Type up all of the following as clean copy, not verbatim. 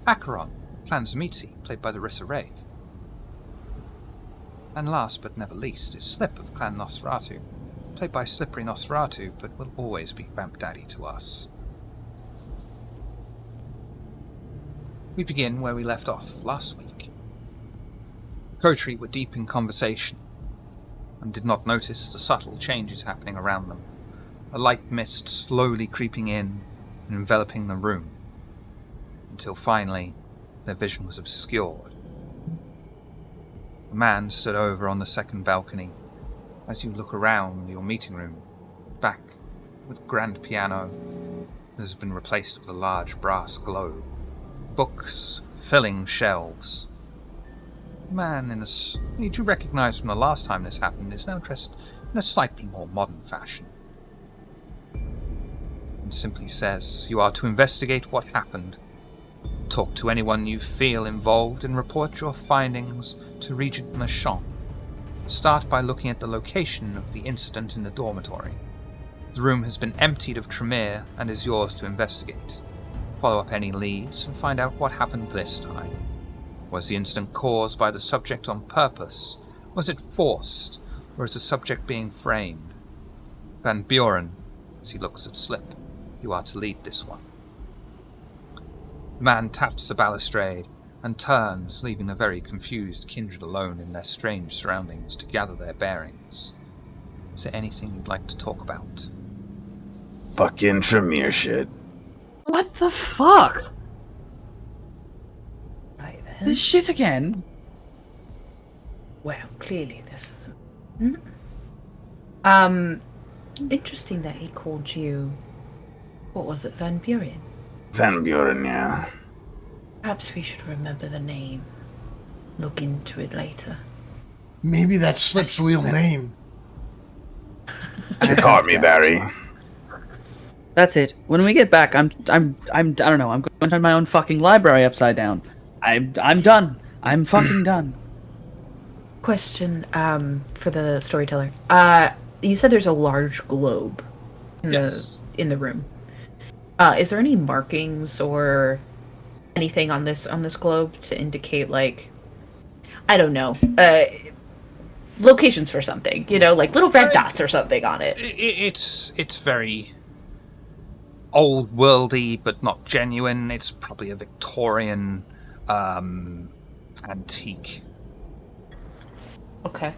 Acheron, Clan Zamitzi, played by Larissa Rave. And last but never least is Slip of Clan Nosferatu, played by Slippery Nosferatu, but will always be Vamp Daddy to us. We begin where we left off last week. Kotri were deep in conversation, and did not notice the subtle changes happening around them, a light mist slowly creeping in and enveloping the room, until finally their vision was obscured. A man stood over on the second balcony. As you look around your meeting room, back with a grand piano that has been replaced with a large brass globe, books filling shelves. The man you do recognize from the last time this happened is now dressed in a slightly more modern fashion, and simply says you are to investigate what happened, talk to anyone you feel involved, and report your findings to Regent Merchant. Start by looking at the location of the incident in the dormitory. The room has been emptied of Tremere and is yours to investigate. Follow up any leads and find out what happened this time. Was the incident caused by the subject on purpose? Was it forced? Or is the subject being framed? Van Buren, as he looks at Slip, you are to lead this one. The man taps the balustrade and turns, leaving the very confused kindred alone in their strange surroundings to gather their bearings. Is there anything you'd like to talk about? Fucking Tremere shit. What the fuck? Right then. This shit again? Well, clearly this is interesting that he called you, what was it, Van Buren? Van Buren, yeah. Perhaps we should remember the name. Look into it later. Maybe that's Slip's real name. You caught me, Barry. That's it. When we get back, I don't know. I'm going to turn my own fucking library upside down. I'm done. I'm fucking done. Question, for the storyteller. You said there's a large globe in the room. Is there any markings or anything on this globe to indicate, like, I don't know, locations for something, like little red dots or something on it? It's very old worldy, but not genuine. It's probably a Victorian antique. Okay.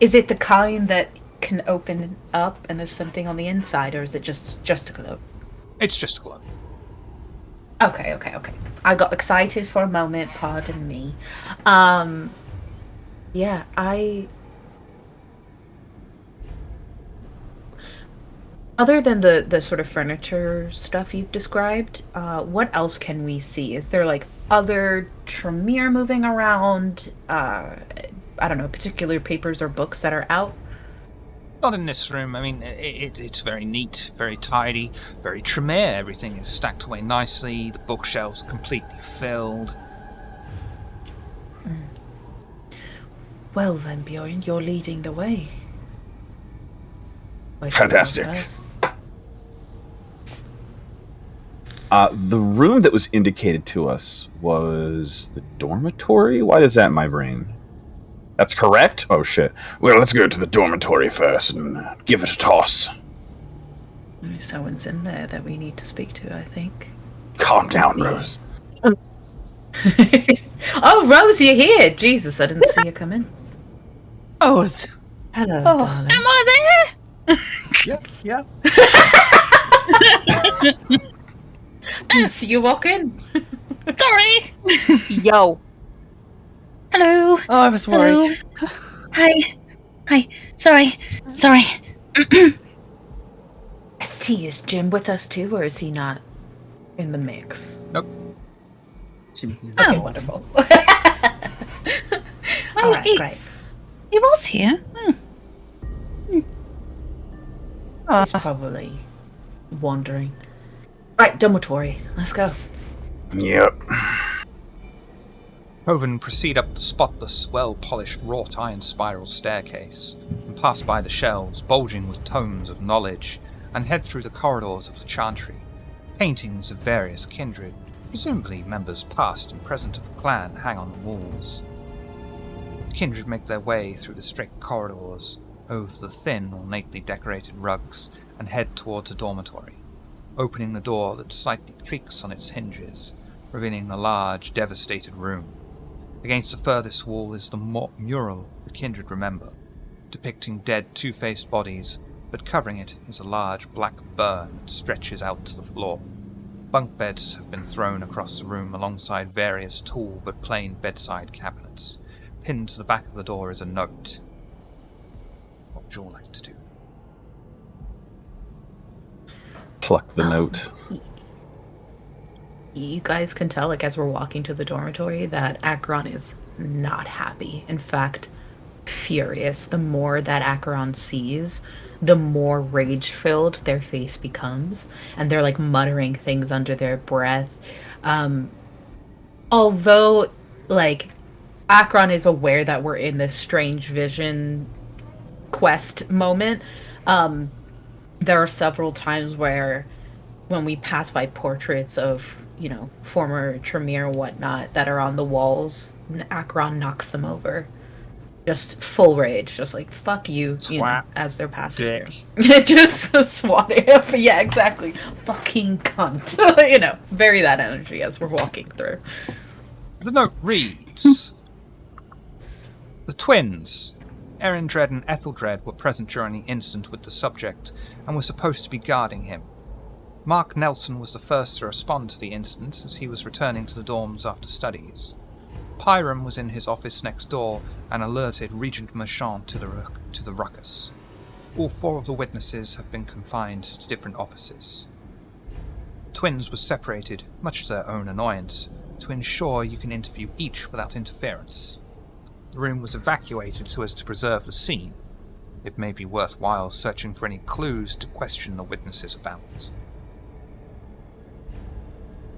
Is it the kind that can open up and there's something on the inside, or is it just a globe? It's just a globe. Okay. I got excited for a moment, pardon me. Yeah, other than the sort of furniture stuff you've described, what else can we see? Is there, like, other Tremere moving around? I don't know, particular papers or books that are out? Not in this room. I mean, it's very neat, very tidy, very Tremere. Everything is stacked away nicely. The bookshelves are completely filled. Well then, Bjorn, you're leading the way. Fantastic. The room that was indicated to us was the dormitory? Why does that in my brain? That's correct? Oh, shit. Well, let's go to the dormitory first and give it a toss. Someone's in there that we need to speak to, I think. Calm down, Rose. Oh, Rose, you're here! Jesus, I didn't see you come in. Rose. Hello, Oh, darling. am I there? Yeah. Didn't see you walk in. Sorry. Yo. Hello. Oh, I was worried. Hello. Hi. Sorry. ST, is Jim with us too, or is he not in the mix? Nope. Okay, wonderful. Alright, great. He was here. He's probably wandering. Right, dormitory. Let's go. Yep. Hoven proceed up the spotless, well-polished wrought iron spiral staircase, and pass by the shelves bulging with tomes of knowledge, and head through the corridors of the chantry, Paintings of various kindred, presumably members past and present of the clan, hang on the walls. The kindred make their way through the straight corridors, over the thin, ornately decorated rugs, and head towards a dormitory, opening the door that slightly creaks on its hinges, revealing a large, devastated room. Against the furthest wall is the mural the kindred remember, depicting dead two-faced bodies, but covering it is a large black burn that stretches out to the floor. Bunk beds have been thrown across the room alongside various tall but plain bedside cabinets. Pinned to the back of the door is a note. What would you all like to do? Pluck the note. You guys can tell, like, as we're walking to the dormitory, that Acheron is not happy. In fact, furious. The more that Acheron sees, the more rage-filled their face becomes. And they're, like, muttering things under their breath. Although, like, Acheron is aware that we're in this strange vision quest moment, there are several times where when we pass by portraits of, you know, former Tremere and whatnot that are on the walls, Acheron knocks them over. Just full rage, just like, fuck you, you know, as they're passing through. Just swatting him. Yeah, exactly. Fucking cunt. You know, very that energy as we're walking through. The note reads... The twins, Erindred and Etheldred, were present during the incident with the subject and were supposed to be guarding him. Mark Nelson was the first to respond to the incident as he was returning to the dorms after studies. Pyram was in his office next door and alerted Regent Merchant to the ruckus. All 4 of the witnesses have been confined to different offices. The twins were separated, much to their own annoyance, to ensure you can interview each without interference. The room was evacuated so as to preserve the scene. It may be worthwhile searching for any clues to question the witnesses about.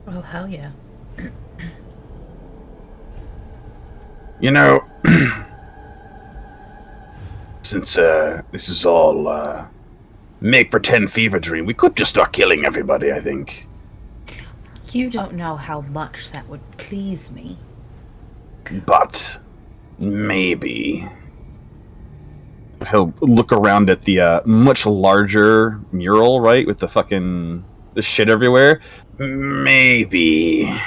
Oh, hell yeah. You know, since this is all make-pretend fever dream, we could just start killing everybody, I think. You don't know how much that would please me. But... maybe. He'll look around at the much larger mural, right? With the shit everywhere. Maybe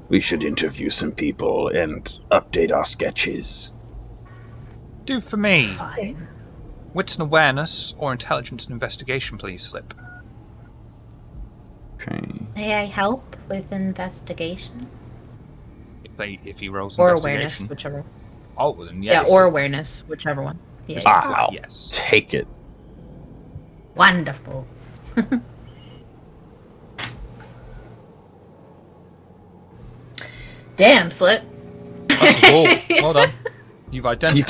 we should interview some people and update our sketches. Do for me. Fine. Wits and awareness or intelligence and investigation, please, Slip. Okay. May I help with investigation? If he rolls Or investigation. awareness, whichever. Oh, well, then yes. Yeah, or awareness, whichever one. Yeah. Wow. Yes. Take it. Wonderful. Damn, Slip. That's a wall. Well done. You've identified You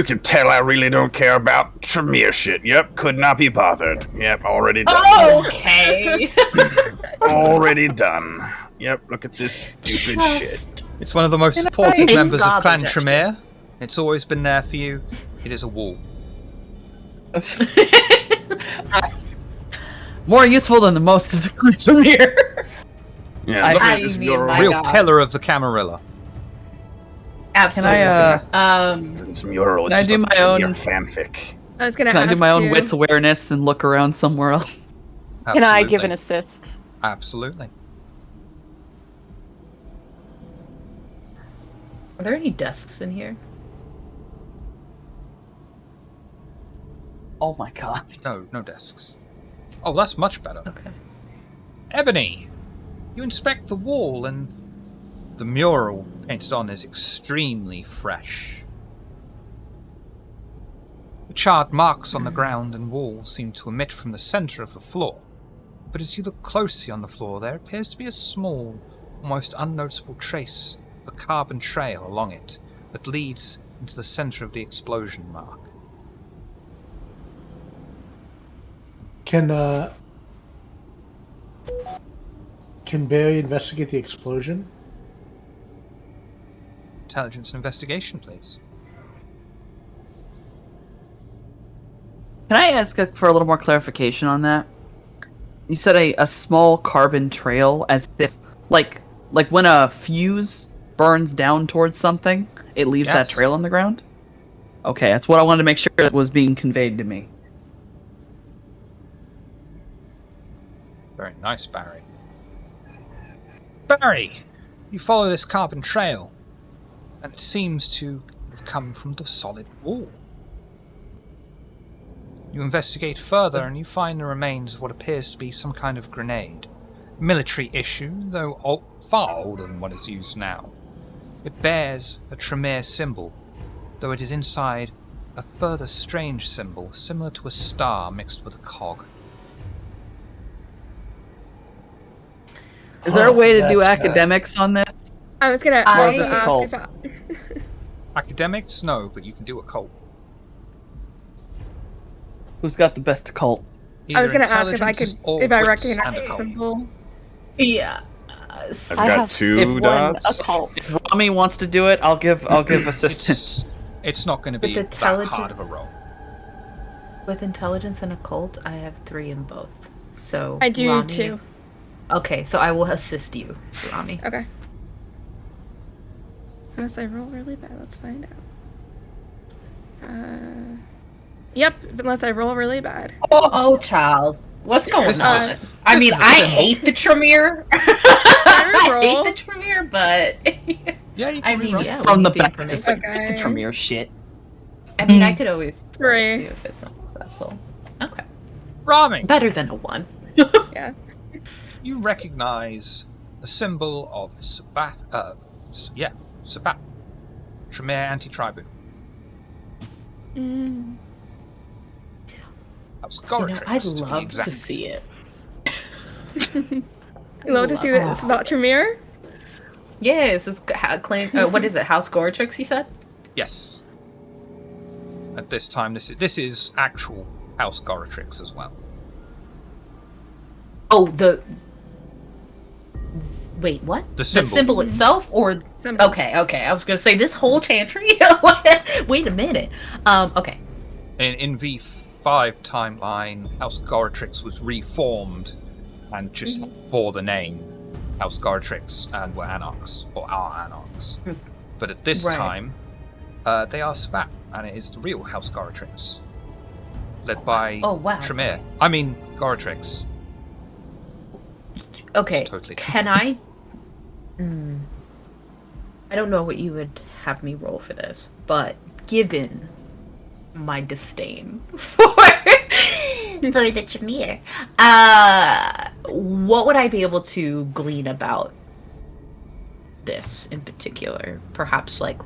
can tell I really don't care about Tremere shit. Yep, could not be bothered. Yep, already done. Okay. Already done. Yep, look at this stupid shit. It's one of the most supportive It's members of Clan garbage, Tremere. It's always been there for you. It is a wall. More useful than the most of the creature here. Yeah, look at I this mean, mural. my Real God. pillar of the Camarilla. Absolutely. This mural is Can I just do a my Tremere own- fanfic. I was gonna Can I ask do my own you, wits awareness and look around somewhere else? Can I give Absolutely. an assist? Absolutely. Are there any desks in here? Oh my god. No desks. Oh, that's much better. Okay. Ebony, you inspect the wall and the mural painted on is extremely fresh. The charred marks on the ground and wall seem to emit from the center of the floor, but as you look closely on the floor there appears to be a small, almost unnoticeable trace of a carbon trail along it that leads into the center of the explosion mark. Can Barry investigate the explosion? Intelligence and investigation, please. Can I ask for a little more clarification on that? You said a small carbon trail, as if like when a fuse burns down towards something, it leaves that Yes. trail on the ground. Okay, that's what I wanted to make sure that was being conveyed to me. Very nice, Barry. Barry! You follow this carbon trail, and it seems to have come from the solid wall. You investigate further, and you find the remains of what appears to be some kind of grenade. Military issue, though far older than what is used now. It bears a Tremere symbol, though it is inside a further strange symbol, similar to a star mixed with a cog. Is there a way to do that's academics on this? I was gonna Or is this a ask cult? about. Academics? No, but you can do a cult. Who's got the best occult? I was Either gonna ask if I could, intelligence or if I wits and recognize the occult. symbol. Yeah. I've I got have 2 dots. occult. If Rami wants to do it, I'll give assistance. It's not going to be With that intelligence- hard of a roll. With intelligence and occult, I have 3 in both. So I do Rami- too. Okay, so I will assist you, Rami. Okay. Unless I roll really bad, let's find out. Yep, unless I roll really bad. Oh, child. What's going This is on? a- I this mean, is a I symbol. hate the Tremere. I roll? hate the Tremere, but Yeah, you can I mean, reroll. yeah, From we the need the back, just like information. the Tremere shit. I mean, I could always roll Three. too if it's not successful. Okay, Rami, better than a 1. Yeah. you recognize the symbol of Sabat. Sabat. Tremere Anti-Tribune. Mm. That was You know, Goratrix, I'd to be love exact. to see it. You love to see that this is not Tremere? Yes, it's what is it? House Goratrix, you said? Yes. At this time, this is actual House Goratrix as well. Oh, wait, what? The symbol. The symbol itself, or Symbol. okay. I was gonna say this whole chantry. Wait a minute. Okay. In V5 timeline, House Goratrix was reformed and just bore the name House Goratrix and were Anarchs, or are Anarchs. But at this Right. time, they are Sabat, and it is the real House Goratrix. Led by Oh wow. Tremere. I mean, Goratrix. Okay. It's totally true. Can I? I don't know what you would have me roll for this, but given my disdain for the Tremere. what would I be able to glean about this in particular? Perhaps like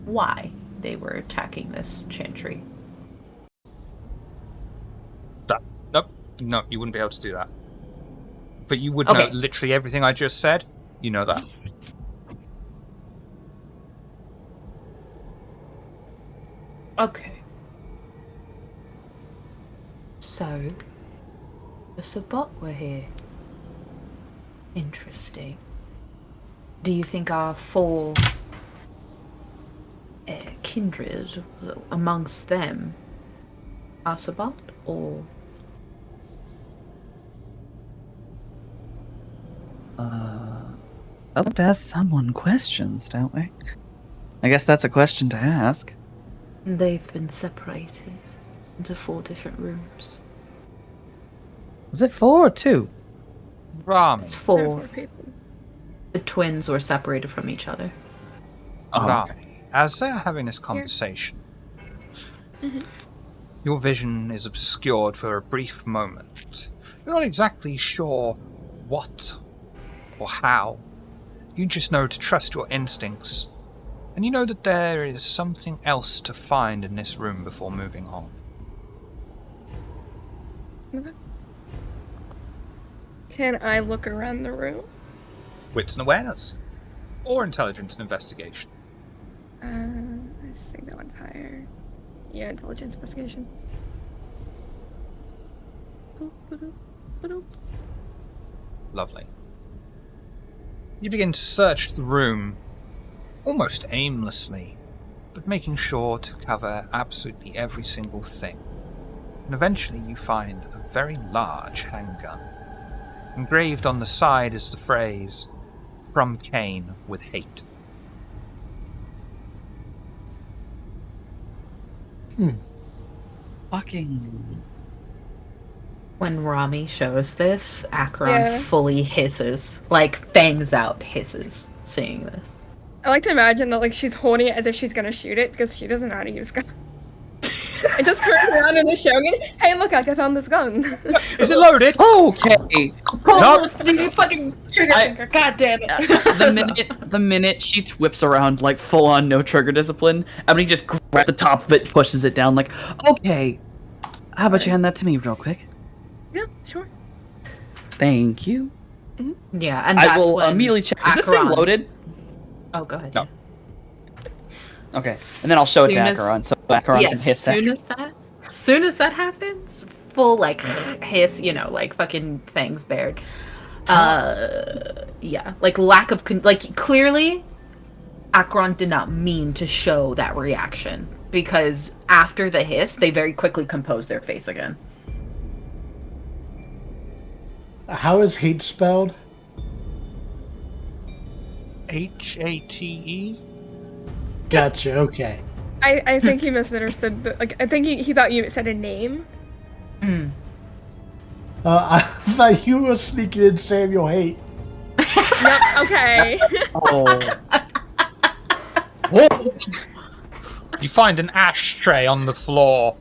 why they were attacking this chantry. Nope, you wouldn't be able to do that. But you would Okay. know literally everything I just said. You know that. Okay. So, the Sabbat were here. Interesting. Do you think our 4 kindred amongst them are Sabbat, or I like to ask someone questions, don't we? I guess that's a question to ask. they've been separated into 4 different rooms? Was it 4 or 2? Rami. It's There are 4. 4 people. The twins were separated from each other. Oh, Rami. okay. As they're having this conversation, your vision is obscured for a brief moment. You're not exactly sure what or how. You just know to trust your instincts, and you know that there is something else to find in this room before moving on. Okay. Can I look around the room? Wits and awareness, or intelligence and investigation. I think that one's higher. Yeah, intelligence investigation. Boop, ba-doop, ba-doop. Lovely. You begin to search the room, almost aimlessly, but making sure to cover absolutely every single thing. And eventually you find a very large handgun. Engraved on the side is the phrase, "From Cain with hate." Fucking. When Rami shows this, Akron Yeah. fully hisses, like fangs out hisses, seeing this. I like to imagine that like she's holding it as if she's gonna shoot it because she doesn't know how to use gun. I just turned around and is showing it. Hey, look! I found this gun. Is it loaded? Okay. Oh, you fucking trigger finger! God damn it! The minute she whips around like full on no trigger discipline, Ebony just grabs the top of it, pushes it down. Like, okay, how about you hand that to me real quick? Yeah, sure. Thank you. Yeah, and that's I will when immediately check. Is this thing Akron- loaded? Oh, go ahead. No. yeah. Okay, and then I'll show it to Soon as- Acheron, so Acheron can hiss that. Soon as that happens, full like hiss, like fucking fangs bared. Yeah, like lack of like clearly, Akron did not mean to show that reaction because after the hiss, they very quickly compose their face again. How is hate spelled? H-A-T-E? Gotcha. Okay. I think he misunderstood. I think he thought you said a name. Mm. I thought you were sneaking in Samuel Hate. Yep. Okay. Oh. You find an ashtray on the floor.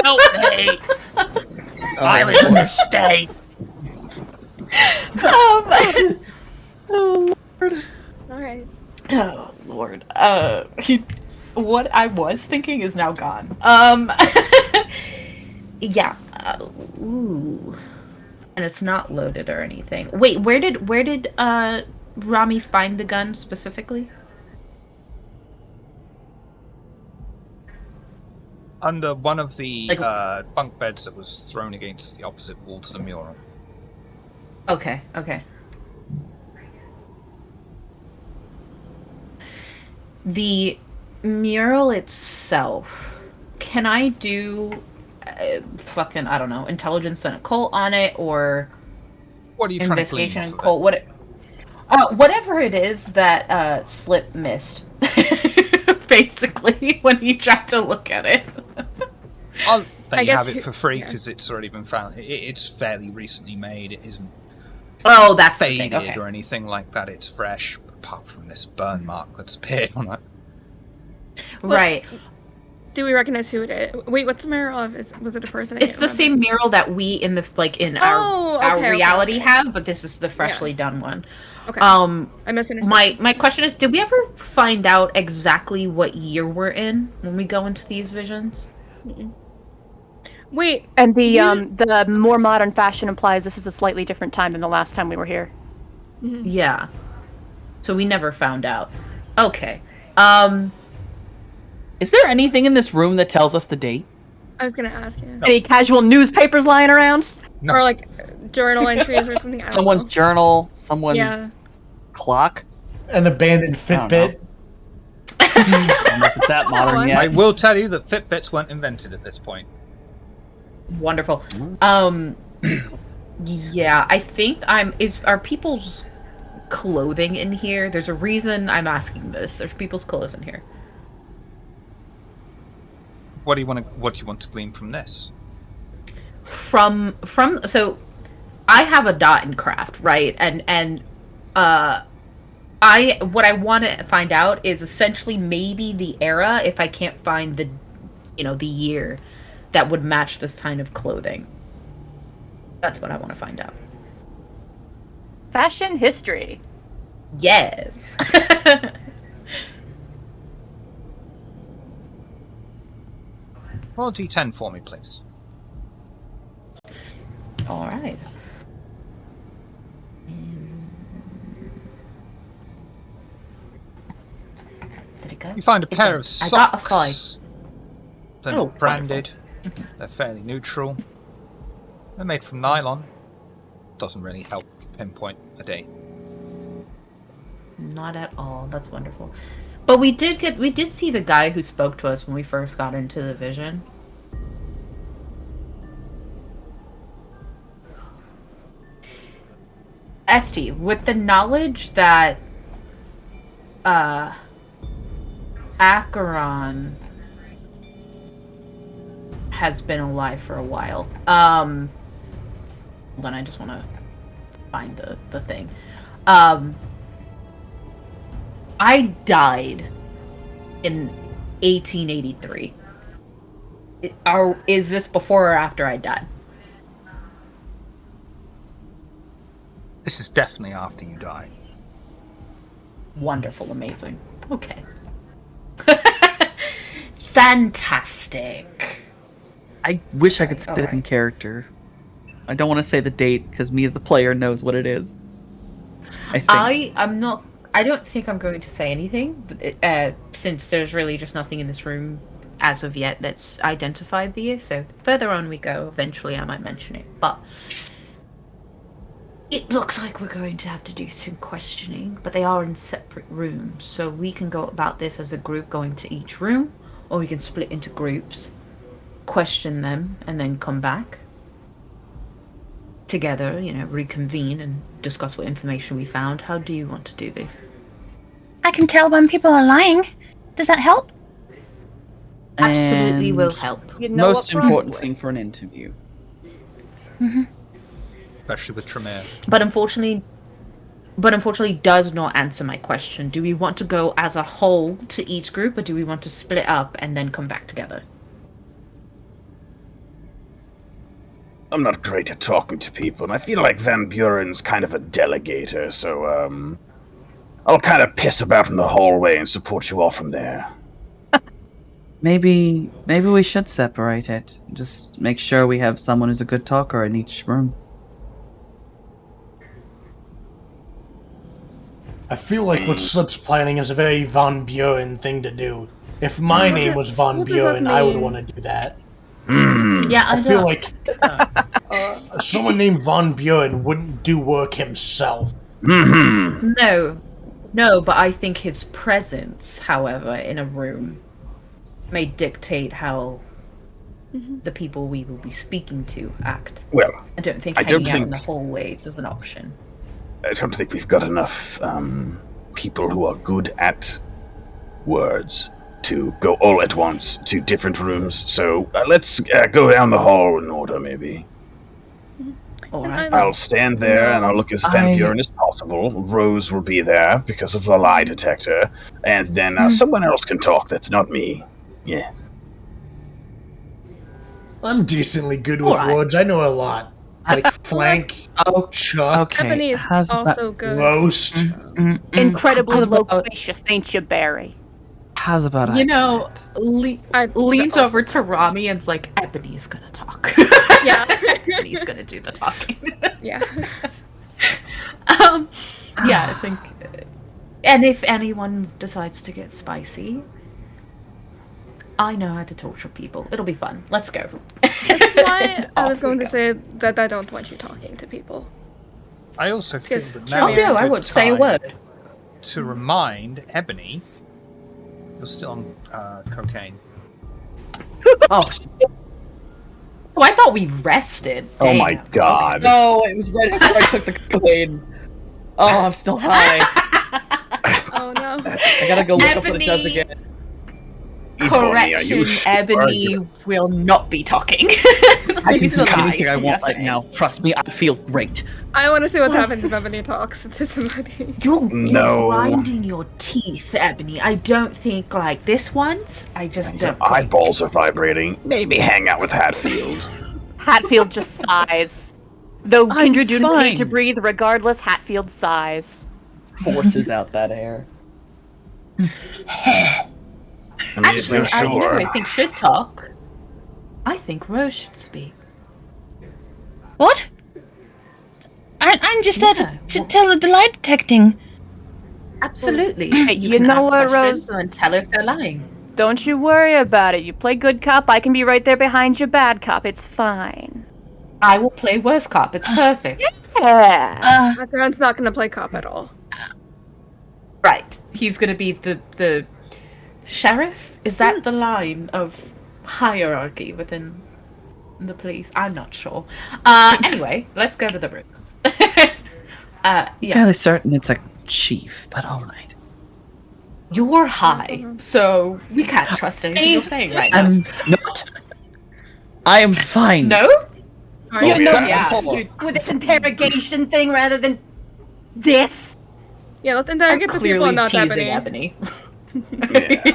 Help me! I was a mistake. All right. Oh Lord. What I was thinking is now gone. Yeah. Ooh. And it's not loaded or anything. Wait, where did Rami find the gun specifically? Under one of the Like- bunk beds that was thrown against the opposite wall to the mural. Okay. The mural itself, can I do fucking, I don't know, intelligence and occult on it, or What are you trying to glean investigation off and of occult? Whatever it is that Slip missed, basically, when he tried to look at it. I'll let you guess have it you- for free yeah. because it's already been found. It's fairly recently made. It isn't Oh, that's the thing. faded Okay. or anything like that. It's fresh, apart from this burn mark that's appeared on it. Right. Do we recognize who it is? Wait, what's the mural of? Was it a person? I It's can't the remember. same mural that we in the Oh, our okay, reality okay. have, but this is the freshly done one. Okay. I misunderstood. My question is, did we ever find out exactly what year we're in when we go into these visions? Wait. And the more modern fashion implies this is a slightly different time than the last time we were here. Yeah. So we never found out. Okay. Is there anything in this room that tells us the date? I was gonna ask you. Any casual newspapers lying around? No. Or like journal entries or something. I don't Someone's know. journal, someone's Yeah. clock. An abandoned I don't Fitbit. I don't know if it's that modern What? I yet. will tell you that Fitbits weren't invented at this point. Wonderful. Yeah, I think are people's clothing in here? There's a reason I'm asking this. There's people's clothes in here. What do you want to glean from this? From so I have a dot in craft, right? And what I want to find out is essentially maybe the era, if I can't find the the year that would match this kind of clothing. That's what I want to find out. Fashion history. Yes. Roll D10 for me, please. All right. Did it go? You find a It pair did. of I got a five. socks. They're Oh, not branded. They're fairly neutral. They're made from nylon. Doesn't really help pinpoint a date. Not at all. That's wonderful. But we did see the guy who spoke to us when we first got into the vision. Esty, with the knowledge that Acheron has been alive for a while. Hold on, I just want to find the thing. I died in 1883. Is this before or after I died? This is definitely after you die. Wonderful, amazing. Okay. Fantastic. I wish I could sit Alright. in character. I don't want to say the date because me as the player knows what it is. I think. I don't think I'm going to say anything, since there's really just nothing in this room as of yet that's identified these. So further on we go, eventually I might mention it. But it looks like we're going to have to do some questioning, but they are in separate rooms. So we can go about this as a group going to each room, or we can split into groups, question them, and then come back together, reconvene and discuss what information we found. How do you want to do this? I can tell when people are lying. Does that help? Absolutely And will help. You know most what, important probably. thing for an interview. Especially with Tremere. But unfortunately does not answer my question. Do we want to go as a whole to each group, or do we want to split up and then come back together? I'm not great at talking to people, and I feel like Van Buren's kind of a delegator, so, I'll kind of piss about in the hallway and support you all from there. Maybe we should separate it. Just make sure we have someone who's a good talker in each room. I feel like what Slip's planning is a very Von Buren thing to do. If my name was Von what does that Buren, I would mean? want to do that. Yeah, I feel like someone named Von Buren wouldn't do work himself. No, but I think his presence, however, in a room may dictate how the people we will be speaking to act. Well, I don't think I hanging don't out in the think- hallways is an option. I don't think we've got enough people who are good at words to go all at once to different rooms. So let's go down the hall in order, maybe. All And right. I'll stand there and I'll look as Van I- Buren as possible. Rose will be there because of the lie detector. And then someone else can talk that's not me. Yes. I'm decently good with Alright. words. I know a lot. Like flank, Oh, chuck, okay. Ebony is how's that- also good. roast. Incredibly How's about- loquacious, ain't you, Barry? How's about I You do know, it? leans also- over to Rami and's like, Ebony's gonna talk. Yeah. Ebony's gonna do the talking. Yeah. Yeah, I think. And if anyone decides to get spicy, I know how to torture people. It'll be fun. Let's go. This is why I was Off going we to go. say that I don't want you talking to people. I also feel Yes, that Tremere. now Oh is a no, I good won't say a time word. to remind Ebony you're still on cocaine. Oh, Oh, I thought we rested. Oh my Damn. god. no, it was right after I took the cocaine. Oh, I'm still high. Oh no. I gotta go look up what it does Ebony. again. Ebony, are you Correction, sure? Ebony will not be talking. I can These do are anything I lies, want yes, right I am. now. Trust me, I feel great. I want to see what happens if Ebony talks to somebody. You're No. grinding your teeth, Ebony. I don't think like this once. I just Your don't. think- eyeballs are vibrating. Maybe hang out with Hatfield. Hatfield just sighs. Though I'm Kindred do not need to fine. breathe, regardless, Hatfield sighs. Forces out that air. I mean, if Actually, you're you know who sure. I think should talk. I think Rose should speak. What? I'm just there Yeah, to well- tell the lie detecting. Absolutely. Hey, you you can know ask what, questions Rose? and tell if they're lying. Don't you worry about it. You play good cop, I can be right there behind you, bad cop. It's fine. I will play worst cop. It's perfect. Yeah. Background's not going to play cop at all. Right. He's gonna be the sheriff. Is that the line of hierarchy within the police? I'm not sure. Anyway, let's go to the rooms. Yeah. Fairly certain it's a chief, but all right. You're high, so we can't trust anything you're saying right now. I'm not. I am fine. No? Oh, You know, yeah. with this interrogation thing rather than this. Yeah, let's I'm interrogate the people clearly and not teasing Ebony.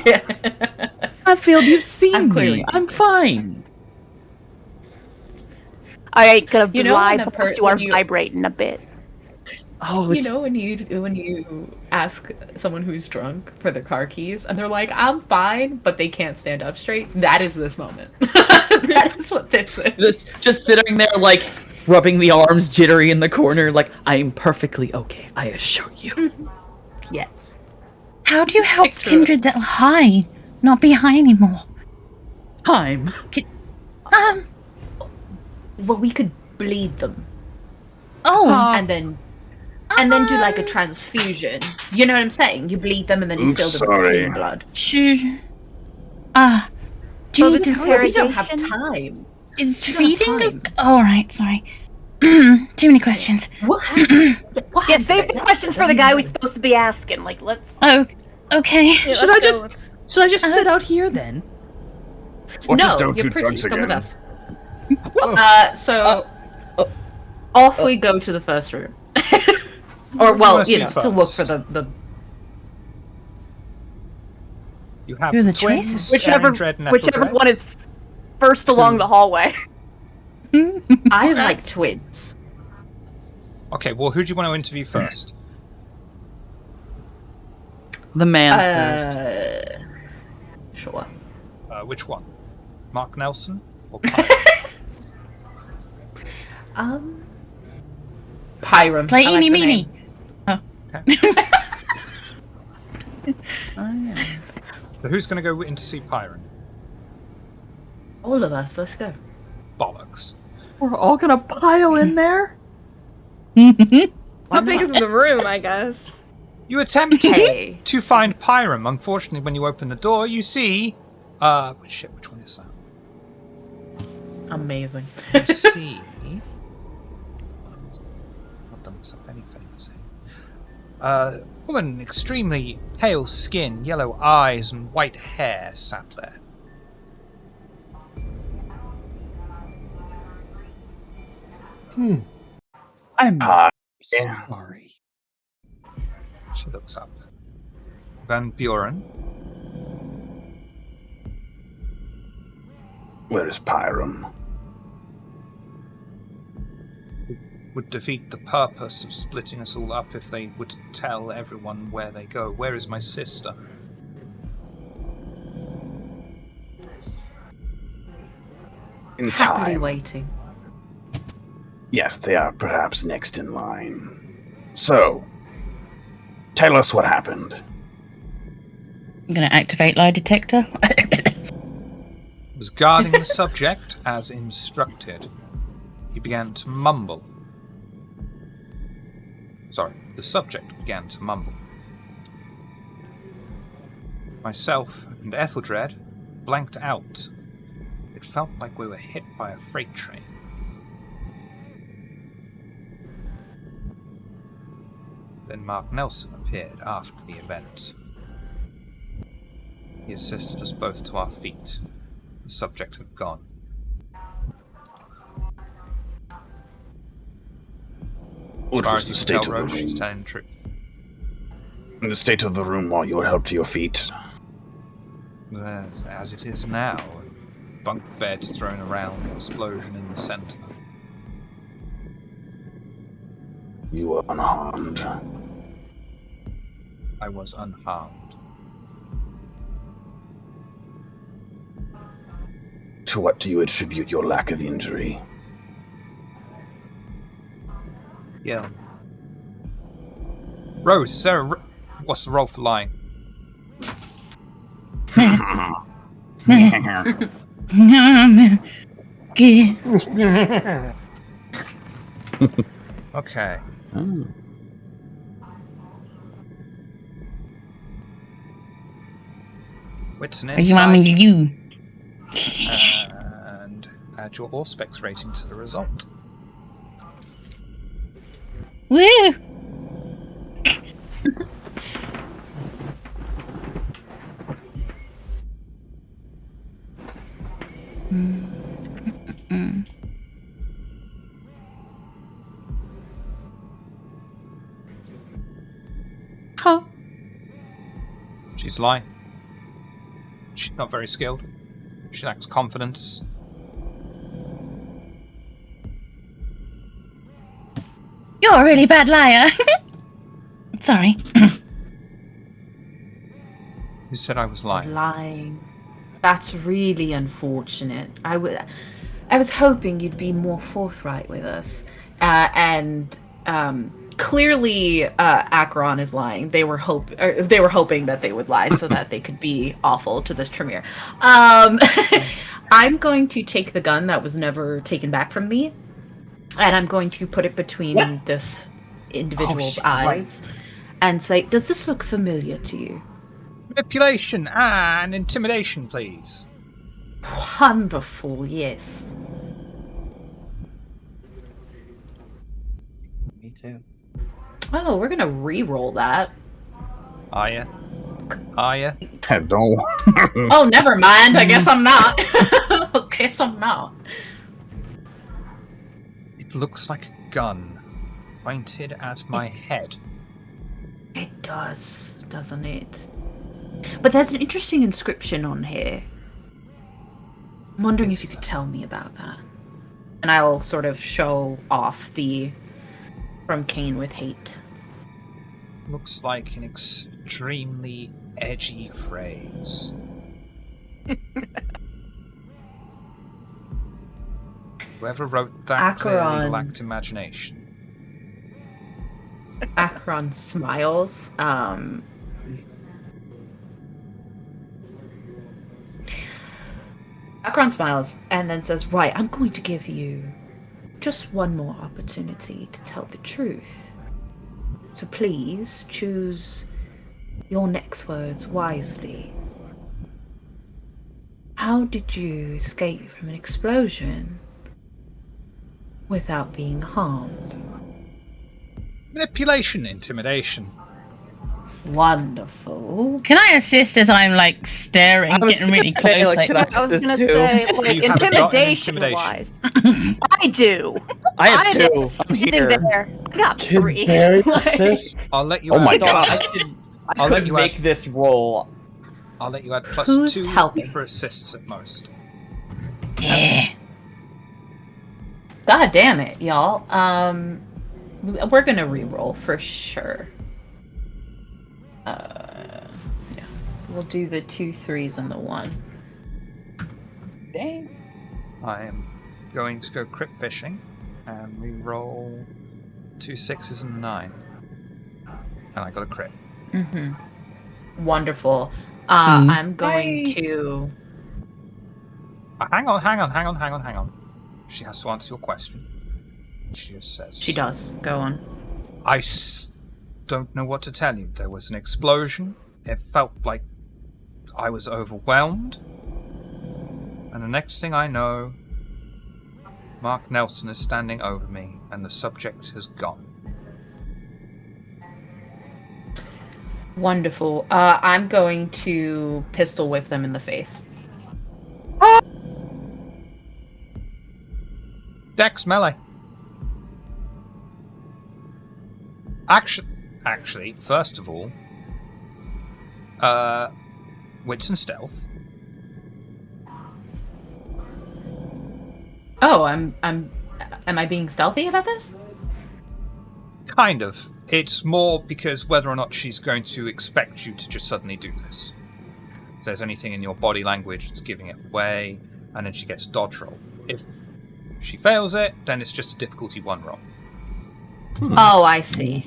Yeah. Hatfield, you've seen I'm clearly me. I'm fine. I ain't gonna You know lie, when a because you are when you- vibrating a bit. Oh, You it's know when you ask someone who's drunk for the car keys and they're like, "I'm fine," but they can't stand up straight. That is this moment. That is what this is. just sitting there, like, rubbing the arms jittery in the corner, like, I am perfectly okay, I assure you. Yes. How do you help Picture it. kindred that are high not be high anymore? Time. Well, we could bleed them Oh, and then do like a transfusion. You know what I'm saying? You bleed them and then you Oops, fill them with sorry. clean blood. do So you this need to... We don't have Interrogation? time. Is we don't have feeding time. the... Oh, right, sorry. Too many questions. What happened? What Yeah, happened save the today? questions for the guy we're supposed to be asking. Like, let's. Oh, okay. Yeah, Should let's I go. just- Should I just sit out here then? What No, just don't you're do pretty. drugs Come with again? us. Off we go to the first room. Or, Who do you well, wanna you see know, to look for first? the You have Who are the twins, choices? Whichever Etheldred and whichever Etheldred. one is first along the hallway. I like twins. Okay, well, who do you want to interview first? The man first. Sure. Which one? Mark Nelson or Pine? Pyram. Play I like eeny the meeny. name. So who's going to go in to see Pyron? All of us, let's go. Bollocks. We're all gonna pile in there? How big is the room, I guess? You attempt Hey. to find Pyram. Unfortunately, when you open the door, you see... shit, which one is that? Amazing. You see... I've done myself any favours here. Woman, extremely pale skin, yellow eyes, and white hair sat there. I'm Yeah. sorry. She looks up. Van Buren. Where is Pyram? Would defeat the purpose of splitting us all up if they would tell everyone where they go. Where is my sister? In Happily time. waiting. Yes, they are perhaps next in line. So, tell us what happened. I'm gonna activate lie detector. Was guarding the subject as instructed. He began to mumble. Sorry, the subject began to mumble. Myself and Etheldred blanked out. It felt like we were hit by a freight train. Then Mark Nelson appeared after the event. He assisted us both to our feet. The subject had gone. As What far was as the you state can of tell, the Roche, she's room? telling the truth. The state of the room while you were helped to your feet. As it is now, bunk beds thrown around, explosion in the centre. You were unharmed. I was unharmed. To what do you attribute your lack of injury? Yeah. Rose, is there a what's the roll for lying? Okay. Wits and You want me insight, to you? and add your Auspex rating to the result. Woo! Huh. She's lying. She's not very skilled. She lacks confidence. You're a really bad liar. Sorry. Who said I was lying? Lying. That's really unfortunate. I was hoping you'd be more forthright with us. Clearly, Acheron is lying. They were hoping that they would lie so that they could be awful to this Tremere. I'm going to take the gun that was never taken back from me, and I'm going to put it between this individual's eyes and say, "Does this look familiar to you?" Manipulation and intimidation, please. Wonderful, yes. Me too. Oh, we're gonna re-roll that. Are ya? Are ya? Don't. Oh, never mind. I guess I'm not. Guess I'm not. It looks like a gun pointed at my head. It does, doesn't it? But there's an interesting inscription on here. I'm wondering if you could tell me about that. And I'll sort of show off the "From Cain with Hate." Looks like an extremely edgy phrase. Whoever wrote that clearly Acheron. lacked imagination. Acheron smiles. Acheron smiles and then says, "Right, I'm going to give you just one more opportunity to tell the truth. So please choose your next words wisely. How did you escape from an explosion without being harmed?" Manipulation, intimidation. Wonderful. Can I assist as I'm like staring, I was getting really gonna say, close? like, Like, can I was This gonna too. say, like, You haven't gotten intimidation intimidation. wise. I do. I have did two. I'm something here. there. I got Kid three. Barry Like, assist. I'll let you Oh add, my Thought God. I I'll let could you make this roll. I'll let you add plus Who's 2 helping? for assists at most. yeah. God damn it, y'all. We're gonna re-roll for sure. Yeah. We'll do the 2 3s and the 1. Dang. I am going to go crit fishing and re-roll 2 6s and a 9. And I got a crit. Mm-hmm. Wonderful. Hmm. I'm going Yay. to... Hang on. She has to answer your question. She just says... She does. Go on. I don't know what to tell you. There was an explosion. It felt like I was overwhelmed. And the next thing I know, Mark Nelson is standing over me and the subject has gone. Wonderful. I'm going to pistol whip them in the face. Dex melee. Actually, first of all, wits and stealth. Oh, am I being stealthy about this? Kind of. It's more because whether or not she's going to expect you to just suddenly do this. If there's anything in your body language that's giving it away, and then she gets a dodge roll. If she fails it, then it's just a difficulty 1 roll. Oh, I see.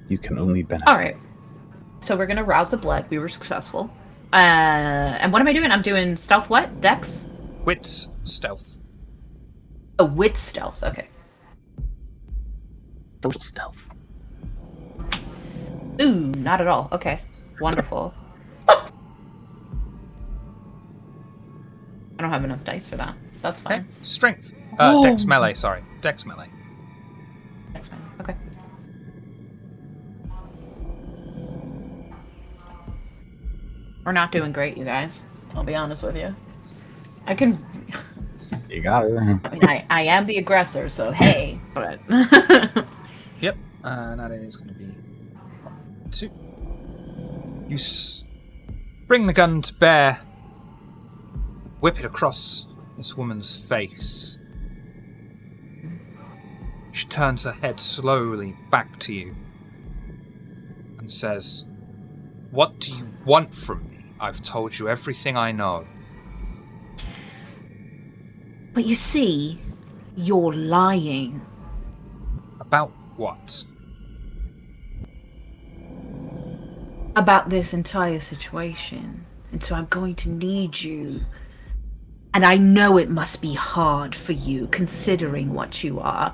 You can only benefit. All right. So we're gonna rouse the blood. We were successful. And what am I doing? I'm doing stealth. What? Dex? Wits, stealth. Oh, wit stealth. Okay. Social stealth. Ooh, not at all. Okay. Wonderful. I don't have enough dice for that. That's Okay. fine. Strength. Oh. Dex melee, sorry. Dex melee. That's fine. Okay. We're not doing great, you guys. I'll be honest with you. I can. You got it. I mean, I am the aggressor, so hey, but. Yep, that is going to be 2. You bring the gun to bear, whip it across this woman's face. She turns her head slowly back to you and says, "What do you want from me? I've told you everything I know." But you see, you're lying. About what? About this entire situation. And so I'm going to need you. And I know it must be hard for you, considering what you are.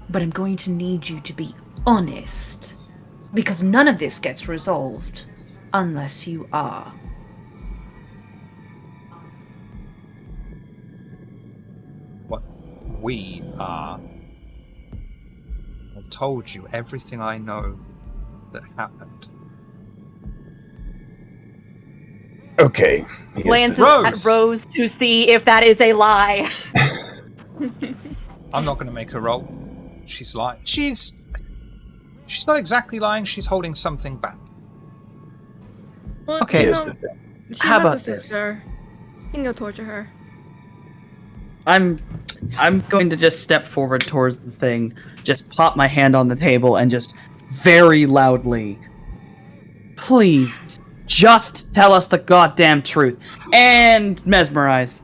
But I'm going to need you to be honest. Because none of this gets resolved unless you are. What we are. I've told you everything I know that happened. Okay. Lance is Rose. at Rose to see if that is a lie. I'm not going to make her roll. She's lying. She's not exactly lying. She's holding something back. Well, Okay. Here's the thing. She How has about a sister. You can go torture her. I'm going to just step forward towards the thing, just pop my hand on the table, and just very loudly, please, just tell us the goddamn truth. And mesmerize.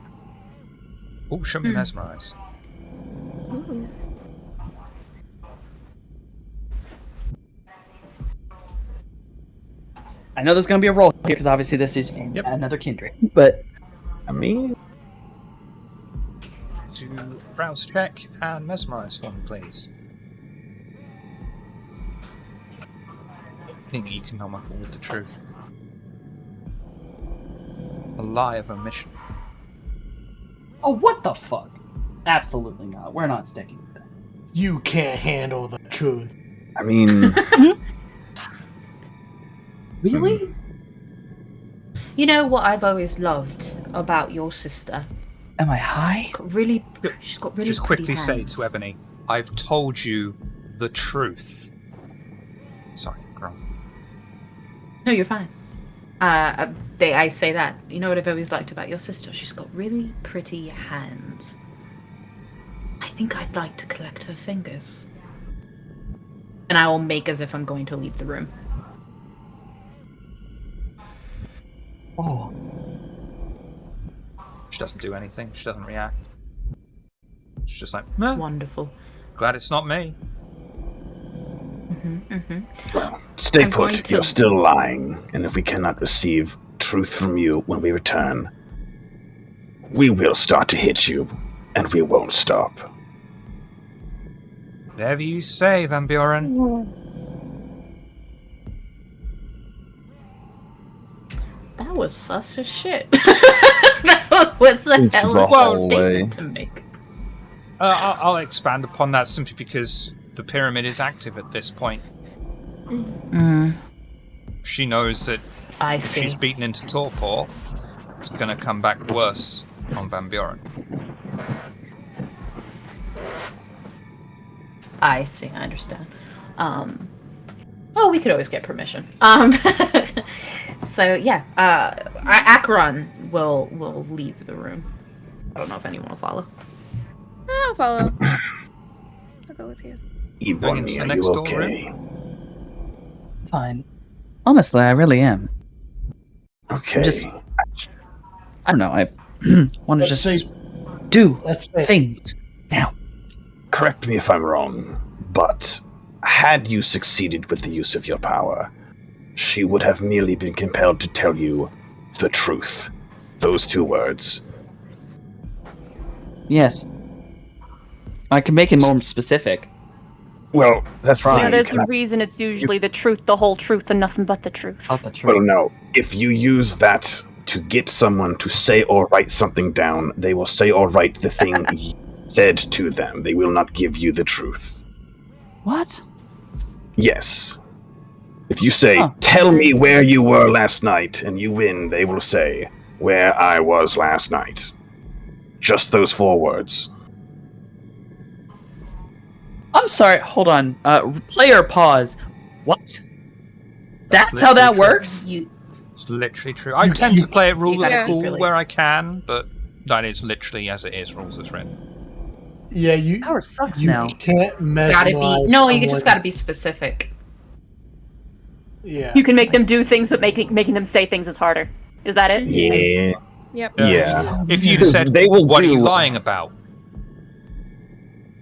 Oh, show me mesmerize. Ooh. I know there's going to be a roll here, because obviously this is Yep. another kindred. But I mean, Do browse check and mesmerize for me, please. I think you can come up with the truth. A lie of omission. oh, what the fuck? Absolutely not. We're not sticking with that. You can't handle the truth. I mean, Really? You know what I've always loved about your sister? Am I high? She's got really Just pretty quickly say hands. to Ebony, I've told you the truth. Sorry, girl. No, you're fine. I say that. You know what I've always liked about your sister? She's got really pretty hands. I think I'd like to collect her fingers. And I will make as if I'm going to leave the room. Oh. She doesn't do anything. She doesn't react. She's just like, meh, Wonderful. glad it's not me. well, stay I'm going put. to- You're still lying. And if we cannot receive truth from you when we return, we will start to hit you, and we won't stop. Whatever you say, Van Buren. That was such a shit. What's the It's hell the is that whole way. statement to make? I'll expand upon that simply because the pyramid is active at this point. She knows that I if see. she's beaten into torpor, it's going to come back worse on Van Buren. I see. I understand. Well, we could always get permission. So yeah, Acheron will leave the room. I don't know if anyone will follow. I'll follow. I'll go with you. Going into Ebony, the are next you door okay? Fine. Honestly, I really am. Okay. Just- I don't know. I want to Let's just see. do Let's say things now. Correct me if I'm wrong, but had you succeeded with the use of your power, she would have merely been compelled to tell you the truth. Those 2 words. Yes. I can make it more specific. Well, that's You fine. know, You there's a cannot- reason it's usually the truth, the whole truth, and nothing but the truth. Not the truth. Well, no. If you use that to get someone to say or write something down, they will say or write the thing you said to them. They will not give you the truth. What? Yes. If you say, tell me where you were last night, and you win, they will say, where I was last night. Just those 4 words. I'm sorry, hold on. Player pause. What? That's how that literally true. works? It's literally true. I tend to play it rules gotta of keep cool really- where I can, but that is literally as it is, rules as written. Yeah, you Power sucks you now. can't mesmerize Gotta be no. You someone. just gotta be specific. Yeah. You can make them do things, but making them say things is harder. Is that it? Yeah. Yep. Yeah. If you Because said, they will what are you do- lying about?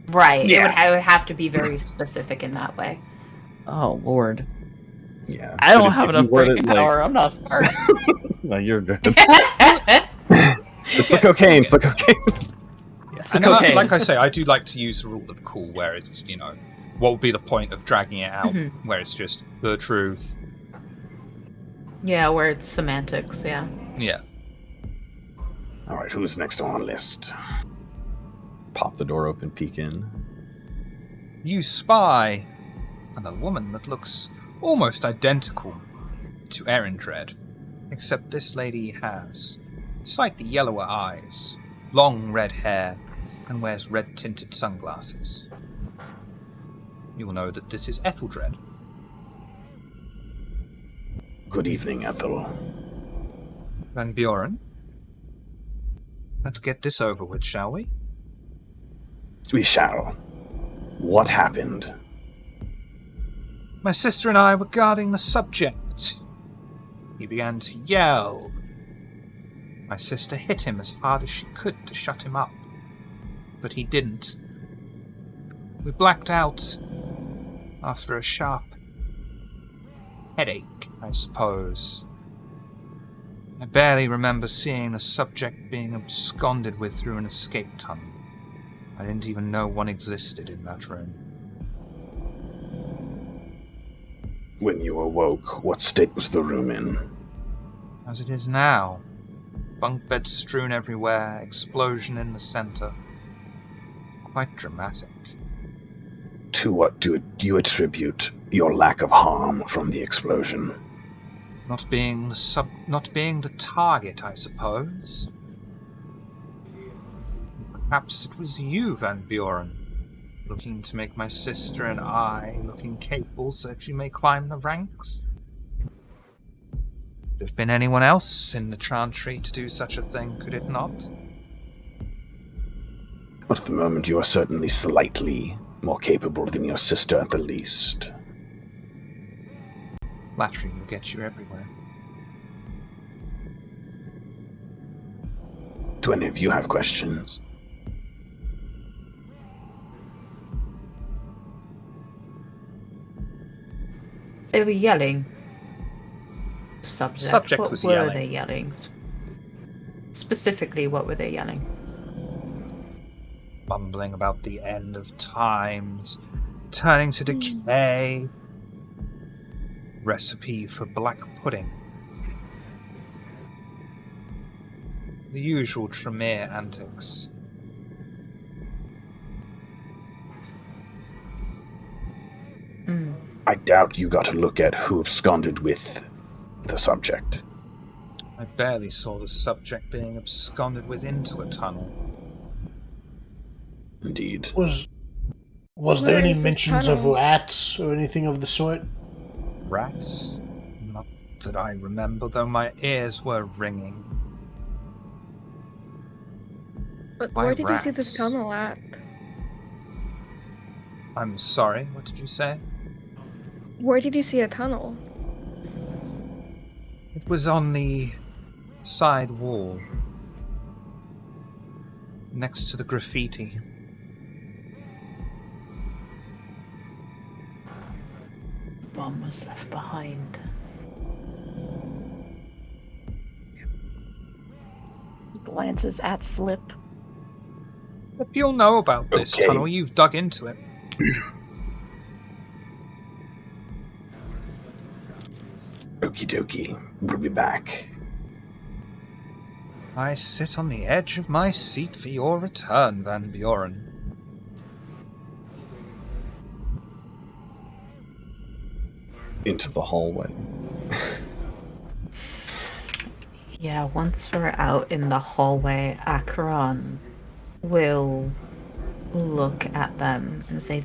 Right. Yeah. It would have to be very specific in that way. Oh, Lord. Yeah. I don't But have if you enough word brain it like- power. I'm not smart. No, you're good. It's the cocaine. It's the cocaine. It's the And cocaine. like I say, I do like to use the rule of cool, where it's, what would be the point of dragging it out, where it's just the truth. Yeah, where it's semantics. Yeah. Yeah. All right, who's next on our list? Pop the door open, peek in. You spy a woman that looks almost identical to Erindred, except this lady has slightly yellower eyes, long red hair, and wears red-tinted sunglasses. You will know that this is Etheldred. Good evening, Ethel. Van Buren. Let's get this over with, shall we? We shall. What happened? My sister and I were guarding the subject. He began to yell. My sister hit him as hard as she could to shut him up, but he didn't. We blacked out after a sharp headache, I suppose. I barely remember seeing the subject being absconded with through an escape tunnel. I didn't even know one existed in that room. When you awoke, what state was the room in? As it is now. Bunk beds strewn everywhere, explosion in the center. Quite dramatic. To what do you attribute your lack of harm from the explosion? Not being the target, I suppose. Perhaps it was you, Van Buren, looking to make my sister and I look incapable so that you may climb the ranks. Could have been anyone else in the Chantry to do such a thing, could it not? But at the moment you are certainly slightly more capable than your sister at the least. Flattery will get you everywhere. Do any of you have questions? They were yelling. Subject Subject what was were yelling. they yelling? Specifically, what were they yelling? Mumbling about the end of times, turning to decay. Recipe for black pudding. The usual Tremere antics. I doubt you got a look at who absconded with the subject. I barely saw the subject being absconded with into a tunnel. Indeed. Was Where there any is this mentions of tunnel? rats or anything of the sort? Rats? Not that I remember, though my ears were ringing. But Why where did you see this rats? tunnel at? I'm sorry, what did you say? Where did you see a tunnel? It was on the side wall. Next to the graffiti. Bomb was left behind. Glances at Slip. If you'll know about this Okay. tunnel, you've dug into it. Okie dokie. We'll be back. I sit on the edge of my seat for your return, Van Buren. into the hallway. Yeah, once we're out in the hallway, Acheron will look at them and say,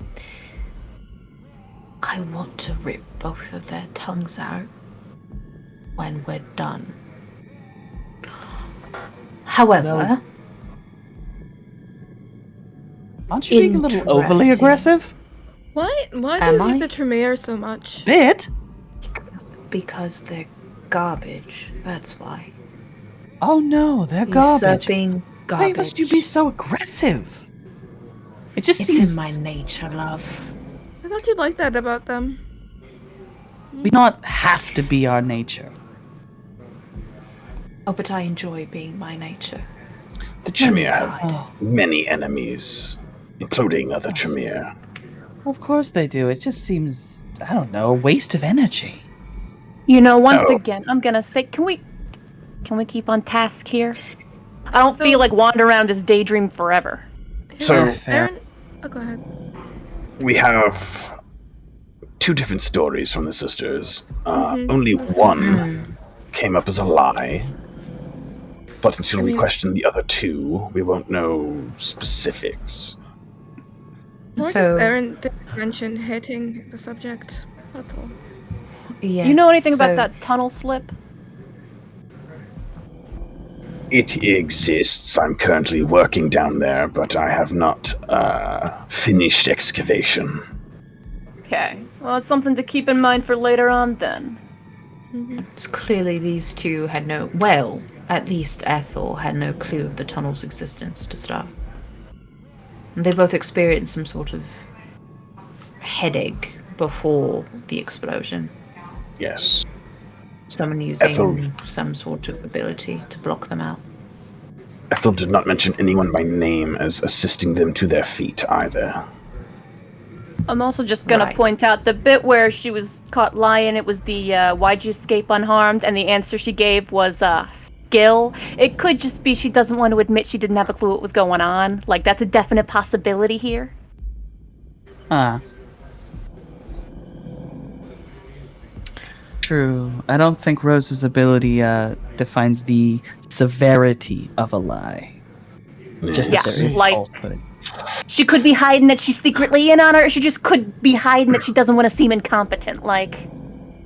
I want to rip both of their tongues out when we're done. However, Aren't you being a little overly Interesting. aggressive? Why do Am you hate I? the Tremere so much? Bit? because they're garbage, that's why. Oh no, they're garbage. Usurping Why garbage. must you be so aggressive? It just It's seems in my nature, love. I thought you'd like that about them. we not have to be our nature. Oh, but I enjoy being my nature. The Tremere have Oh, many enemies, including other Tremere. of course they do. It just seems, I don't know, a waste of energy. You know, once No. again, I'm gonna say, can we keep on task here? I don't feel like wandering around this daydream forever. So, fair. Aaron, oh, go ahead. we have two different stories from the sisters. Only one came up as a lie. But until we question the other two, we won't know specifics. More So- just Aaron did mention hitting the subject. That's all. Yes, You know anything about so- that tunnel slip? It exists. I'm currently working down there, but I have not finished excavation. Okay. Well, it's something to keep in mind for later on then. It's clearly these two had no... Well, at least Ethel had no clue of the tunnel's existence to start. And they both experienced some sort of headache before the explosion. Yes. Someone using Ethel. some sort of ability to block them out. Ethel did not mention anyone by name as assisting them to their feet either. I'm also just gonna Right. point out the bit where she was caught lying. It was the why'd you escape unharmed, and the answer she gave was skill. It could just be she doesn't want to admit she didn't have a clue what was going on. Like that's a definite possibility here. True. I don't think Rose's ability defines the severity of a lie. Just Yeah, that there is like- falsehood. She could be hiding that she's secretly in on her, or she just could be hiding that she doesn't want to seem incompetent. Like,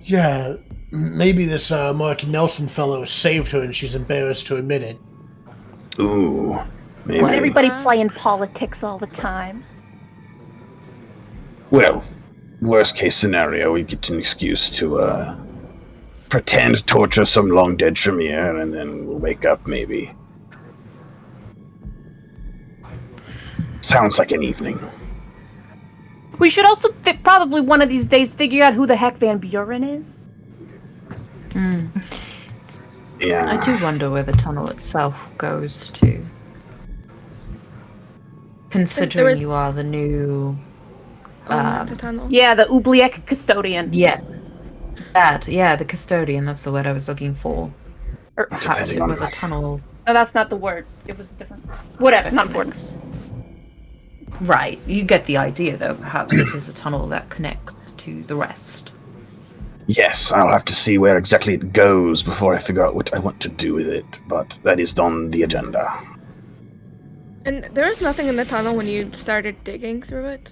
Yeah, maybe this Mark Nelson fellow saved her and she's embarrassed to admit it. Ooh, maybe. why everybody playing politics all the time? Well, worst case scenario, we get an excuse to pretend to torture some long dead Tremere, and then we'll wake up maybe. Sounds like an evening. We should also probably one of these days figure out who the heck Van Buren is. Yeah. I do wonder where the tunnel itself goes to. Considering is- you are the new... The tunnel. Yeah, the oubliette custodian. Yes. The custodian, that's the word I was looking for. Or, Perhaps Depending it on- was a tunnel... no, that's not the word. It was different. Whatever, not important. Right, you get the idea though. Perhaps it is a tunnel that connects to the rest. Yes, I'll have to see where exactly it goes before I figure out what I want to do with it, but that is on the agenda. And there was nothing in the tunnel when you started digging through it.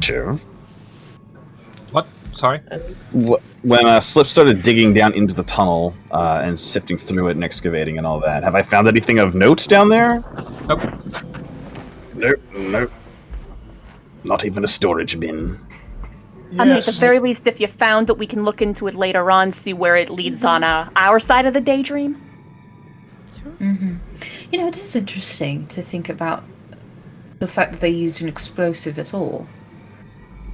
Sure. What? Sorry? When Slip started digging down into the tunnel and sifting through it and excavating and all that, have I found anything of note down there? Nope. Nope. Not even a storage bin. I mean, at the Yes, very least, if you found it, we can look into it later on, see where it leads on our side of the daydream. You know, it is interesting to think about the fact that they used an explosive at all.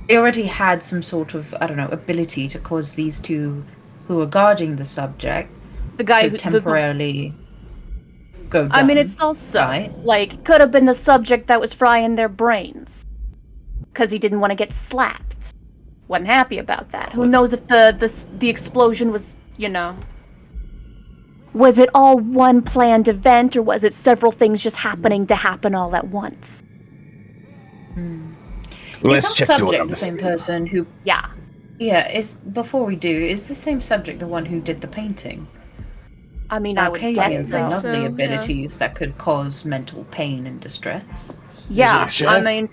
They already had some sort of, I don't know, ability to cause these two who were guarding the subject The guy to who temporarily go down. I mean, it's also right? like could have been the subject that was frying their brains because he didn't want to get slapped. Wasn't happy about that. Who knows if the explosion was, you know, was it all one planned event or was it several things just happening to happen all at once? Let's is our check door subject number the same 3. person who? Yeah. Yeah. Before we do, is the same subject the one who did the painting? I mean, I would guess Arcadians so. have so, lovely yeah. abilities that could cause mental pain and distress. Yeah, it I Chef? mean,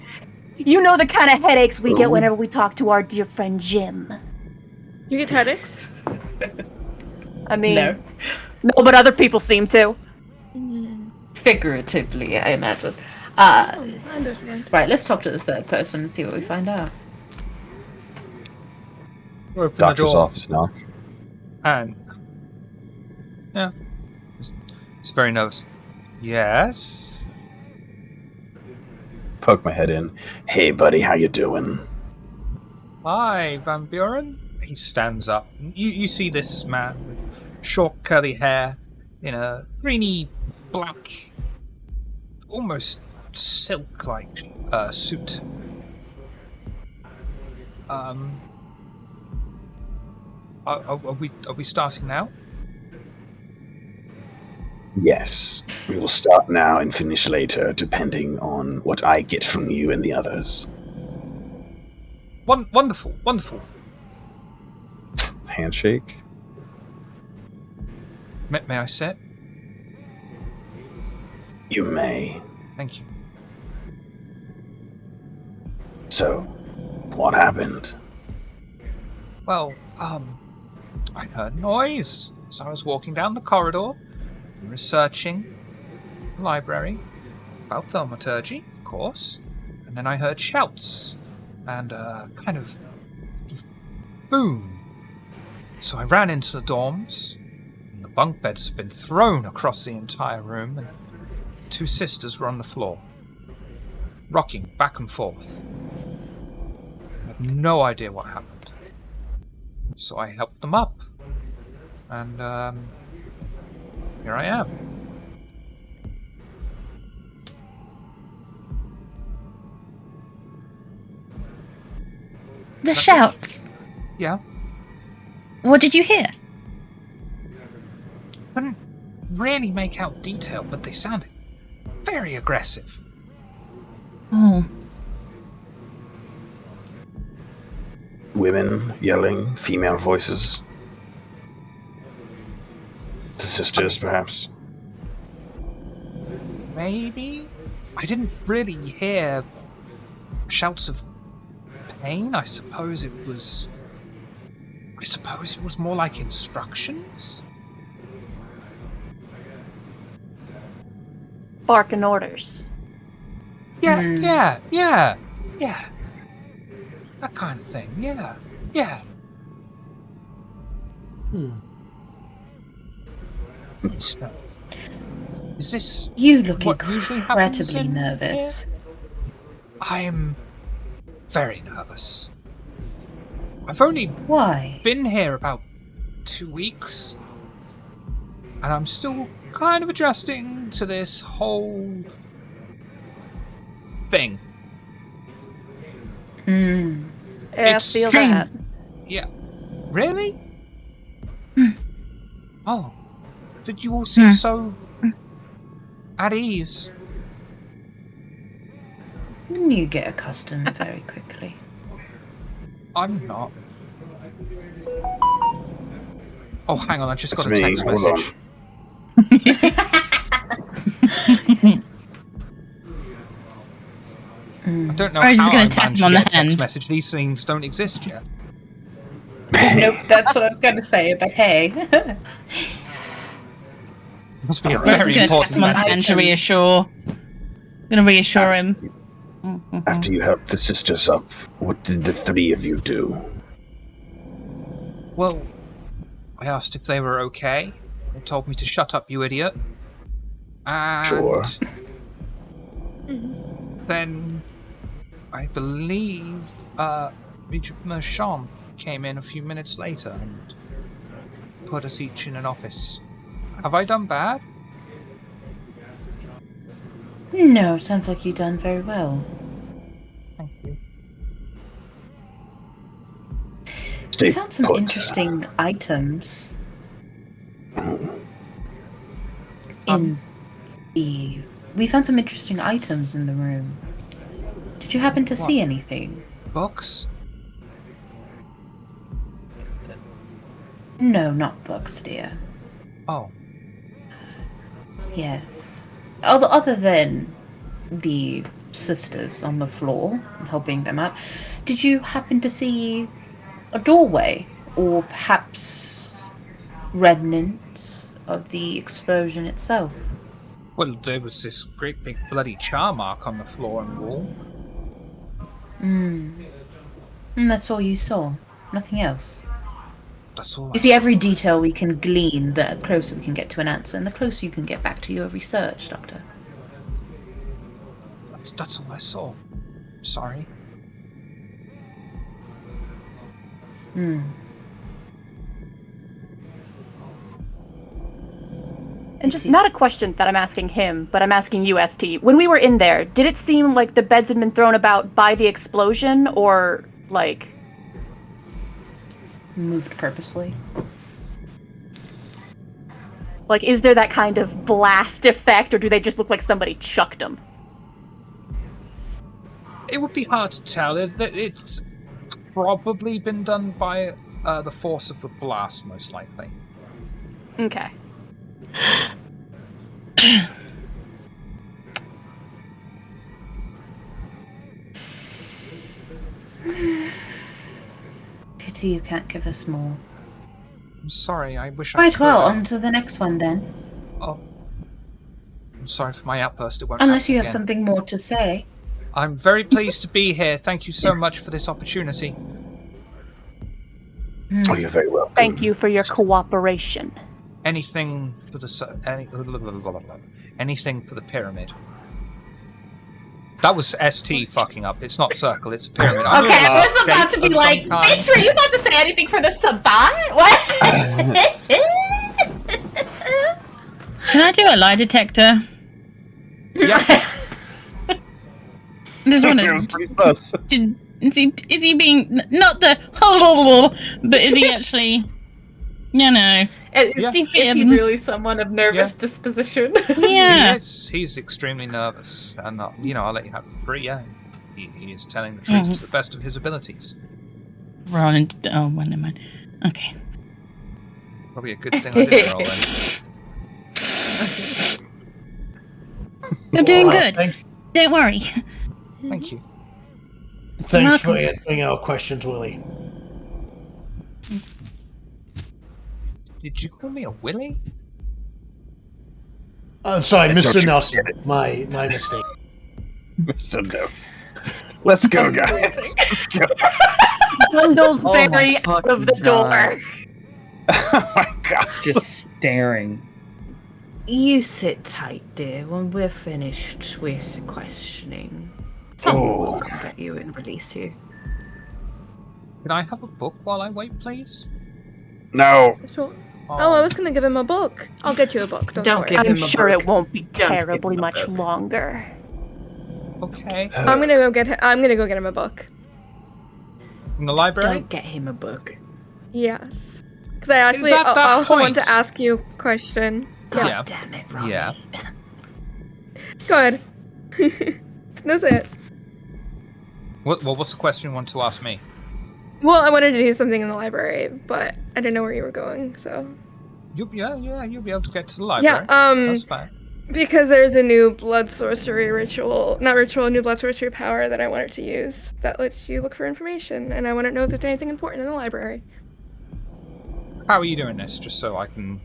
you know the kind of headaches we get Ooh. whenever we talk to our dear friend Jim. You get headaches? I mean, No. no, but other people seem to. Figuratively, I imagine. I understand. Right, let's talk to the third person and see what we find out. Open the Doctor's door. office knock. And yeah, it's very nervous. Yes. Poke my head in. Hey, buddy, how you doing? Hi, Van Buren. He stands up. You see this man with short curly hair in a greeny black, almost silk-like suit. Are we starting now? Yes. We will start now and finish later, depending on what I get from you and the others. Wonderful, wonderful. Handshake. May I sit? You may. Thank you. So, what happened? Well, I heard noise, so I was walking down the corridor, researching the library about thaumaturgy, of course, and then I heard shouts and a kind of boom. So I ran into the dorms, and the bunk beds had been thrown across the entire room, and 2 sisters were on the floor, rocking back and forth. I have no idea what happened. So I helped them up. And, here I am. The shouts. Yeah. What did you hear? Couldn't really make out detail, but they sounded very aggressive. Oh, Women yelling, female voices. The sisters, perhaps. Maybe? I didn't really hear shouts of pain. I suppose it was more like instructions. Barking orders. Yeah. That kind of thing. Yeah. So, is this You look what usually happens incredibly in nervous. here? I'm very nervous. I've only Why? been here about 2 weeks, and I'm still kind of adjusting to this whole thing. Hmm. Yeah, I It's- feel Same. that. Yeah. Really? Oh. Did you all seem so at ease? You get accustomed very quickly. I'm not. Oh, hang on, I just It's got a me. text Hold message. I don't know Or he's how just gonna I tap managed him on to the get a text hand. message. These things don't exist yet. Nope, that's what I was going to say, but hey. Must be a we're just very gonna tap important him on the hand message. to reassure. Gonna reassure him. After you helped the sisters up, what did the 3 of you do? Well, I asked if they were okay. They told me to shut up, you idiot. And Sure. then I believe Regent Merchant came in a few minutes later and put us each in an office. Have I done bad? No, sounds like you've done very well. Thank you. Stay We found some put. interesting items in the. We found some interesting items in the room. Did you happen to What? see anything? Books? No, not books, dear. Oh, Yes. Other than the sisters on the floor and helping them out, did you happen to see a doorway or perhaps remnants of the explosion itself? well, there was this great big bloody char mark on the floor and wall. And that's all you saw? Nothing else? That's all. You see, every detail we can glean, the closer we can get to an answer, and the closer you can get back to your research, Doctor. That's all I saw. Sorry. And just not a question that I'm asking him, but I'm asking you, ST. When we were in there, did it seem like the beds had been thrown about by the explosion, or like Moved purposely? Like, is there that kind of blast effect, or do they just look like somebody chucked them? It would be hard to tell. It's probably been done by the force of the blast, most likely. Okay. Pity you can't give us more. I'm sorry, I wish I Right, could. well, on to the next one then. Oh. I'm sorry for my outburst. It won't Unless happen you have again. something more to say. I'm very pleased to be here. Thank you so much for this opportunity. Oh, you're very welcome. Thank you for your cooperation. Anything for the anything for the pyramid. That was ST fucking up. It's not circle, it's a pyramid. Okay, I was about to be like, bitch, were you about to say anything for the savant? What? Can I do a lie detector? Yeah. I just want It was pretty sus. is he being not the but is he actually, you know? Is he really someone of nervous disposition? Yeah. He's extremely nervous, and I'll let you have it free. Yeah, he is telling the truth to the best of his abilities. Rolling. Oh, well, never mind. Okay. Probably a good thing I didn't roll in. You're doing Well, good. Don't worry. Thank you. Thanks for welcome. answering our questions, Willie. Did you call me a Willy? I'm sorry, Don't Mr. you Nelson. forget it. My mistake. Mr. Dose. Let's go, guys. Let's go. Bundles Oh my very out of the fucking God. door. Oh my god. Just staring. You sit tight, dear, when we're finished with questioning. Someone will come get you and release you. Can I have a book while I wait, please? No. So, I was gonna give him a book. I'll get you a book. Don't Don't worry. give I'm him a sure book. it won't be Don't give terribly him a much book. longer. Okay. I'm gonna go get him a book. From the library? Don't get him a book. Yes. Because I actually at that I also want point. to ask you a question. God Yeah. damn it, Ronnie. Yeah. Go ahead. That's it. What's the question you want to ask me? Well, I wanted to do something in the library, but I didn't know where you were going, so. You'll be able to get to the library. Yeah, That's fine. because there's a new blood sorcery a new blood sorcery power that I wanted to use that lets you look for information, and I want to know if there's anything important in the library. How are you doing this? Just so I can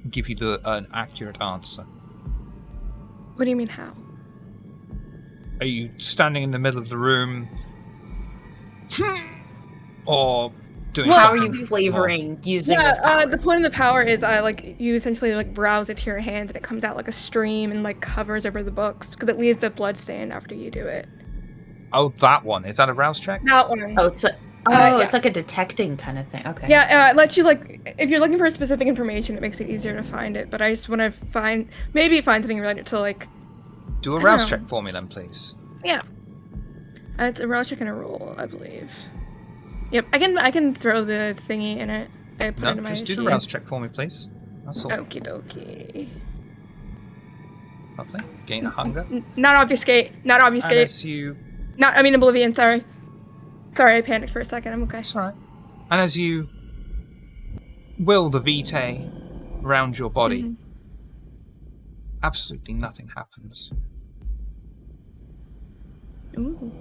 give you an accurate answer. What do you mean, how? Are you standing in the middle of the room? Or doing How are something you more- flavoring using this power? The point of the power is you essentially browse it to your hand and it comes out like a stream and covers over the books because it leaves a blood stain after you do it. Oh, that one. Is that a rouse check? That one. Oh, it's yeah. like a detecting kind of thing. Okay. Yeah, it lets you if you're looking for specific information, it makes it easier to find it. But I just want to maybe find something related to Do a I rouse don't know. check for me then, please. Yeah. It's a rouse check and a roll, I believe. Yep, I can throw the thingy in it. I put it No, in my just do the sheet. rouse check for me, please. That's all. Okie dokie. Lovely. Gain a hunger. Not obfuscate. Not obfuscate. Unless you... Oblivion, sorry. Sorry, I panicked for a second. I'm okay. It's alright. And as you will the vitae around your body, absolutely nothing happens. Ooh.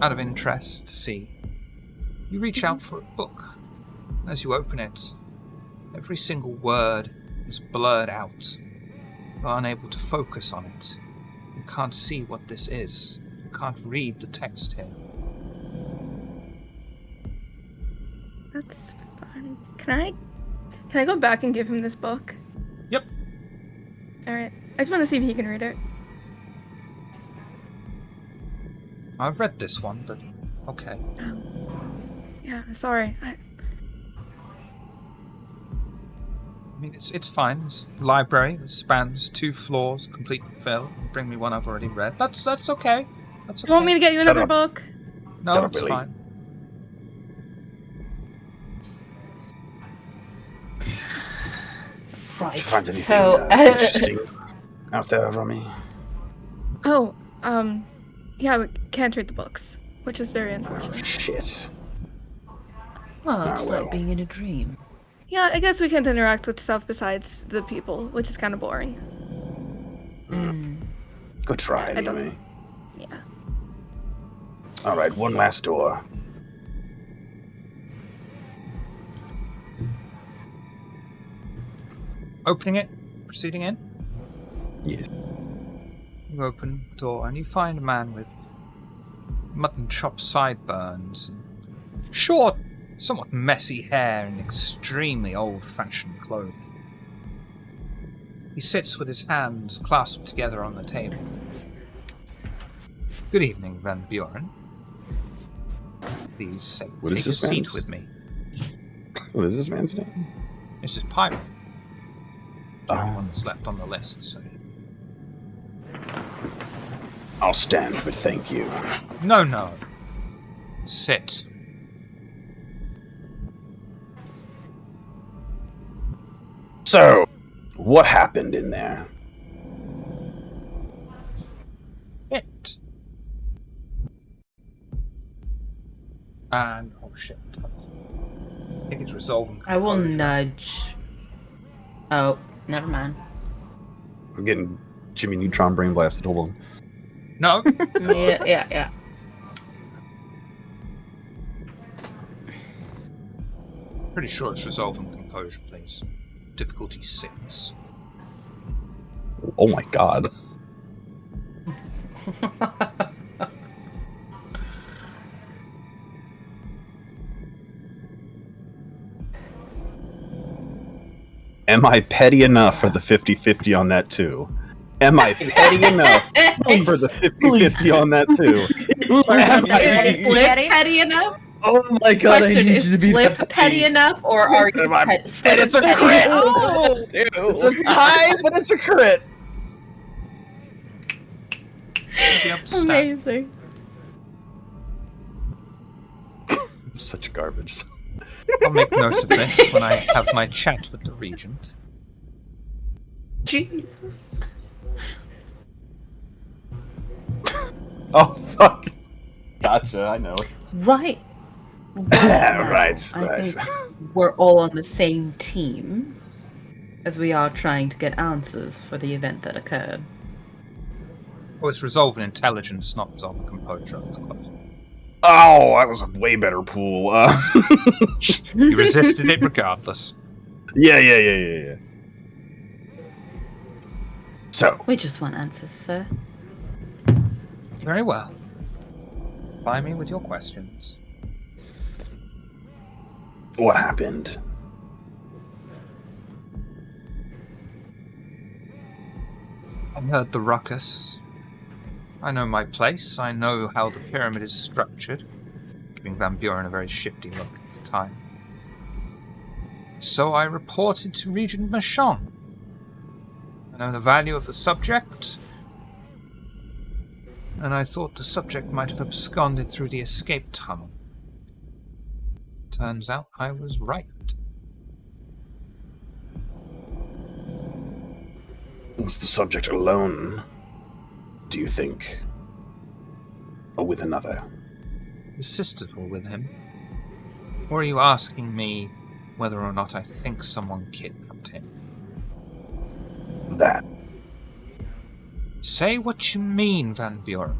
Out of interest to see, you reach out for a book. As you open it, every single word is blurred out. You are unable to focus on it. You can't see what this is. You can't read the text here. That's fun. Can I go back and give him this book? Yep. Alright. I just want to see if he can read it. I've read this one, but okay. Oh. Yeah, sorry. I mean, it's fine. It's a library that spans 2 floors, completely filled. Bring me one I've already read. That's okay. That's okay. You want me to get you another book? No, it's fine. Right. Did you find anything interesting out there, Rummy? Oh, yeah, we can't read the books, which is very unfortunate. Oh, shit. Well, it's like being in a dream. Yeah, I guess we can't interact with stuff besides the people, which is kind of boring. Good try, anyway. Yeah. Alright, one last door. Opening it, proceeding in. Yes. You open the door and you find a man with mutton chop sideburns and short, somewhat messy hair and extremely old-fashioned clothing. He sits with his hands clasped together on the table. Good evening, Van Buren. Please take a seat with me. What is this man's name? This is Pyro. The only one that's left on the list, so... I'll stand, but thank you. No. Sit. So, what happened in there? It. And oh shit. I think it's resolving. I will nudge. Oh, never mind. I'm getting Jimmy Neutron brain blasted. Hold on. No. Yeah. Pretty sure it's resolving composure, please. Difficulty 6. Oh my god. Am I petty enough for the 50-50 on that too? Am I petty enough for the 50-50 on that too? Is Slip petty enough? Oh my god, Question, I need is you to be Slip petty enough, or are you Slip It's a petty crit! enough? Oh, dude. It's a tie, but it's a crit! You'll be able to stand. Amazing. I'm such garbage. I'll make notes of this when I have my chat with the Regent. Jesus. Oh, fuck. Gotcha, I know. Right. Right. I think we're all on the same team as we are trying to get answers for the event that occurred. Well, it's resolving intelligence, not resolving composure. Oh, that was a way better pool. You resisted it regardless. Yeah. So. We just want answers, sir. Very well. Ply me with your questions. What happened? I heard the ruckus. I know my place. I know how the pyramid is structured, giving Van Buren a very shifty look at the time. So I reported to Regent Machon. I know the value of the subject, and I thought the subject might have absconded through the escape tunnel. Turns out I was right. Was the subject alone, do you think? or with another? His sisters were with him. Or are you asking me whether or not I think someone kidnapped him? That. Say what you mean, Van Buren.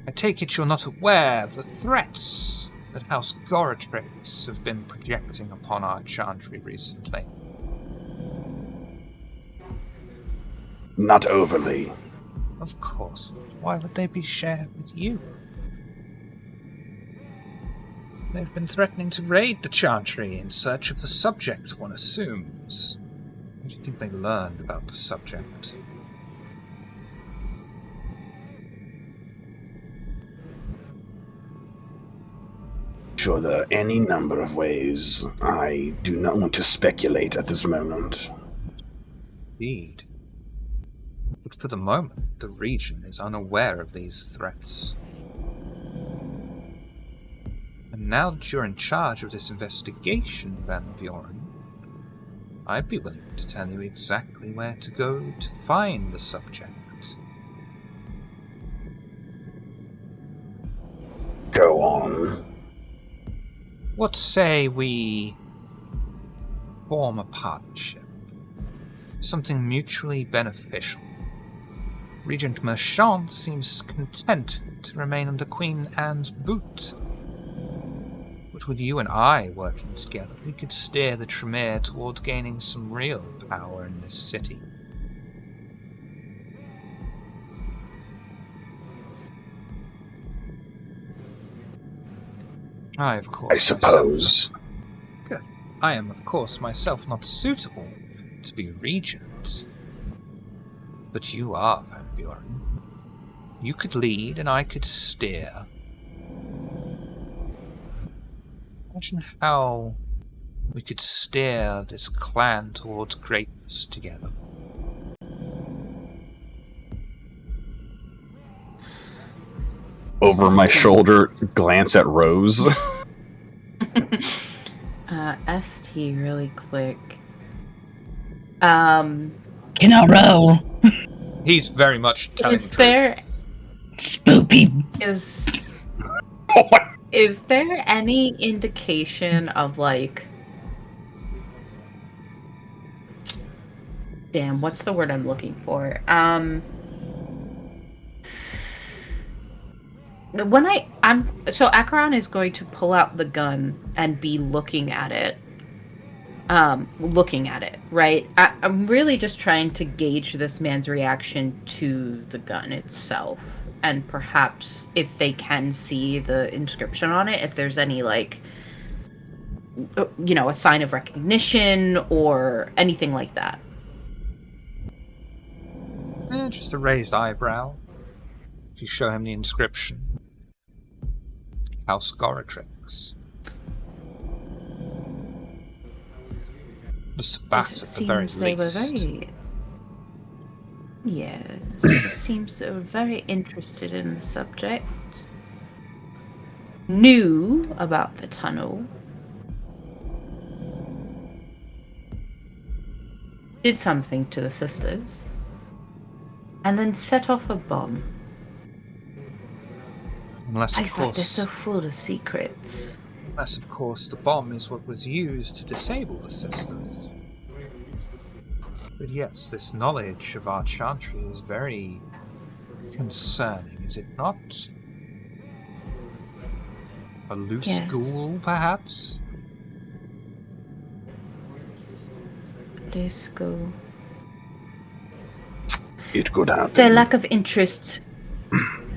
I take it you're not aware of the threats that House Goratrix have been projecting upon our chantry recently. Not overly. Of course. Why would they be shared with you? They've been threatening to raid the chantry in search of the subject, one assumes. How do you think they learned about the subject? Sure, there are any number of ways. I do not want to speculate at this moment. Indeed. But for the moment, the region is unaware of these threats. And now that you're in charge of this investigation, Van Buren, I'd be willing to tell you exactly where to go to find the subject. Go on. What say we form a partnership? Something mutually beneficial. Regent Merchant seems content to remain under Queen Anne's boot. But with you and I working together, we could steer the Tremere towards gaining some real power in this city. I, of course, I suppose. Good. I am, of course, myself not suitable to be regent. But you are, Van Buren. You could lead and I could steer. Imagine how we could steer this clan towards greatness together. Over my shoulder, glance at Rose. ST really quick. Can I roll? He's very much telling the Is there Spoopy. is there any indication of like damn, what's the word I'm looking for? When so Acheron is going to pull out the gun and be looking at it. Right? I'm really just trying to gauge this man's reaction to the gun itself. And perhaps if they can see the inscription on it, if there's any, like, a sign of recognition or anything like that. Just a raised eyebrow. If you show him the inscription. House Goratrix. The Sabbaths at the very least. Yes, it seems they were very interested in the subject. Knew about the tunnel. Did something to the sisters. And then set off a bomb. Unless, of They're course, so full of secrets. unless, of course, the bomb is what was used to disable the sisters. But yes, this knowledge of our chantry is very concerning, is it not? A loose ghoul, perhaps? Loose ghoul. It could happen. Their lack of interest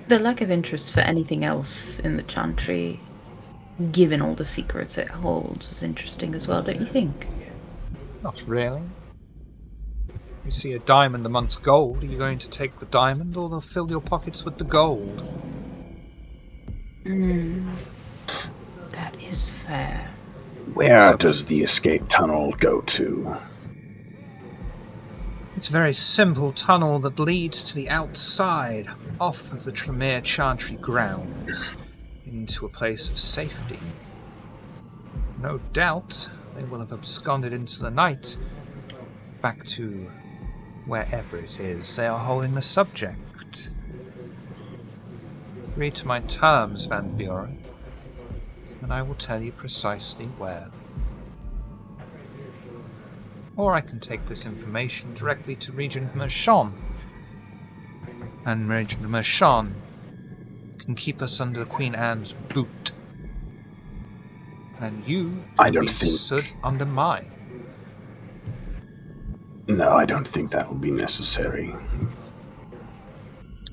for anything else in the chantry, given all the secrets it holds, is interesting as well, don't you think? Not really. You see a diamond amongst gold, are you going to take the diamond or fill your pockets with the gold? That is fair. Where does the escape tunnel go to? It's a very simple tunnel that leads to the outside, off of the Tremere Chantry grounds, into a place of safety. No doubt they will have absconded into the night, back to wherever it is they are holding the subject. Agree to my terms, Van Buren, and I will tell you precisely where. Or I can take this information directly to Regent Mershon, and Regent Mershon can keep us under Queen Anne's boot. And you I can don't be think- stood under mine. No, I don't think that will be necessary.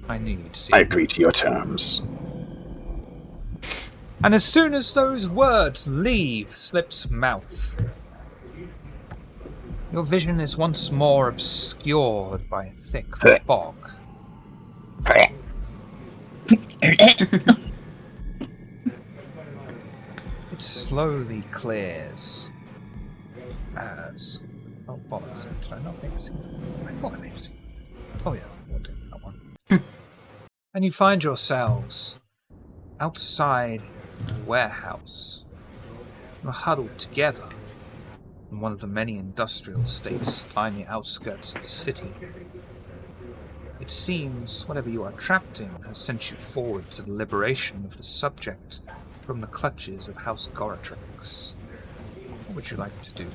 I knew you'd see. I agree to your terms. And as soon as those words leave Slip's mouth, your vision is once more obscured by a thick fog. It slowly clears as... Oh, bollocks. Did I not make see? I thought I may have seen it. Oh, yeah, we'll do that one. And you find yourselves outside a warehouse. You're huddled together in one of the many industrial estates lying the outskirts of the city. It seems whatever you are trapped in has sent you forward to the liberation of the subject from the clutches of House Goratrix. What would you like to do?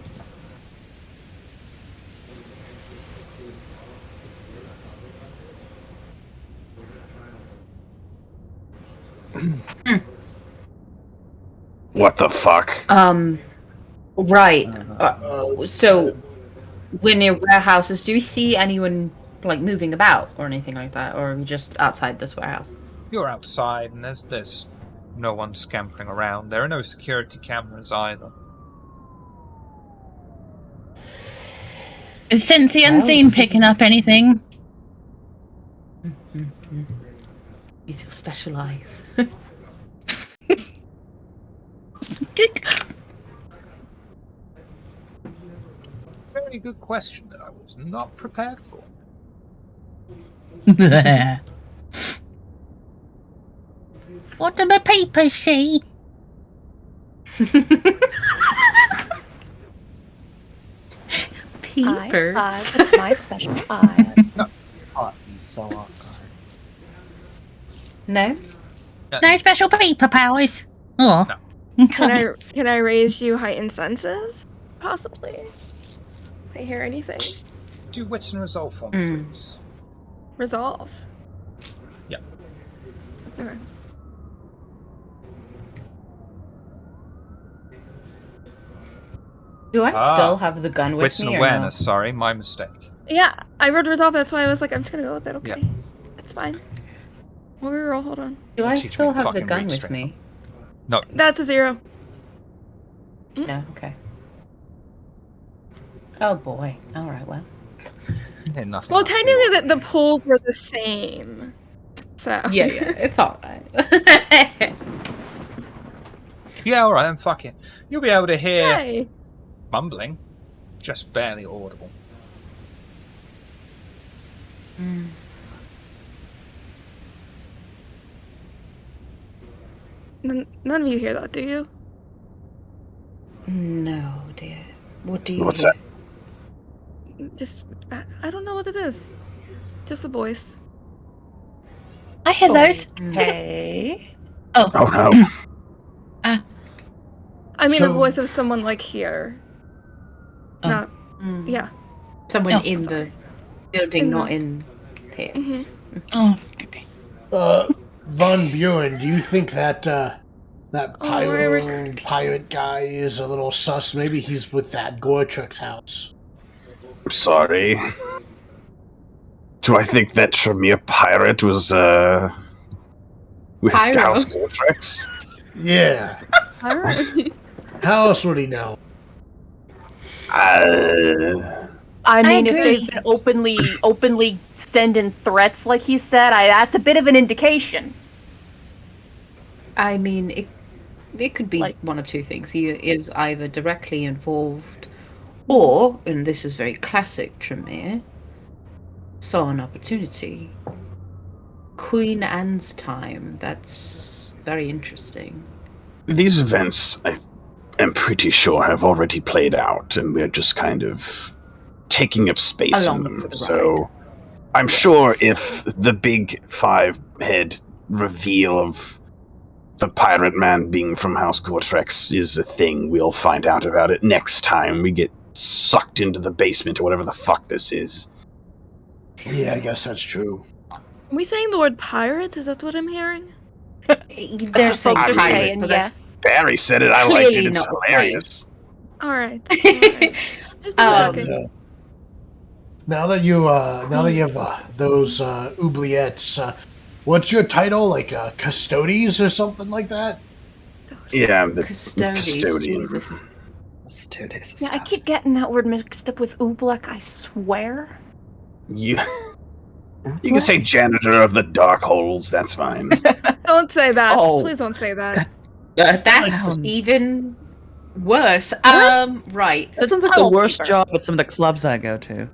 What the fuck? Right. So, when near warehouses, do we see anyone like moving about or anything like that, or are we just outside this warehouse? You're outside, and there's no one scampering around. There are no security cameras either. Is Sense the Unseen picking up anything? Use your special eyes. Very good question that I was not prepared for. What do the papers say? Peepers. Eyes with my special eyes. Caught me so off guard. No? No special paper powers. Oh. No. Can I raise you heightened senses? Possibly. If I hear anything. Do wits and resolve for me, please. Resolve. Yeah. Okay. Do I still have the gun with Wits me? and or awareness, sorry, my mistake. Yeah, I rolled resolve. That's why I was like, I'm just gonna go with it. Okay, Yeah. that's fine. What we roll? Hold on. No? Do I Teach me still have the fucking gun read with straight. me? No, That's a 0. No. Okay. Oh boy. All right. Well. nothing. Well, else. technically, the pools were the same. So Yeah. It's all right. Yeah, alright, then fuck it. You'll be able to hear Hey. mumbling, just barely audible. None of you hear that, do you? No, dear. What do you? What's hear? that? Just I don't know what it is. Just a voice. I hear those. Hey. Oh no. I mean, a So- voice of someone like here. Oh. Not. Mm. Yeah. Someone Oh, in the building, In the- not in here. hmm Oh, okay. Von Buren, do you think that that Oh, Eric. pirate guy is a little sus? Maybe he's with that Goretrix house. I'm sorry. Do I think that Tremere pirate was with Pyro? House Goretrix? Yeah. Alright. How else would he know? I mean, if agree. they've been openly sending threats like he said, that's a bit of an indication. I mean, it could be Like- one of two things. He is either directly involved, or, and this is very classic Tremere, saw an opportunity. Queen Anne's time. That's very interesting. These events, I am pretty sure, have already played out, and we're just kind of taking up space Along in for them. the So I'm sure if the big 5-head reveal of the pirate man being from House Cortrex is a thing. We'll find out about it next time we get sucked into the basement or whatever the fuck this is. Yeah, I guess that's true. Are we saying the word pirate? Is that what I'm hearing? They're folks are saying yes. Barry said it. I liked it. Clearly It's not hilarious. All right. Just okay. Now that you have those oubliettes, what's your title? Like custodes or something like that? Yeah, the Custodes, custodian. Jesus. Students. Yeah, I keep getting that word mixed up with Oobleck, I swear. You can say janitor of the dark holes. That's fine. Don't say that. Oh. Please don't say that. That's even worse. Right. That sounds like the Tunnel worst keeper. job at some of the clubs I go to.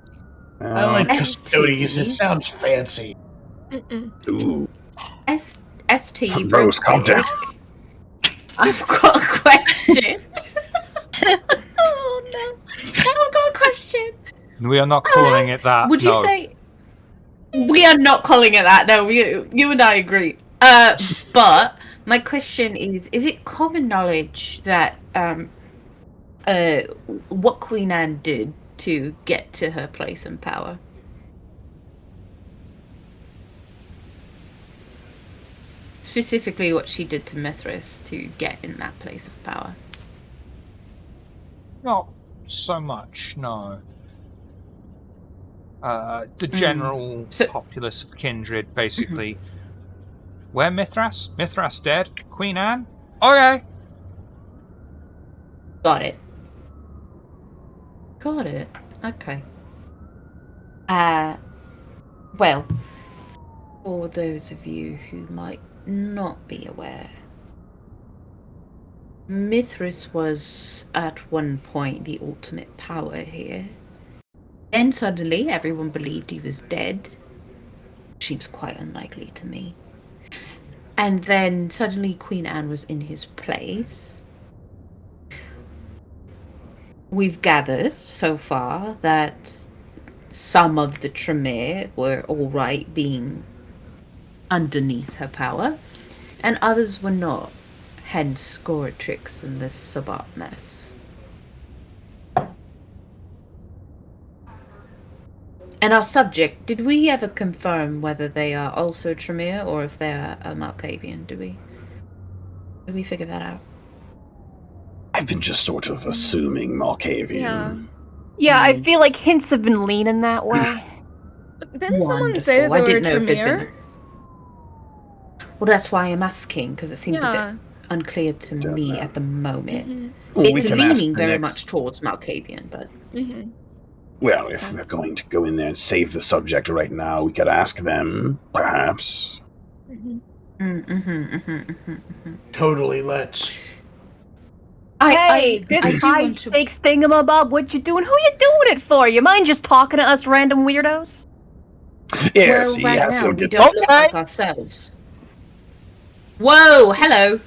I like ST. custodes. It sounds fancy. Ooh, ST. Rose, calm down. I've got a question. Oh no. I've got a question. We are not calling it that. Would you no. say we are not calling it that? No, you and I agree. But my question is it common knowledge that what Queen Anne did to get to her place in power? Specifically what she did to Mithras to get in that place of power. Not so much, no. The general populace of Kindred, basically. Where Mithras? Mithras dead? Queen Anne? Okay. Got it. Okay. Well, for those of you who might not be aware, Mithras was at one point the ultimate power here. Then suddenly everyone believed he was dead. Seems quite unlikely to me. And then suddenly Queen Anne was in his place. We've gathered so far that some of the Tremere were alright being underneath her power, and others were not. Hence Goratrix and this Sabbat mess. And our subject, did we ever confirm whether they are also Tremere or if they are a Malkavian? Did we figure that out? I've been just sort of assuming Malkavian. Yeah. Yeah, I feel like hints have been leaning that way. But didn't someone say that I they were didn't know if they'd Tremere? been. Well, that's why I'm asking, because it seems a Yeah. bit unclear to Don't me know. at the moment. Mm-hmm. Well, we It's can ask leaning the very next- much towards Malkavian, but Mm-hmm. Well, if we're going to go in there and save the subject right now, we could ask them, perhaps. Totally, let's. Hey, this I do high want to- stakes thingamabob, what you doing? Who you doing it for? You mind just talking to us random weirdos? Yeah, well, see, right I now feel we good. don't look like ourselves. Whoa, hello.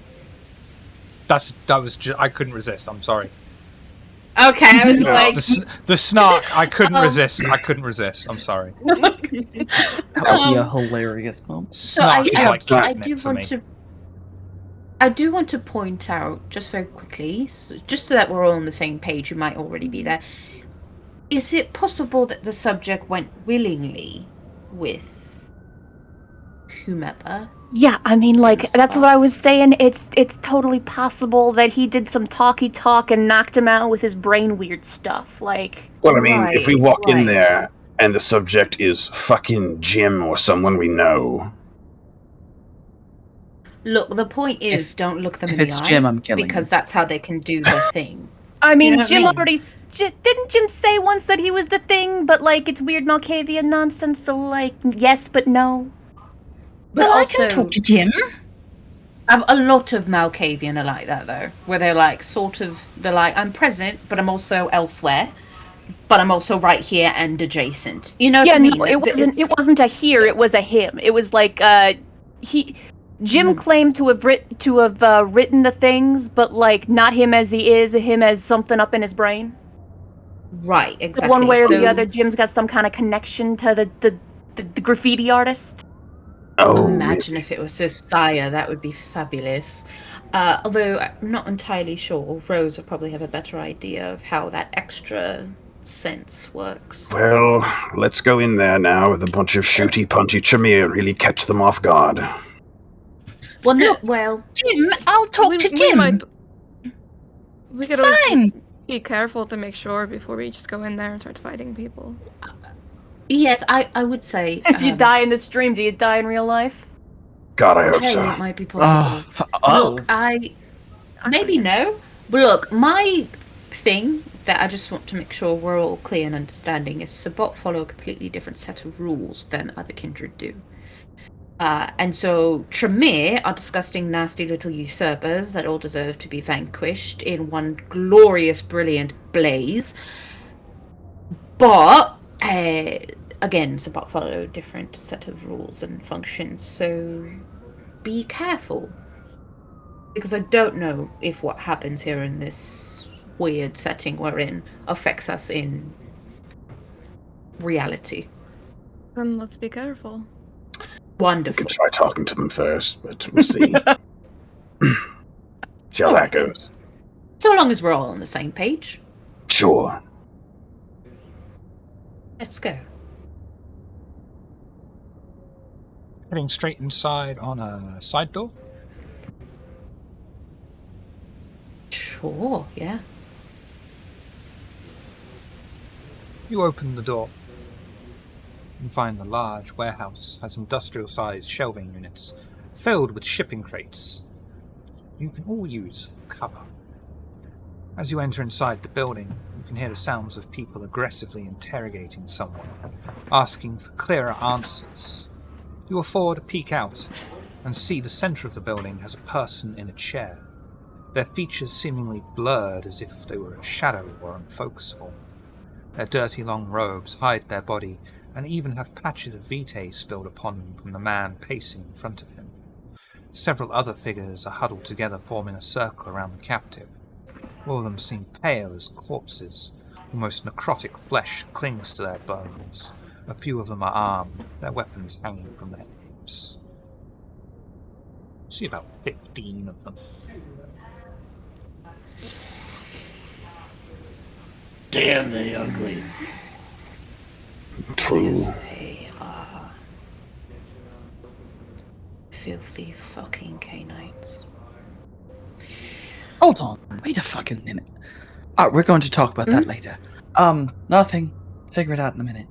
I couldn't resist. I'm sorry. Okay, I was No. like, The snark. I couldn't resist. I'm sorry. That would be a hilarious moment. so Snark is like I catnip do for me. want to. I do want to point out, just very quickly, just so that we're all on the same page, you might already be there. Is it possible that the subject went willingly with whomever? Yeah, I mean, like, that's what I was saying. It's totally possible that he did some talky talk and knocked him out with his brain weird stuff. Like, Well, I mean, if we Right, walk in right. there and the subject is fucking Jim or someone we know, Look, the point is, don't look them if in the it's eye, Jim, I'm killing because you. that's how they can do their thing. I mean, You know what I Jim mean? already didn't Jim say once that he was the thing, but like it's weird Malkavian nonsense. So like, yes, but no. But Well, also, I can talk to Jim. a lot of Malkavian are like that, though, where they're like, they're like, I'm present, but I'm also elsewhere, but I'm also right here and adjacent. You know what Yeah, I mean? no, it wasn't. It wasn't a here. It was a him. It was like Jim claimed to have written the things, but like not him as he is, him as something up in his brain. Right, exactly. One way or the So- other, Jim's got some kind of connection to the graffiti artist. Oh, Imagine maybe. if it was his sire, that would be fabulous. Although I'm not entirely sure. Rose would probably have a better idea of how that extra sense works. Well, let's go in there now with a bunch of shooty, punchy Tremere and really catch them off guard. Well, no, Look, well, Jim, I'll talk to Jim. We could It's always fine. just be careful to make sure before we just go in there and start fighting people. yes, I would say. If you die in this dream, do you die in real life? God, I hope Hey, so. it might be possible. Look, maybe no. But look, my thing that I just want to make sure we're all clear and understanding is Sabbat follow a completely different set of rules than other kindred do. And so Tremere are disgusting, nasty little usurpers that all deserve to be vanquished in one glorious, brilliant blaze. But again, Sabbat follow a different set of rules and functions, so be careful. Because I don't know if what happens here in this weird setting we're in affects us in reality. Then let's be careful. We Wonderful. could try talking to them first, but we'll see. See how that goes. So long as we're all on the same page, Sure. let's go. Heading straight inside on a side door. Sure, yeah. You open the door and find the large warehouse has industrial-sized shelving units filled with shipping crates. You can all use cover. As you enter inside the building, you can hear the sounds of people aggressively interrogating someone, asking for clearer answers. You afford a peek out and see the center of the building has a person in a chair, their features seemingly blurred as if they were a shadow or unfocusable. Their dirty long robes hide their body and even have patches of vitae spilled upon them from the man pacing in front of him. Several other figures are huddled together, forming a circle around the captive. All of them seem pale as corpses. Almost necrotic flesh clings to their bones. A few of them are armed, their weapons hanging from their hips. You see about 15 of them. Damn, they ugly. True. Yes, they are. Filthy fucking canines. Hold on. Wait a fucking minute. Alright, we're going to talk about that later. Nothing. Figure it out in a minute.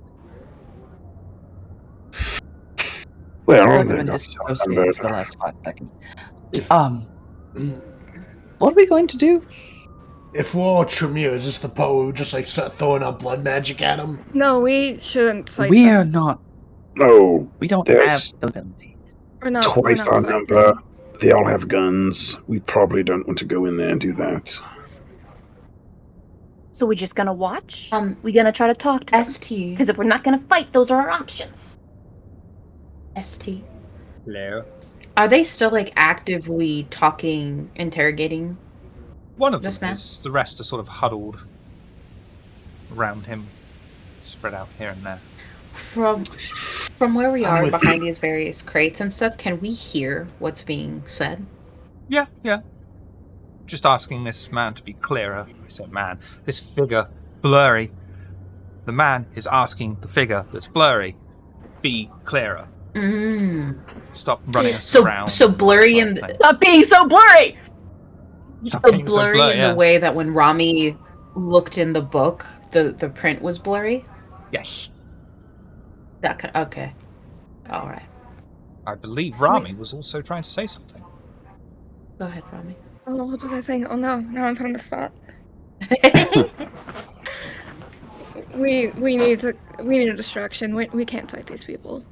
Well, I've they been got dissociated for the last 5 seconds. What are we going to do? If we're all Tremere, is this the part where we just like start throwing out blood magic at them? No, we shouldn't fight We them. are not. No, We don't there's have those abilities. We're not. twice we're our not fighting. number. They all have guns. We probably don't want to go in there and do that. So we're just gonna watch? Um, We're gonna try to talk to them? ST. Because if we're not gonna fight, those are our options. ST. Hello. Are they still like actively talking, interrogating? One of This them man? is. The rest are sort of huddled around him, spread out here and there. From where we I'm are with behind these various crates and stuff, can we hear what's being said? Yeah. Just asking this man to be clearer. I said man. This figure, blurry. The man is asking the figure that's blurry, be clearer. Stop running us around. So blurry in Stop being so blurry! Stop so being so blurry blurry, in yeah. the way that when Rami looked in the book, the print was blurry. Yes. Okay. All right. I believe Rami was also trying to say something. Go ahead, Rami. Oh, what was I saying? Oh no, now I'm put on the spot. We need a distraction. We can't fight these people.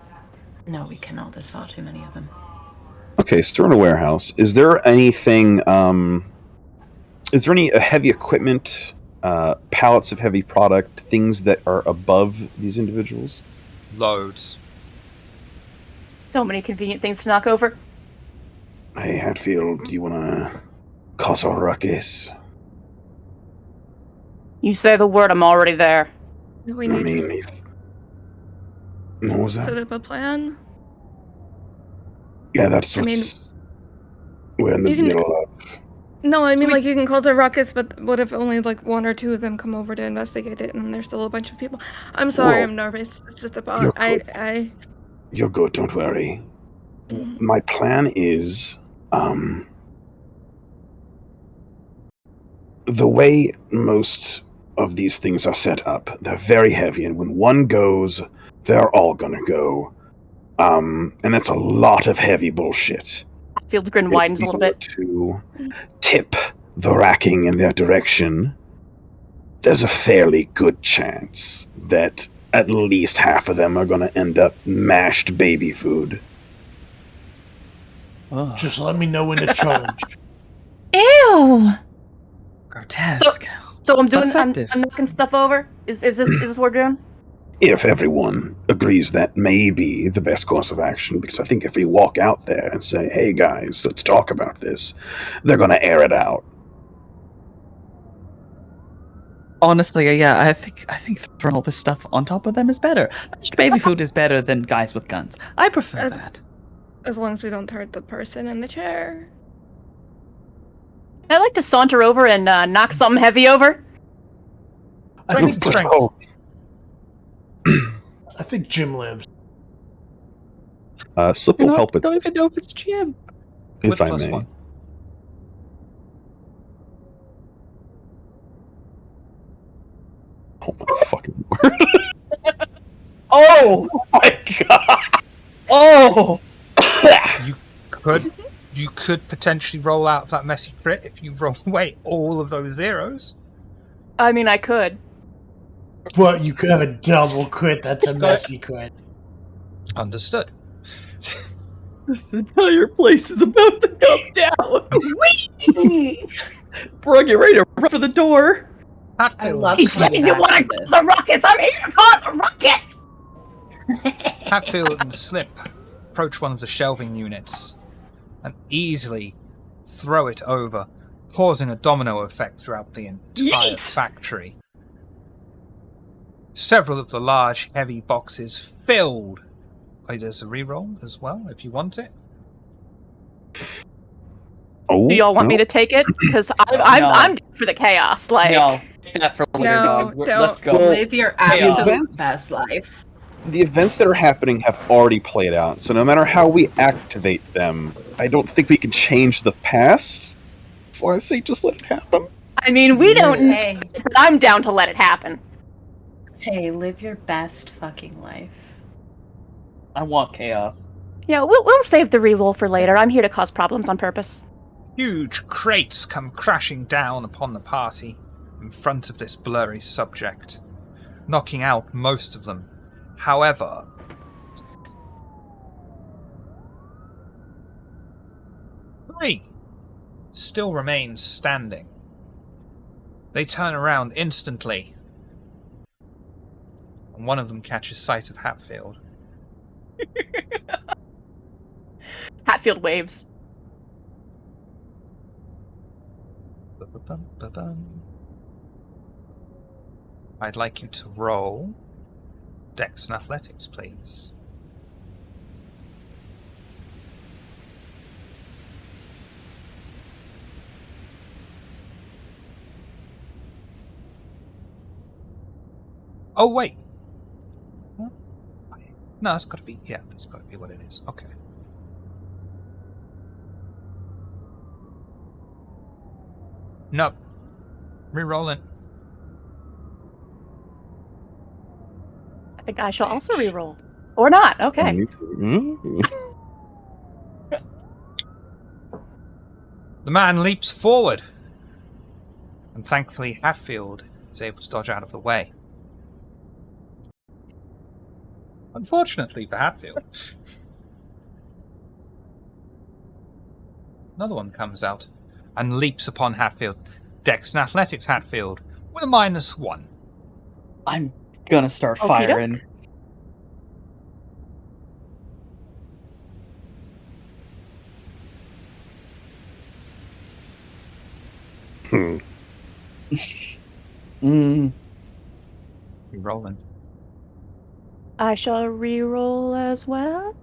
No, we cannot. There's far too many of them. Okay, so we're in a warehouse. Is there anything? Is there any heavy equipment, pallets of heavy product, things that are above these individuals? Loads. So many convenient things to knock over. Hey, Hatfield, do you want to cause a ruckus? You say the word, I'm already there. We I need mean, what was to set that? up a plan. Yeah, that's I mean, what's... We're in the you can- middle of... No, I mean, we- like, you can cause a ruckus, but what if only, like, one or two of them come over to investigate it, and there's still a bunch of people? I'm sorry, Whoa. I'm nervous. It's just You're about... good. You're good, don't worry. My plan is... the way most of these things are set up, they're very heavy, and when one goes, they're all gonna go. And that's a lot of heavy bullshit. Hatfield's grin If widens a we little were bit. to tip the racking in their direction, there's a fairly good chance that at least half of them are going to end up mashed baby food. Oh, Just let me know when to charge. Ew. grotesque. So I'm doing. I'm Effective. knocking stuff over. Is this what we're doing? If everyone agrees that may be the best course of action, because I think if we walk out there and say, hey guys, let's talk about this, they're going to air it out. Honestly, yeah, I think throwing all this stuff on top of them is better. Mashed baby food is better than guys with guns. I prefer that. As long as we don't hurt the person in the chair. I like to saunter over and knock something heavy over. I think, Strength. Oh, I think Jim lives. Slip I will help it, don't even know if it's Jim. if With I plus may. one. Oh my fucking word. Oh! My god! Oh! You could potentially roll out that messy crit if you roll away all of those zeros. I mean, I could. But you could have a double crit. That's a messy crit. Understood. This entire place is about to come down. Whee! Bro, get ready to run for the door. I Hatfield, love He said you want to cause a ruckus. I'm here to cause a ruckus. Hatfield and Slip approach one of the shelving units and easily throw it over, causing a domino effect throughout the entire Yeet! factory. Several of the large, heavy boxes filled. Oh, there's a reroll as well, if you want it. Oh, Do y'all want me no. to take it? Because No. I'm down for the chaos. Like, No, take that for later, No, dog. don't. Let's go. Well, Live your Chaos. absolute best life. The events that are happening have already played out, so no matter how we activate them, I don't think we can change the past. So I say just let it happen. I mean, we don't. Hey, But I'm down to let it happen. hey, live your best fucking life. I want chaos. Yeah, we'll save the reroll for later. I'm here to cause problems on purpose. Huge crates come crashing down upon the party in front of this blurry subject, knocking out most of them. However, three still remain standing. They turn around instantly, and one of them catches sight of Hatfield. Hatfield waves. I'd like you to roll Dex and Athletics, please. Oh, wait. Huh? No, that's got to be... Yeah, that's got to be what it is. Okay. No. Rerolling. I think I shall also reroll. Or not. Okay. The man leaps forward. And thankfully, Hatfield is able to dodge out of the way. Unfortunately for Hatfield. Another one comes out and leaps upon Hatfield. Dex and Athletics Hatfield with a -1. I'm gonna start Okey-doke. firing. Mm. You're rolling. I shall reroll as well.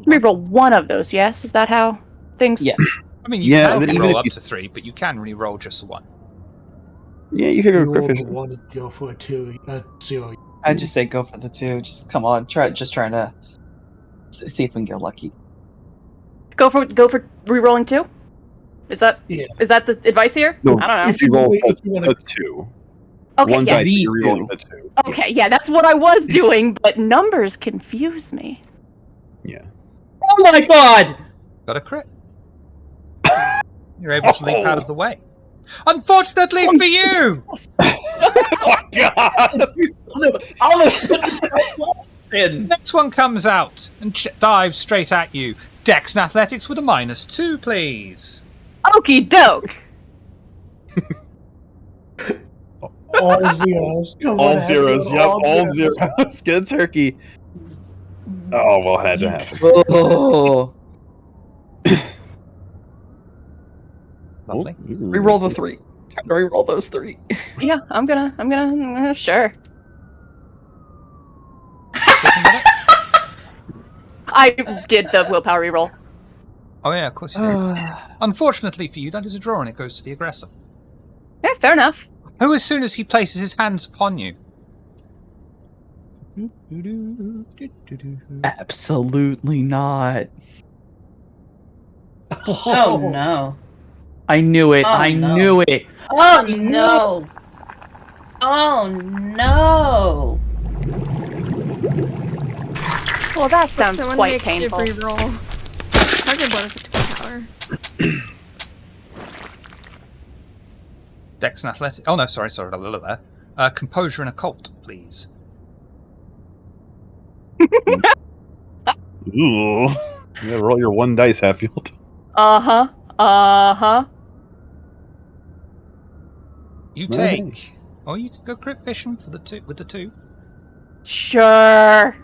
Reroll one of those, yes? Is that how things... Yes. I mean, you Yeah, can and then even re-roll if up you- to 3, but you can re-roll just 1. Yeah, you could go You roll crit the vision. 1 and go for a 2. 0. I'd just say go for the 2. Just come on, trying to see if we can get lucky. Go for re-rolling 2? Is that Yeah. the advice here? No, I don't know. if you roll If you wanna- a 2. Okay, One yes. dice, V2. you're re-rolling a 2. Okay, yeah, that's what I was doing, but numbers confuse me. Yeah. Oh my god! Got a crit. You're able to leap out of the way. Unfortunately for you! Oh god! Next one comes out and dives straight at you. Dex and athletics with a -2, please. Okie doke! All zeros. Come All on, zeros, everyone, yep, all zeros. Get a turkey. Oh, well, had to happen. Oh, Lovely. reroll the 3. Time to reroll those 3. Yeah, I'm gonna, sure. I did the willpower reroll. Oh yeah, of course you do. Unfortunately for you, that is a draw and it goes to the aggressor. Yeah, fair enough. Who, as soon as he places his hands upon you... Absolutely not. Oh no. I knew it. Oh, I no. knew it. Oh no. Oh no. Well, that sounds Someone quite make a painful. reroll. Target bonus up to power. Dex and athletics... Oh no, sorry, blah, blah, blah, blah. Composure and occult, please. Ooh. Yeah, roll your 1 dice, Hatfield. Uh-huh. You Okay. take... Oh, you can go crit vision for the 2 with the 2. Sure.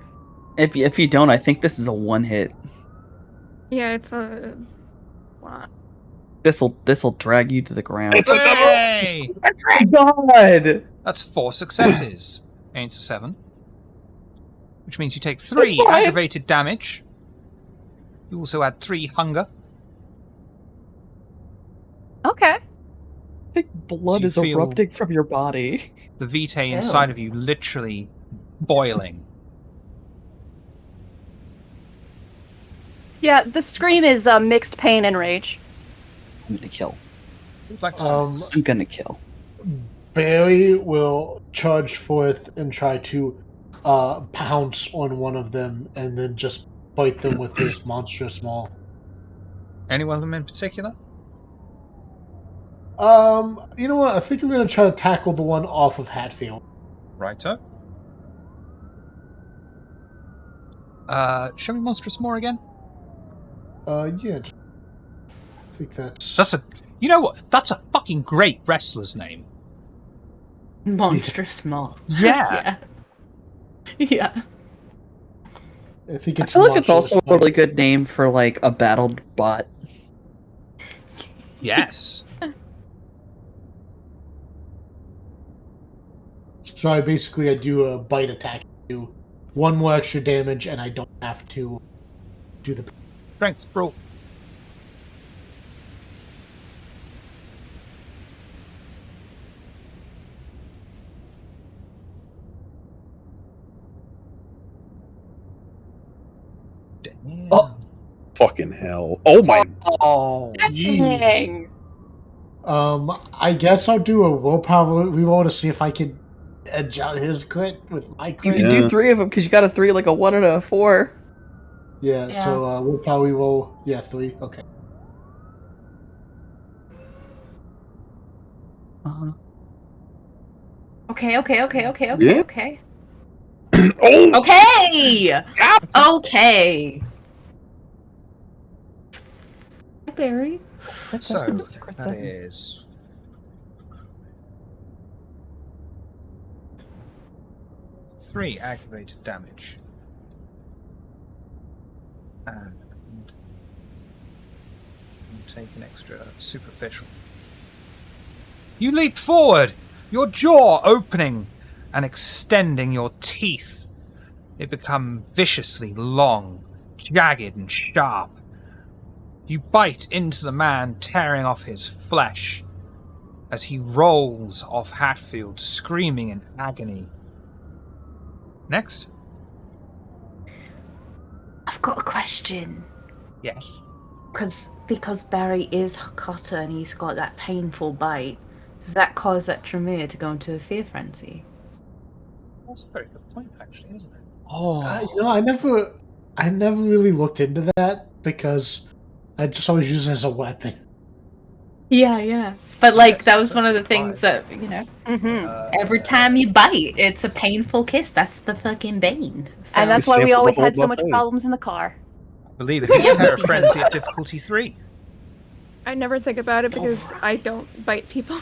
If you don't, I think this is a 1-hit. Yeah, it's a lot. This'll drag you to the ground. It's a double! Hey! God! That's 4 successes against a 7. Which means you take 3 That's fine. aggravated damage. You also add 3 hunger. Okay. I think blood you is feel- erupting from your body. The vitae inside of you literally boiling. Yeah, the scream is mixed pain and rage. I'm gonna kill. Who'd like to Um, focus? I'm gonna kill. Barry will charge forth and try to pounce on one of them and then just bite them with his monstrous maw. Any one of them in particular? You know what? I think I'm gonna try to tackle the one off of Hatfield. Righto. Show me Monstrous Maw again. Yeah. I think that's. That's a... You know what? That's a fucking great wrestler's name. Monstrous maw. Yeah. Yeah. I think I it's. feel like it's monstrous, also a but- really good name for like a battled bot. Yes. So I do a bite attack, do 1 more extra damage, and I don't have to do the. Strength, roll. Damn. Oh. Fucking hell. Oh my. Oh. Jeez. Dang. I guess I'll do a willpower reroll to see if I can edge out his crit with my You crit. can do 3 of them because you got a 3, like a 1 and a 4. Yeah, so willpower reroll. Yeah, 3. Okay. Uh-huh. Okay. Yeah. Okay. Oh! Okay. Okay. Barry. So, that is... Three aggravated damage. And you take an extra superficial. You leap forward, your jaw opening and extending your teeth. They become viciously long jagged and sharp. You bite into the man, tearing off his flesh as he rolls off Hatfield, screaming in agony. Next. I've got a question. Yes. Because Barry is Hakata and he's got that painful bite, does that cause that Tremere to go into a fear frenzy? That's a very good point, actually, isn't it? Oh, I never really looked into that because I just always use it as a weapon. Yeah. But like Yes, that was one of the that's things fine. that, you know, Mm-hmm. every time you bite, it's a painful kiss. That's the fucking bane. So, And that's You why we sampled always the had whole so much buffet. problems in the car. I believe it is Terror Frenzy at difficulty 3. I never think about it because I don't bite people.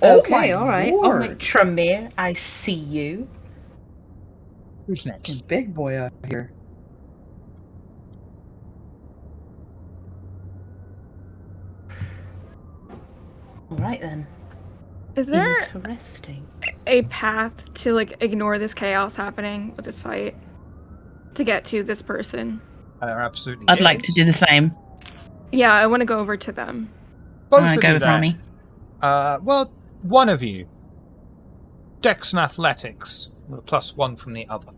okay, all right. Oh my Lord. Tremere, I see you. Who's next? Fucking big boy out here. All right then. Is there Interesting. a path to like ignore this chaos happening with this fight to get to this person? There absolutely I'd like to is. do the same. Yeah, I want to go over to them. Both I of go you with there. Rami. Well, one of you. Dex and Athletics, with a +1 from the other.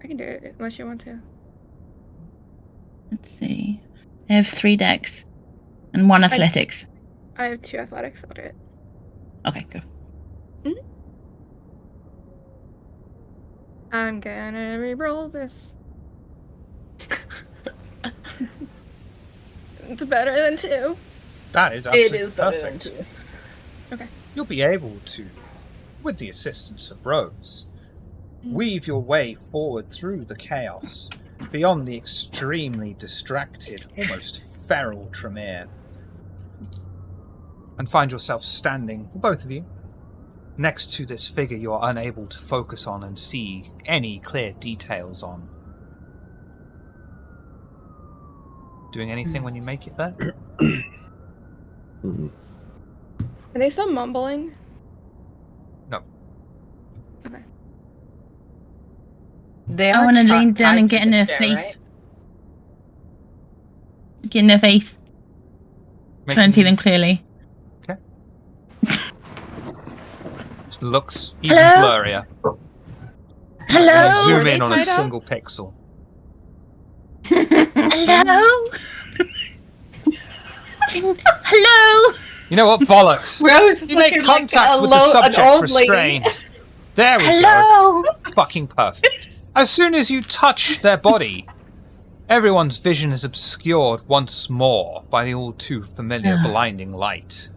I can do it unless you want to. Let's see. I have 3 decks and 1 athletics. I have 2 athletics. I'll do it. Okay, go. I'm gonna re-roll this. It's better than 2. That is absolutely It is better than perfect. 2. Okay. You'll be able to, with the assistance of Rose, weave your way forward through the chaos, beyond the extremely distracted, almost feral Tremere, and find yourself standing, both of you, next to this figure you're unable to focus on and see any clear details on. Doing anything when you make it there? Mhm. Are they still mumbling? No. Okay. They I are want to lean tied down and to get in the her chair, face. right? Get in her face. Try and see them clearly. It looks even Hello? blurrier. Hello? Zoom Are in they on a tied up? single pixel. Hello? Hello? You know what? Bollocks! Rose is You make looking like contact a with the an subject old lady. restrained. There we go. Hello? Fucking perfect. As soon as you touch their body, everyone's vision is obscured once more by the all too familiar blinding light.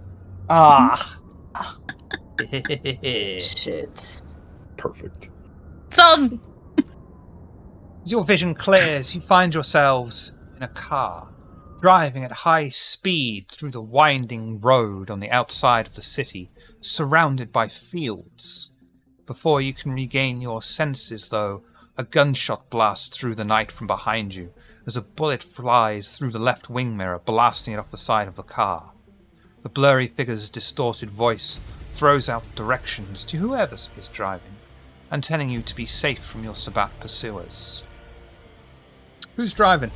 Ah. Shit. Perfect. Son! As your vision clears, you find yourselves in a car, driving at high speed through the winding road on the outside of the city, surrounded by fields. Before you can regain your senses, though, a gunshot blasts through the night from behind you, as a bullet flies through the left wing mirror, blasting it off the side of the car. The blurry figure's distorted voice throws out directions to whoever is driving, and telling you to be safe from your Sabbath pursuers. Who's driving?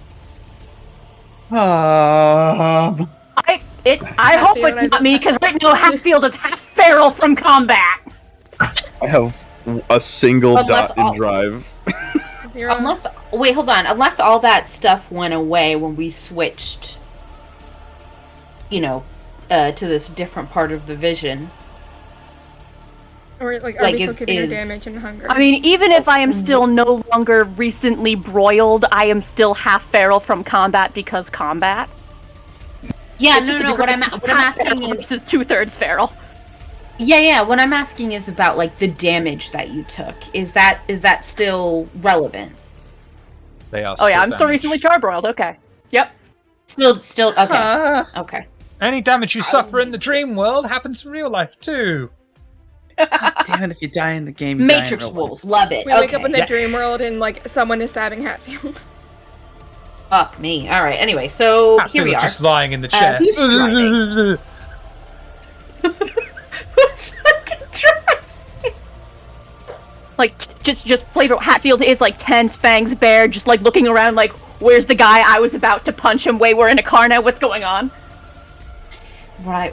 I hope it's not me, because right now Hatfield is half feral from combat. I have a single Unless dot in all- drive. 0. Wait, hold on. Unless all that stuff went away when we switched, you know, to this different part of the vision. Or like, are Like, we still is- keeping her is- damage and hunger? I mean, even if I am still no longer recently broiled, I am still half feral from combat because combat. Yeah, It's no, just a no. What I'm difference of asking half feral is, versus 2/3 feral. yeah. What I'm asking is about like the damage that you took. Is that still relevant? They are. Oh yeah, still I'm still damaged. recently charbroiled. Okay. Yep. Still okay. Okay. Any damage you suffer in the dream world happens in real life too. Damn it, if you die in the game, you die in Matrix real life. wolves, love it. We wake up in the Yeah. dream world and like someone is stabbing Hatfield. Fuck me. All right. Anyway, so here we Hatfield are. just lying in the chair. Who's driving? Who's fucking driving? Like, just flavor. Hatfield is like tense, fangs bare, just like looking around like, where's the guy I was about to punch him? Wait, we're in a car now, what's going on? Right.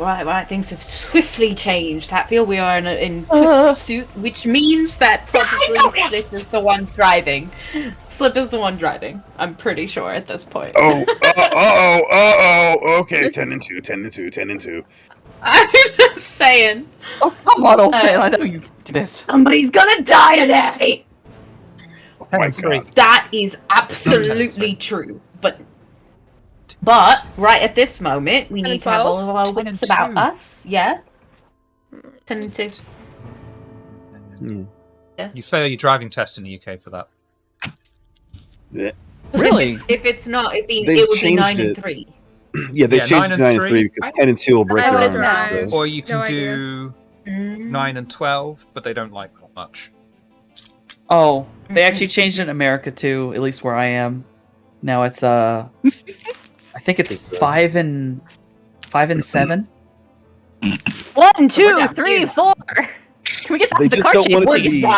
Things have swiftly changed. Hatfield, we are in quick pursuit, which means that probably Slip is the one driving. Slip is the one driving. I'm pretty sure at this point. Okay, 10 and 2. I'm just saying. Oh, come on, old man. I know you do this. Somebody's gonna die today! Oh my God. That is absolutely true. But right at this moment, we need to have all of our 10 wits and about 2. us. Yeah. 10 and 2. You fail your driving test in the UK for that. Yeah. Really? If it's not, it would be changed 9 and it. 3. Yeah, they Yeah, changed 9 and 9 and 3. 3 because 10 and 2 will break I your would arm. have so- Or you can No idea. do 9 and 12, but they don't like that much. Oh, they actually changed it in America too, at least where I am. Now it's I think it's 5 and 7. 1, 2, 3, 4. Can we get They back to the just car don't chase, want it to please? be-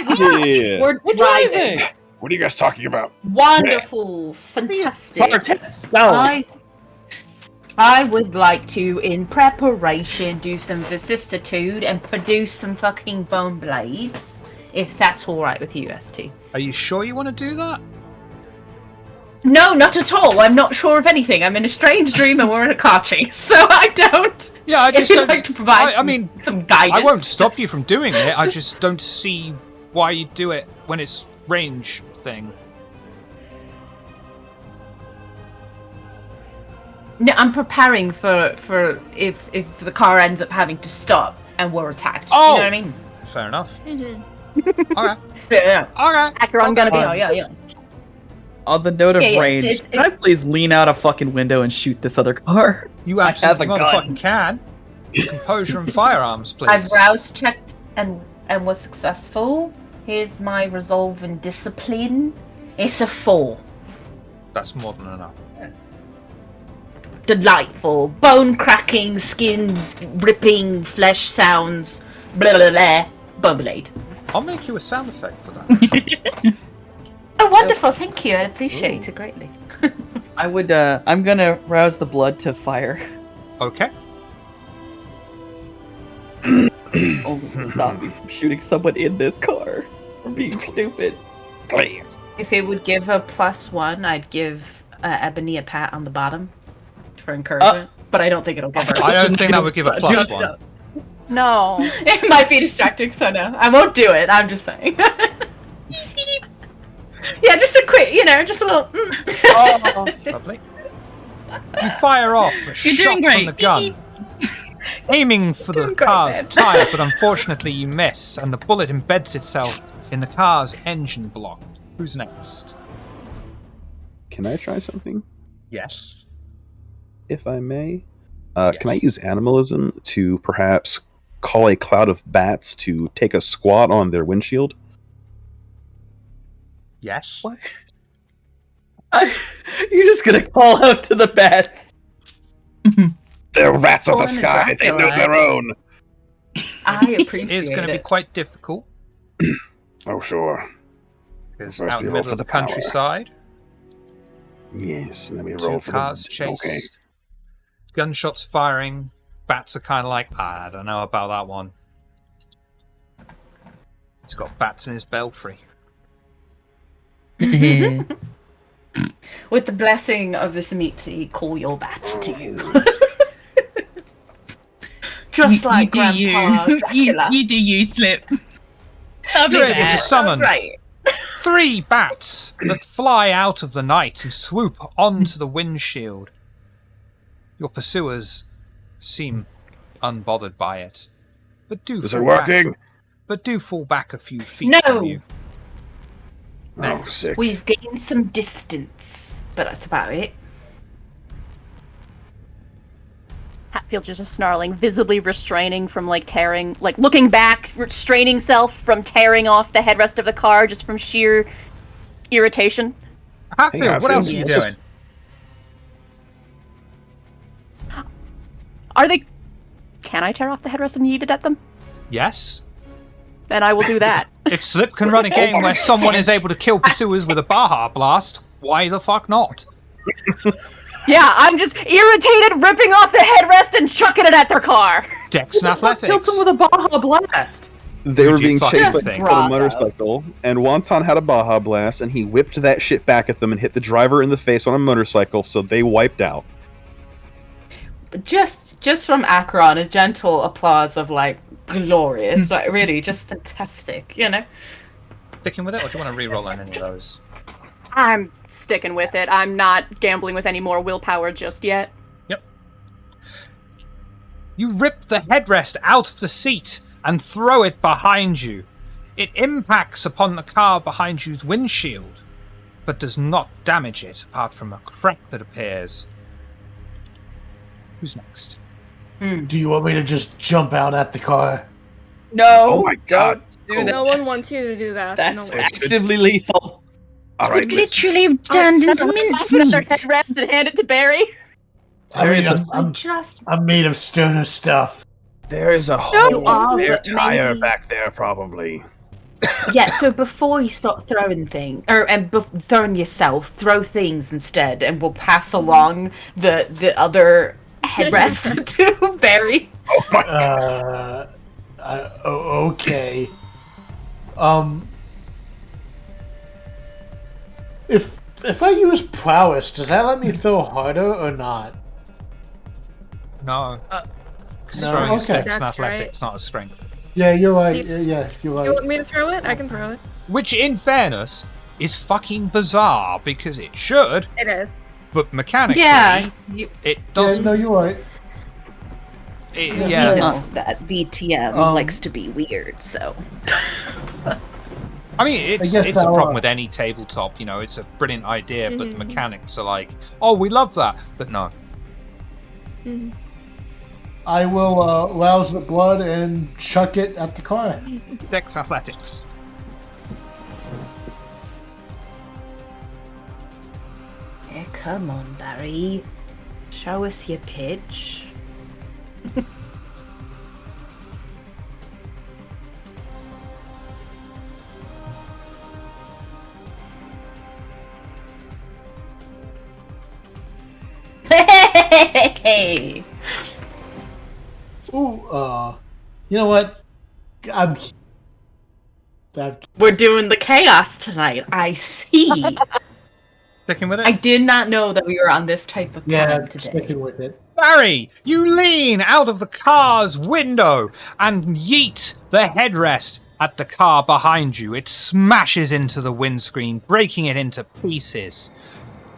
Driving. Yeah. We're driving. What are you guys talking about? Wonderful. Fantastic. Car tests. No. I would like to, in preparation, do some vicissitude and produce some fucking bone blades. If that's alright with you, ST. Are you sure you want to do that? No, not at all. I'm not sure of anything. I'm in a strange dream and we're in a car chase, so I don't. Yeah, I If just you'd don't. like to provide I mean, some guidance. I won't stop you from doing it. I just don't see why you do it when it's range thing. No, I'm preparing for if the car ends up having to stop and we're attacked. Oh! You know what I mean? Fair enough. Mm-hmm. Alright. Yeah. Alright. Hacker, I'm gonna be. Yeah. On the note of Yeah, range, it's- can I please lean out a fucking window and shoot this other car? You I have absolutely a gun. motherfucking can. Composure and firearms, please. I've rouse checked and was successful. Here's my resolve and discipline. It's a 4. That's more than enough. Delightful. Bone cracking, skin ripping, flesh sounds. Blah blah blah. Bone blade. I'll make you a sound effect for that. Oh, wonderful! Thank you. I appreciate it greatly. I would. I'm gonna rouse the blood to fire. Okay. Only to stop me from shooting someone in this car for being stupid. Please. If it would give a +1, I'd give Ebony a pat on the bottom for encouragement. But I don't think it'll give her. I don't think that would give a +1. No. It might be distracting, so no. I won't do it. I'm just saying. Yeah, just a quick, just a little. Oh, lovely. You fire off a You're shot doing great. from the gun, aiming for the Doing great, car's man. tire, but unfortunately you miss, and the bullet embeds itself in the car's engine block. Who's next? Can I try something, Yes. if I may? Can I Yes. use animalism to perhaps call a cloud of bats to take a squat on their windshield? Yes. What? You're just gonna call out to the bats. They're rats of the Pulling a sky. They know Dracula. their own. I It appreciate is going to be quite difficult. Oh, sure. It's First out in we the roll middle for of the the power. countryside. Yes, let me Two roll for cars the... chase. Okay. Gunshots firing. Bats are kind of like, I don't know about that one. He's got bats in his belfry. With the blessing of this meaty, call your bats to you. Just like you do Grandpa you. Dracula. You do you, Slip. Lovely You're able to there. summon Right. 3 bats that fly out of the night and swoop onto the windshield. Your pursuers seem unbothered by it, but do Is it fall back- working? but do fall back a few feet No. from you. Oh, sick. We've gained some distance, but that's about it. Hatfield just snarling, visibly restraining from tearing, looking back, restraining self from tearing off the headrest of the car just from sheer irritation. Hatfield, what Hatfield, else are you let's just- doing? Are they? Can I tear off the headrest and yeet it at them? Yes. and I will do that. If Slip can run a game where someone is able to kill pursuers with a Baja Blast, why the fuck not? Yeah, I'm just irritated, ripping off the headrest and chucking it at their car. Dex and Killed athletics. someone with a Baja Blast. They were Would you being fucking chased by think? people on a motorcycle, and Wonton had a Baja Blast, and he whipped that shit back at them and hit the driver in the face on a motorcycle, so they wiped out. Just from Akron, a gentle applause of like glorious, like really just fantastic, you know. Sticking with it, or do you want to re-roll on any of those? I'm sticking with it. I'm not gambling with any more willpower just yet. Yep. You rip the headrest out of the seat and throw it behind you. It impacts upon the car behind you's windshield, but does not damage it, apart from a crack that appears. Who's next? Do you want me to just jump out at the car? No, Oh my God. don't do that. No one wants you to do that. That's no way. actively lethal. All right, Literally turned into Their mincemeat. headrest and hand it to Barry. I mean, I'm just I'm made of stoner stuff. there is a You whole are, spare but tire maybe- back there, probably. yeah. So before you start throwing things, throwing yourself, throw things instead, and we'll pass along the other headrest to Barry. Oh my Okay. If I use prowess, does that let me throw harder or not? No. No, Throwing is okay. Dex and That's athletics, not a strength. Yeah, you're right. Yeah, you're You right. want me to throw it? I can throw it. Which, in fairness, is fucking bizarre, because it should, It is. but mechanically, Yeah, it Yeah, doesn't. no, you're right. It- you yeah. know that VTM likes to be weird, so. I mean, it's guess a I'll, problem with any tabletop, you know, it's a brilliant idea, but the mechanics are like, oh, we love that, but no. I will rouse the blood and chuck it at the car. Dex athletics. Yeah, come on, Barry. Show us your pitch. Hey! Ooh, you know what? I'm We're doing the chaos tonight. I see. Sticking with it? I did not know that we were on this type of yeah, time today. sticking with it. Barry, you lean out of the car's window and yeet the headrest at the car behind you. It smashes into the windscreen, breaking it into pieces.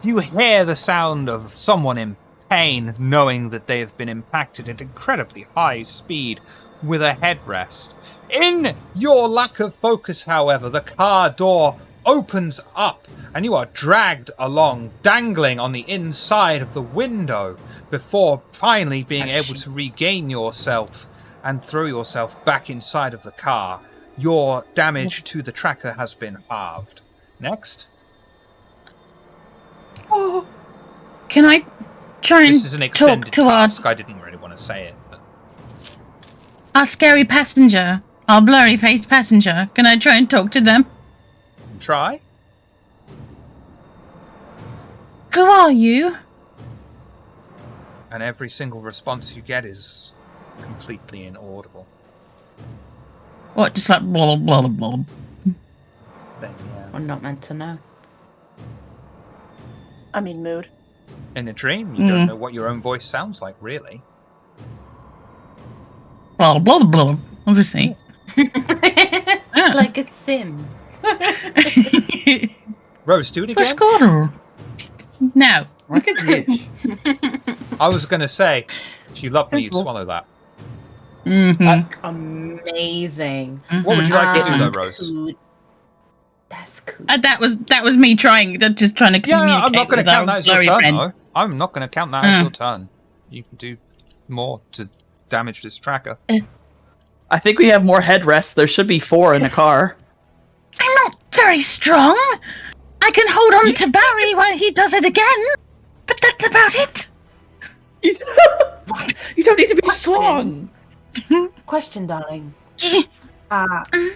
You hear the sound of someone in pain, knowing that they have been impacted at incredibly high speed with a headrest. In your lack of focus, however, the car door opens up and you are dragged along, dangling on the inside of the window before finally being able to regain yourself and throw yourself back inside of the car. Your damage to the tracker has been halved. Next. Can I try and This is an talk extended to our, task. I didn't really want to say it. But our scary passenger, our blurry-faced passenger? Can I try and talk to them? try. Who are you? And every single response you get is completely inaudible. What, just like blah, blah, blah, blah. Then, yeah. I'm not meant to know. I'm in mood. In a dream, you don't know what your own voice sounds like, really. Blah, blah, blah, obviously. Like a sim. Rose, do it For again. Squirrel. No. Look at you. I was going to say, if you love me, you'd swallow that. Mm-hmm. Amazing. What would you like to do, though, Ah, Rose? cool. That's cool. That was me just trying to communicate Yeah, I'm not going to with count our that as your blurry turn, friend. though. I'm not going to count that as your turn. You can do more to damage this tracker. I think we have more headrests. There should be 4 in a car. I'm not very strong. I can hold on to Barry while he does it again. But that's about it. You don't need to be strong. Question, darling.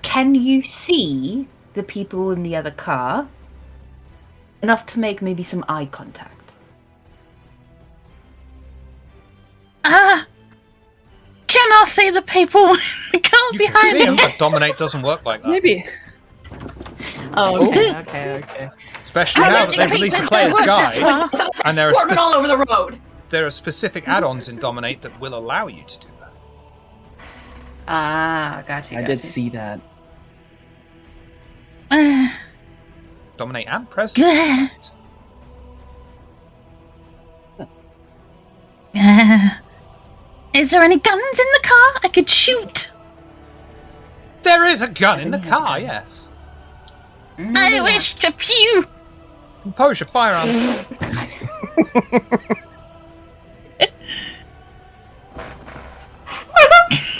Can you see the people in the other car? Enough to make maybe some eye contact. Can I see the people in the car You can behind see me? him, but dominate doesn't work like that. Maybe. Oh, okay. Especially now that they've released the player's guide, and there are Swarming all over the road. there are specific add-ons in Dominate that will allow you to do that. Gotcha. I did see that. Dominate and President. Is there any guns in the car I could shoot? There is a gun in the car, yes. I wish to pew. Compose your firearms.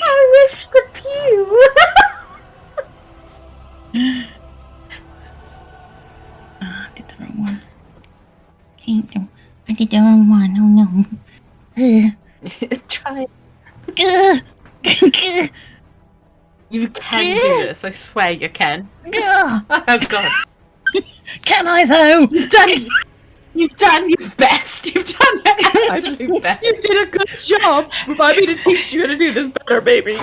I wish to pew. I did the wrong one. I did the wrong one. Oh no. Try. Gah. You can do this. I swear you can. Gah. Oh god. Can I though? You've done your best. You've done your absolute best. You did a good job. Remind me to teach you how to do this better, baby.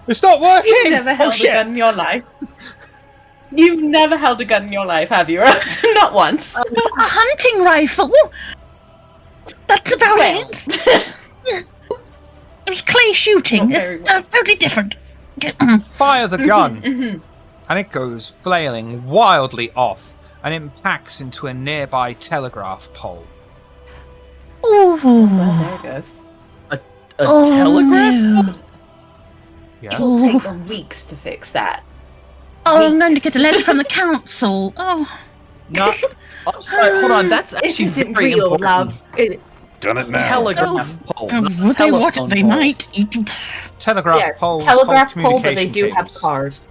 It's not working! You've never held a gun in your life. You've never held a gun in your life, have you? Not once. A hunting rifle. That's about it. It was clay shooting. Not very It's totally different. Fire the gun! And it goes flailing wildly off and impacts into a nearby telegraph pole. Ooh. There it goes. A telegraph? No. Yeah. It will take them weeks to fix that. Oh, I'm going to get a letter from the council. Oh. No. Oh, sorry, hold on. That's This actually isn't very real, important. love. Done it now. Telegraph pole. not Would they what? telephone They pole. might. Telegraph Yes, poles telegraph hold pole, but they do communication have cables. cars.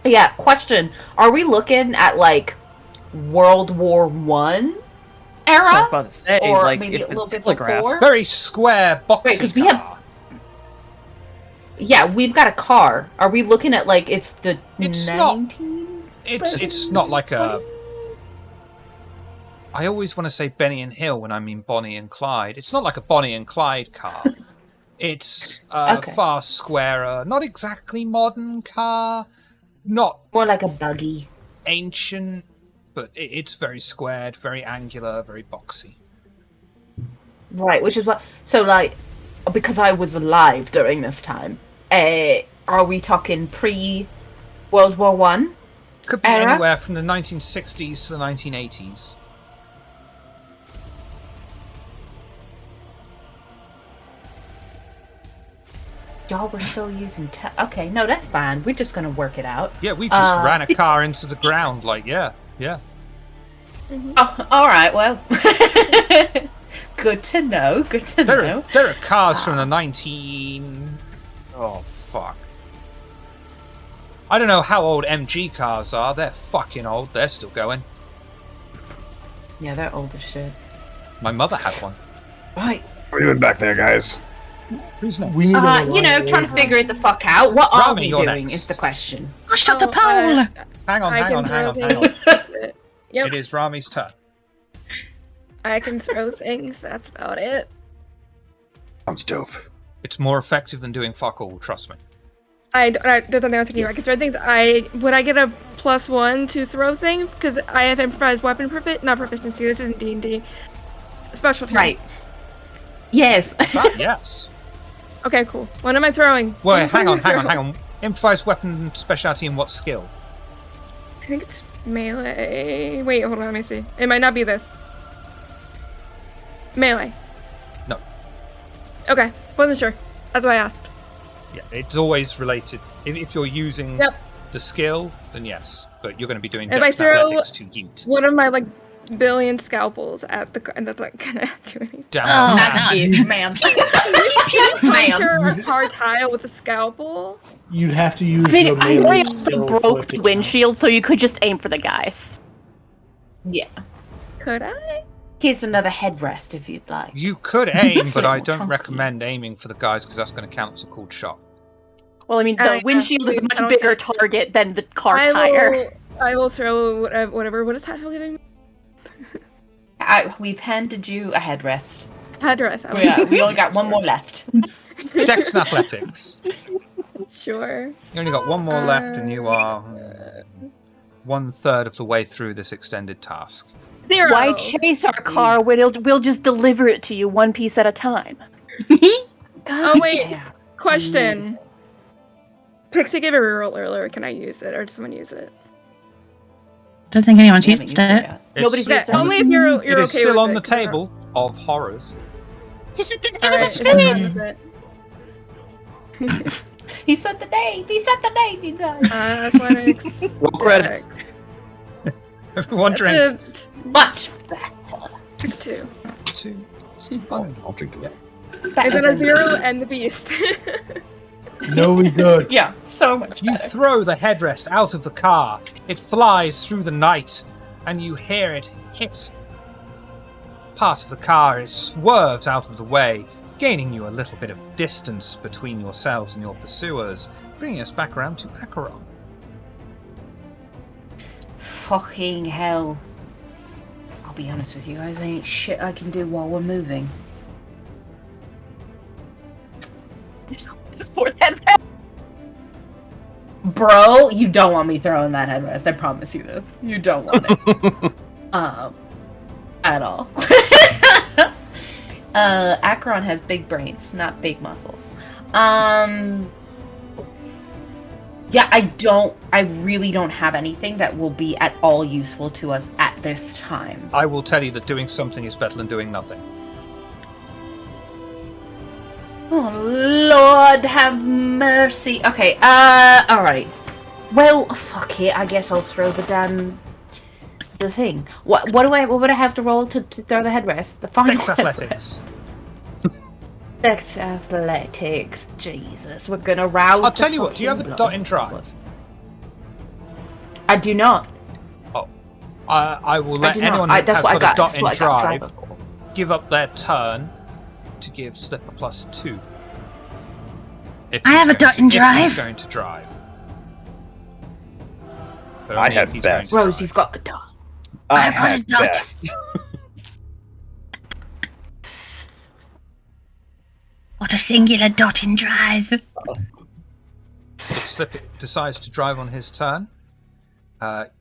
Yeah, question. Are we looking at, like, World War One That's what I was era? about to say. Or like, maybe if a little it's bit telegraph. before? Very square, boxy Right, 'cause we car. have- Yeah, we've got a car. Are we looking at, like, it's the It's not- 19? It's not like a... I always want to say Benny and Hill when I mean Bonnie and Clyde. It's not like a Bonnie and Clyde car. It's a Okay. far squarer, not exactly modern car, not More like a buggy. ancient, but it's very squared, very angular, very boxy. Right, which is what... So, like, because I was alive during this time, are we talking pre-World War One? Could be Era? anywhere from the 1960s to the 1980s. Y'all were still using... Okay, no, that's fine. We're just gonna work it out. Yeah, we just ran a car into the ground, like, yeah. Oh, alright, well... Good to know, good to know. There are cars from the 19... Oh, fuck. I don't know how old MG cars are. They're fucking old. They're still going. Yeah, they're old as shit. My mother had one. Right. What are you doing back there, guys? Who's next? We need a You know, trying to figure it the fuck out. What are Rami, we you're doing next. is the question. I shot the Oh, pole. Hang on, I hang on, can hang on, throw hang on. things. That's it. Yep. It is Rami's turn. I can throw things. That's about it. Sounds dope. It's more effective than doing fuck all, trust me. There's nothing else I can do. I can throw things. Would I get a +1 to throw things? Because I have improvised weapon not proficiency. This isn't D&D. Specialty. Right. Yes. That, yes. Okay, cool. What am I throwing? Wait, What hang am on, I hang on, throwing? hang on. Improvised weapon specialty in what skill? I think it's melee. Wait, hold on. Let me see. It might not be this. Melee. No. Okay, wasn't sure. That's why I asked. Yeah, it's always related. If you're using Yep. the skill, then yes. But you're going to be doing If I dex throw athletics to yeet. one of my billion scalpels at the, and that's not gonna do anything. Damn Oh, it. Not you, man. Puncture a car tile with a scalpel. You'd have to use I mean, your I know melee you also skill broke for it the to windshield, so you could just aim for the guys. Yeah. Could I? Here's another headrest if you'd like. You could aim, It's but a I little don't chunky. recommend aiming for the guys because that's going to count as a called shot. Well, I mean, the windshield is a much bigger target than the car tire. I will throw whatever. What is Hatfield giving me? We've handed you a headrest. Headrest. We only got one more left. Dex and athletics. Sure. You only got one more left, and you are 1/3 of the way through this extended task. 0. Why chase our car when we'll just deliver it to you one piece at a time? Oh wait. Question. Pixie gave a reroll earlier. Can I use it, or does someone use it? Don't think anyone's used it. Nobody's used it. Only if you're okay It is still with on it, the 'cause I don't- table of horrors. You should do All right, the if I'm done stream. with it. He said the name. He said the name, you guys. Athletics. Roll credits. Everyone drink. That's Much better. a 2. 2. I'll drink to that. Is it a 0 and the beast? No, we good. Yeah, so much You better. throw the headrest out of the car. It flies through the night, and you hear it hit part of the car. It swerves out of the way, gaining you a little bit of distance between yourselves and your pursuers, bringing us back around to Acheron. Fucking hell. I'll be honest with you guys, there ain't shit I can do while we're moving. There's a fourth headrest. Bro, you don't want me throwing that headrest. I promise you this. You don't want it. At all. Acheron has big brains, not big muscles. Yeah, I really don't have anything that will be at all useful to us at this time. I will tell you that doing something is better than doing nothing. Oh, Lord have mercy. Okay, alright. Well, fuck it. I guess I'll throw the thing. What would I have to roll to throw the headrest? The final Dex athletics. Dex athletics. Jesus, we're gonna rouse. I'll the tell you what, do you have a fucking dot in blood. drive? I do not. Oh. I will let do not. anyone who has that's what I got a got. dot That's in what I got drive driver for. give up their turn to give Slipper +2. If I he's have a going dot to- in if drive. He's going to drive. But I only had if he's best. going to Rose, drive. you've got a dot. I've got a had dot. best. What a singular dot in drive. Slip decides to drive on his turn.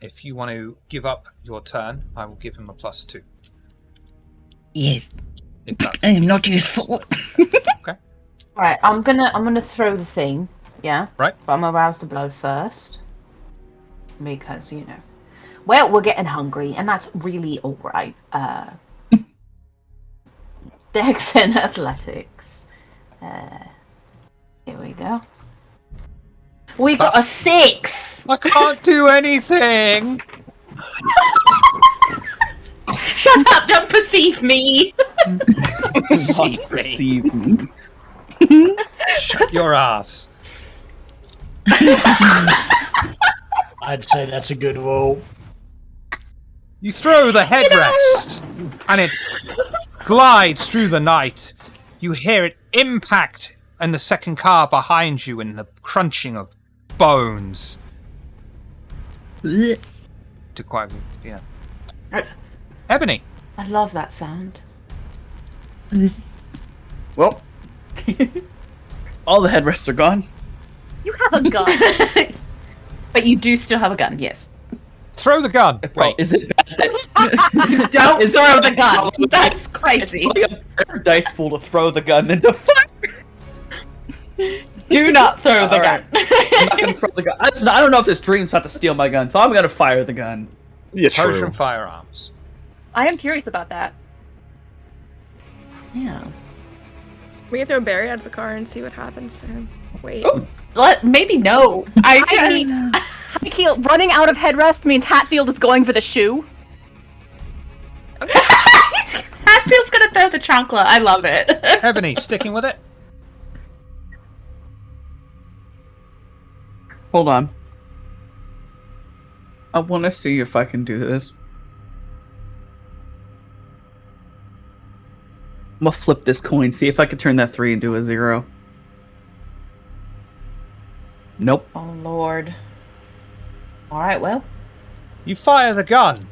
If you want to give up your turn, I will give him a +2. Yes, If that's I am not useful. Alright, I'm gonna throw the thing, yeah? Right. But I'm gonna rouse the blood first. Because, you know. Well, we're getting hungry, and that's really alright. Dex and athletics. Here we go. We got a 6! I can't do anything. Shut up, don't perceive me! Perceive me. Shut your ass. I'd say that's a good roll. You throw the headrest, and it glides through the night. You hear it impact in the second car behind you, and the crunching of bones. To quite, yeah. Ebony. I love that sound. Well, all the headrests are gone. You have a gun. But you do still have a gun, yes. Throw the gun. Wait. Is it bad? Don't Is throw it the gun! bad? That's It's crazy! putting a better dice pool to throw the gun than to fire. Do not throw the gun! I'm not gonna throw the gun. I don't know if this dream's about to steal my gun, so I'm gonna fire the gun. Yeah, Persian true. firearms. I am curious about that. Yeah. We can throw Barry out of the car and see what happens to him. Wait. Maybe no. I mean, high heel running out of headrest means Hatfield is going for the shoe. Hatfield's gonna throw the chocolate. I love it. Ebony, sticking with it. Hold on. I want to see if I can do this. gonna flip this coin, see if I can turn that 3 into a 0. Nope. Oh lord. All right, well. You fire the gun.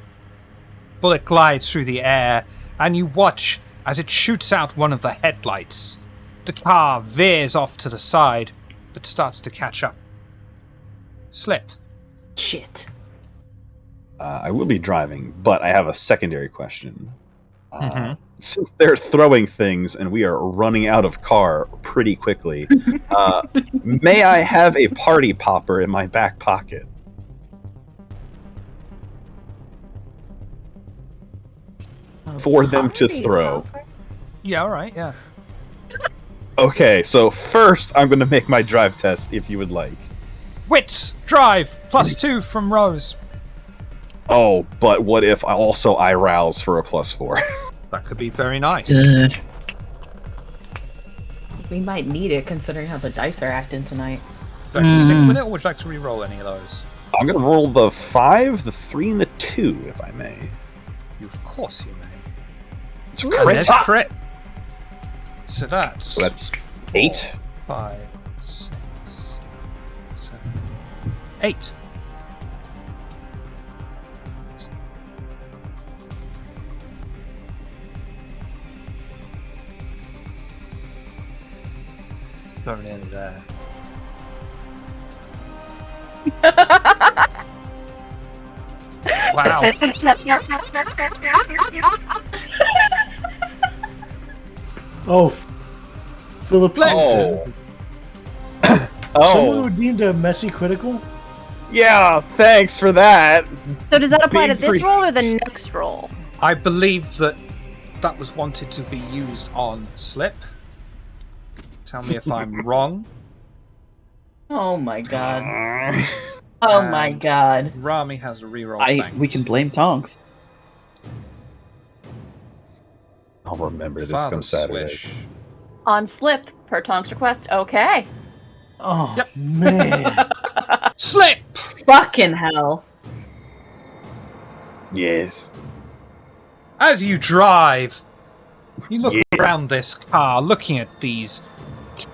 Bullet glides through the air, and you watch as it shoots out one of the headlights. The car veers off to the side, but starts to catch up. Slip. Shit. I will be driving, but I have a secondary question. Since they're throwing things and we are running out of car pretty quickly, may I have a party popper in my back pocket? For them to throw. Yeah, alright, yeah. Okay, so first I'm going to make my drive test if you would like. Wits! Drive! +2 from Rose. Oh, but what if I rouse for a +4? That could be very nice. We might need it considering how the dice are acting tonight. Would you like to stick with it, or would you like to re-roll any of those? I'm going to roll the 5, the 3, and the 2, if I may. Of course you may. It's And crit. there's crit. So that's 8. 5, 6, 7, 8. Thrown in there. Wow. Oh, Philip. Oh. Someone redeemed a messy critical? Yeah, thanks for that. So does that apply to Big this pre- roll or the next roll? I believe that was wanted to be used on Slip. Tell me if I'm wrong. Oh my god. Oh my god. Rami has a reroll. We can blame Tonks. I'll remember this Father come Saturday. Swish. On Slip, per Tonk's request. Okay. Oh, Yep. man. Slip! Fucking hell. Yes. As you drive, you look around this car, looking at these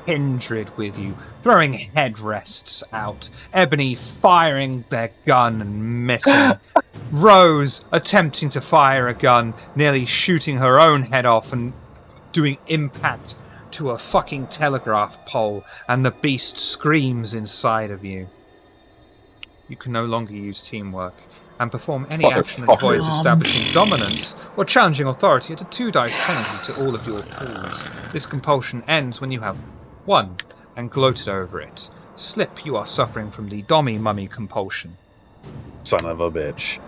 kindred with you, throwing headrests out, Ebony firing their gun and missing, Rose attempting to fire a gun, nearly shooting her own head off and doing impact to a fucking telegraph pole, and the beast screams inside of you. You can no longer use teamwork and perform any action that avoids establishing dominance or challenging authority at a 2-dice penalty to all of your pools. This compulsion ends when you have 1 and gloated over it. Slip, you are suffering from the Dommy Mummy compulsion. Son of a bitch.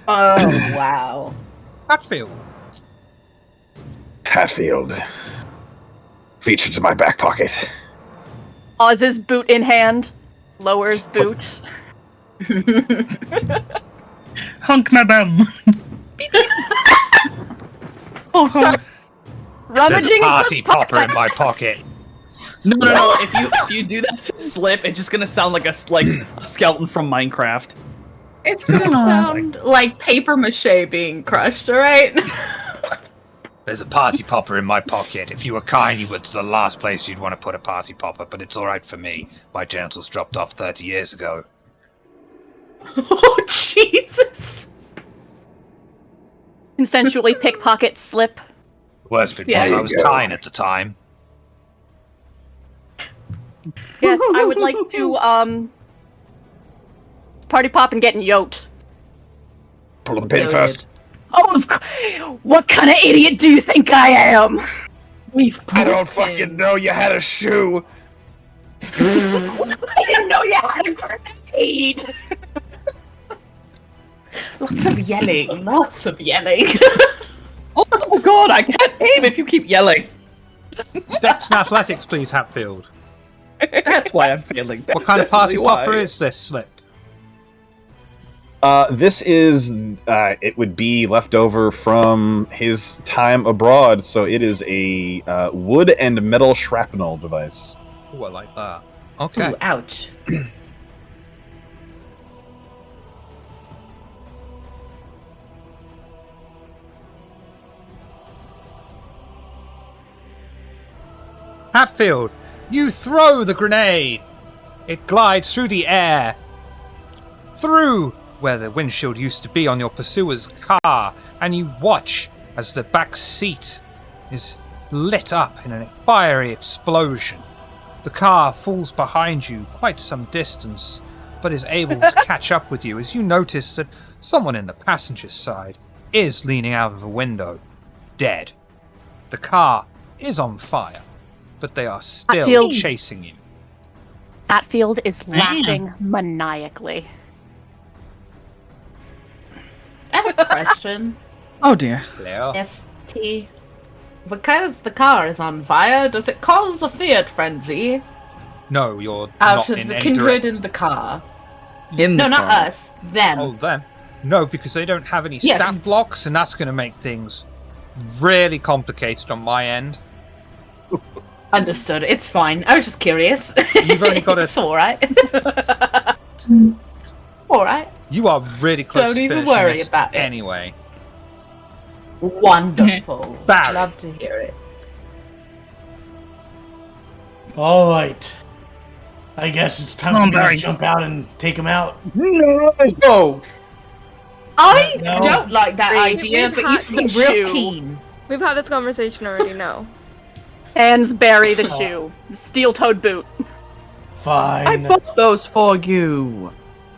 Oh, wow. Hatfield. Hatfield. Reach into my back pocket. Oz's boot in hand, lowers boot. Hunk my bum. Starts rummaging There's a party in popper in my pocket. No. If you do that to Slip, it's just gonna sound like a skeleton from Minecraft. It's gonna sound like paper mache being crushed, alright? There's a party popper in my pocket. If you were kind, you would to the last place you'd want to put a party popper, but it's alright for me. My genitals dropped off 30 years ago. Oh, Jesus. Consensually pickpocket Slip. Worst bit was Yeah. I was kind at the time. Yes, I would like to party pop and getting yoked. Pull the pin Noted. first. Oh, what kind of idiot do you think I am? We've I don't fucking know you had a shoe. I didn't know you had a grenade. Lots of yelling. Lots of yelling. Oh god, I can't aim if you keep yelling. Dex and athletics, please, Hatfield. That's why I'm failing. What kind of party popper is this, Slip? This is, it would be left over from his time abroad, so it is a wood and metal shrapnel device. Oh, I like that. Okay. Ooh, ouch. Hatfield, you throw the grenade. It glides through the air, through where the windshield used to be on your pursuer's car, and you watch as the back seat is lit up in a fiery explosion. The car falls behind you quite some distance, but is able to catch up with you as you notice that someone in the passenger side is leaning out of a window, dead. The car is on fire, but they are still chasing you. Hatfield is laughing maniacally. I have a question. Oh dear. Hello? ST. Because the car is on fire, does it cause a fiat frenzy No, you're out not of in the any kindred direct... in the car? In No, the not car. us. Them. Oh, them? No, because they don't have any Yes. stat blocks, and that's going to make things really complicated on my end. Understood. It's fine. I was just curious. You've only got It's alright. Alright. You are really close Don't to even finishing worry this about it. anyway. Wonderful. Barry. Love to hear it. All right. I guess it's time Come on, for me Barry. to jump out and take him out. No. I No. don't like that Wait, idea, we've but you had seem the real shoe. keen. We've had this conversation already. No. Hands bury the shoe. The steel-toed boot. Fine. I bought those for you.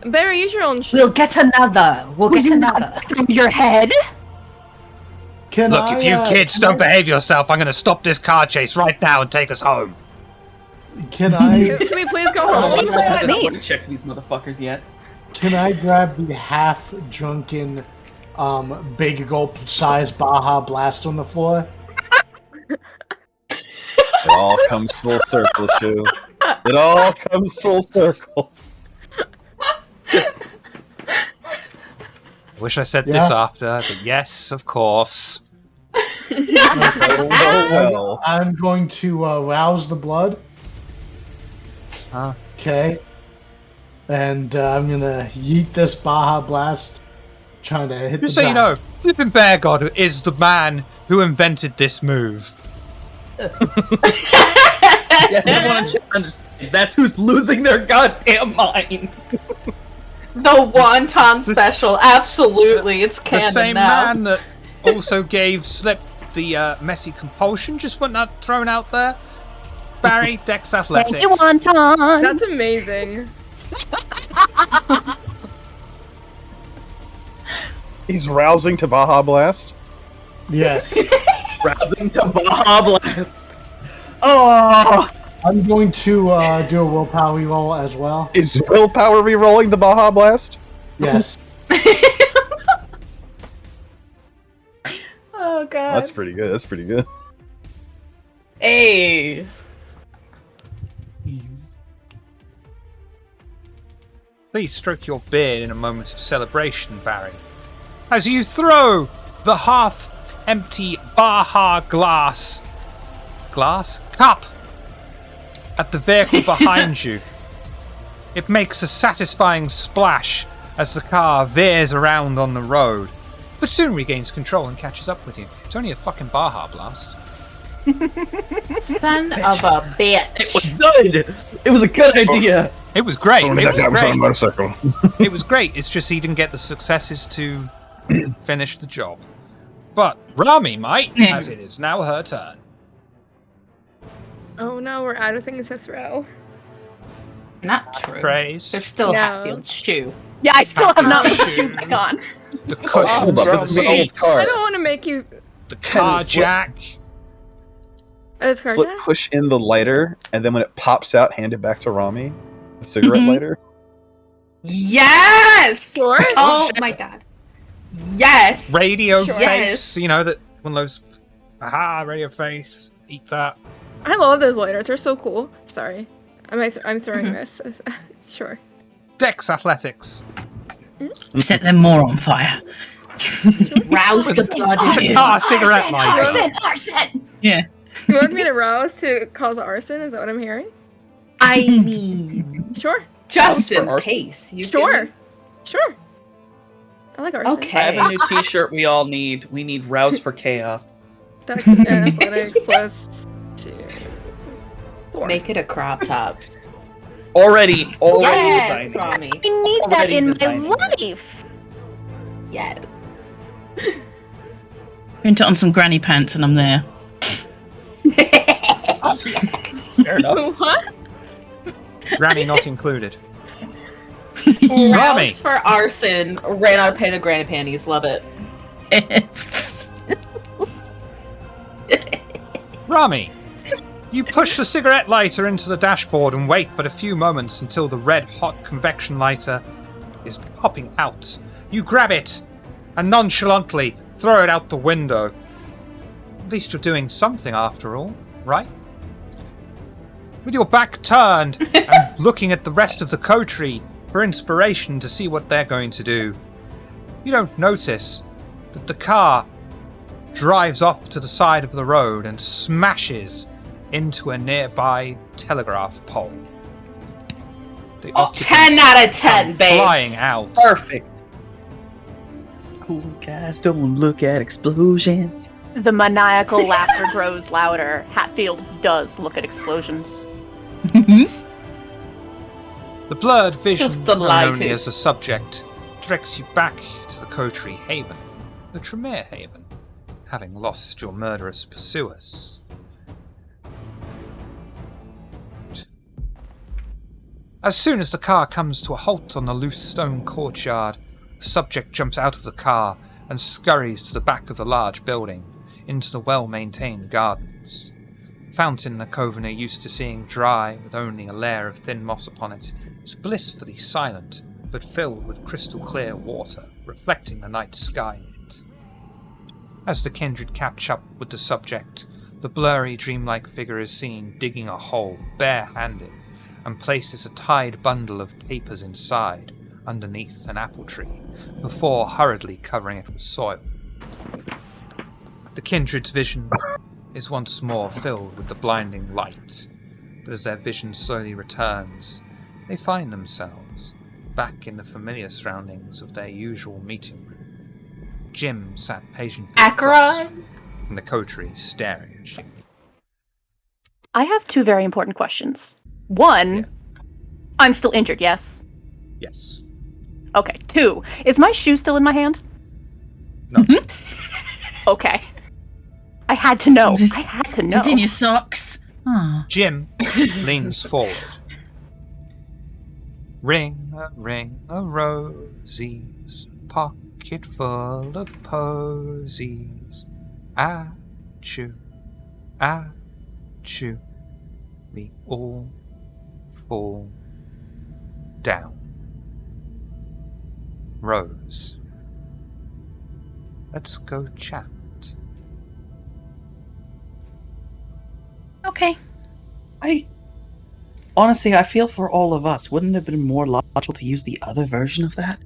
Barry, use your own shit. We'll get another. We'll get another. From your head? Can Look, I, if you kids don't can I- behave yourself, I'm going to stop this car chase right now and take us home. Can I Can we please go Oh, home? what's that I don't want to means? check these motherfuckers yet. can I grab the half drunken big gulp size Baja Blast on the floor? It all comes full circle, Shu. It all comes full circle. Wish I said Yeah. this after, but yes, of course. Well. I'm going to rouse the blood. Huh? Okay. And I'm gonna yeet this Baja Blast, trying to hit Just the so you know, Flippin' Bear God is the man who invented this move. Yes, everyone understands. That's who's losing their goddamn mind. The wonton special. Absolutely. It's The canon same now. man that also gave Slip the messy compulsion, just want that thrown out there. Barry, Dex Athletics. Thank you, Wonton. That's amazing. He's rousing to Baja Blast. Yes. Rousing to Baja Blast. Oh! I'm going to do a willpower reroll as well. Is willpower re-rolling the Baja Blast? Yes. Oh god. That's pretty good. That's pretty good. Hey. Please stroke your beard in a moment of celebration, Barry. As you throw the half-empty Baja cup at the vehicle behind you. It makes a satisfying splash as the car veers around on the road, but soon regains control and catches up with you. It's only a fucking Baja Blast. Son of a bitch. It was good! It was a good idea! It was great. Only It that guy was was on a great. motorcycle. It was great. It's just he didn't get the successes to finish the job. But Rami might, as it is now her turn. Oh no, we're out of things to throw. Not true. Praise. There's still No. Hatfield's shoe. Yeah, I still have not put the shoe back on. The cushions Hold up, from this the is an old seats, car. I don't want to make you. the car jack. Oh, it's Slip, cardiac? push in the lighter, and then when it pops out, hand it back to Rami. The cigarette lighter. Yes! Sure. Oh my god. Yes! Radio Sure. face, Yes. you know, that one of those. Aha, radio face. Eat that. I love those lighters. They're so cool. Sorry, I'm throwing this. Sure. Dex Athletics. Set them more on fire. Rouse the blood in you. Ah, cigarette lighter. Arson! Arson! Yeah. You want me to rouse to cause arson? Is that what I'm hearing? I mean, Sure. just Rouse for in arson. case. You Sure. Sure. I like arson. Okay. I have a new t-shirt we all need. We need Rouse for Chaos. Dex and athletics plus 2. 4. Make it a crop top. Already Yes, designing. Rami. I need that Already in my designing it. life. Yes. Print it on some granny pants and I'm there. Fair enough. What? Granny not included. Rami! Grounds for arson. Ran out of paint of granny panties. Love it. Rami! You push the cigarette lighter into the dashboard and wait but a few moments until the red-hot convection lighter is popping out. You grab it and nonchalantly throw it out the window. At least you're doing something after all, right? With your back turned and looking at the rest of the coterie for inspiration to see what they're going to do, you don't notice that the car drives off to the side of the road and smashes into a nearby telegraph pole. The occupants 10 out of 10, come babes. flying out. Perfect. Cool guys don't look at explosions. The maniacal laughter grows louder. Hatfield does look at explosions. The blurred vision, Just known delighted. only as a subject, directs you back to the coterie haven, the Tremere haven, having lost your murderous pursuers. As soon as the car comes to a halt on the loose stone courtyard, the subject jumps out of the car and scurries to the back of the large building, into the well-maintained gardens. The fountain the Coven are used to seeing dry, with only a layer of thin moss upon it, is blissfully silent, but filled with crystal-clear water, reflecting the night sky in it. As the kindred catch up with the subject, the blurry, dreamlike figure is seen digging a hole, bare-handed, and places a tied bundle of papers inside, underneath an apple tree, before hurriedly covering it with soil. The kindred's vision is once more filled with the blinding light, but as their vision slowly returns, they find themselves back in the familiar surroundings of their usual meeting room. Jim sat patiently across Acheron? from the coterie, staring at you. I have 2 very important questions. One, Yeah. I'm still injured, yes? Yes. Okay. 2, is my shoe still in my hand? No. Okay. I had to know. Just- I had to know. Just in your socks. Oh. Jim leans forward. Ring a rosies, pocket full of posies. I chew, we all fall down. Rose, let's go chat. Okay. Honestly, I feel for all of us. Wouldn't it have been more logical to use the other version of that?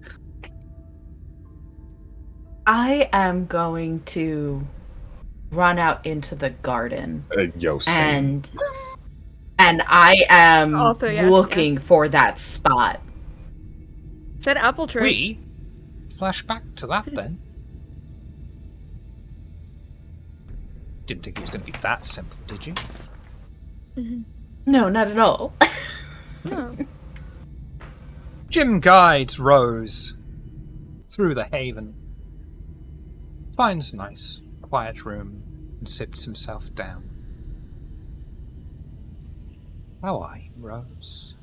I am going to run out into the garden Same. and I am Also, yes, looking for that spot. Said apple tree. We flash back to that then. Didn't think it was going to be that simple, did you? No, not at all. Oh. Jim guides Rose through the haven, finds a nice, quiet room, and sits himself down. How are you, Rose?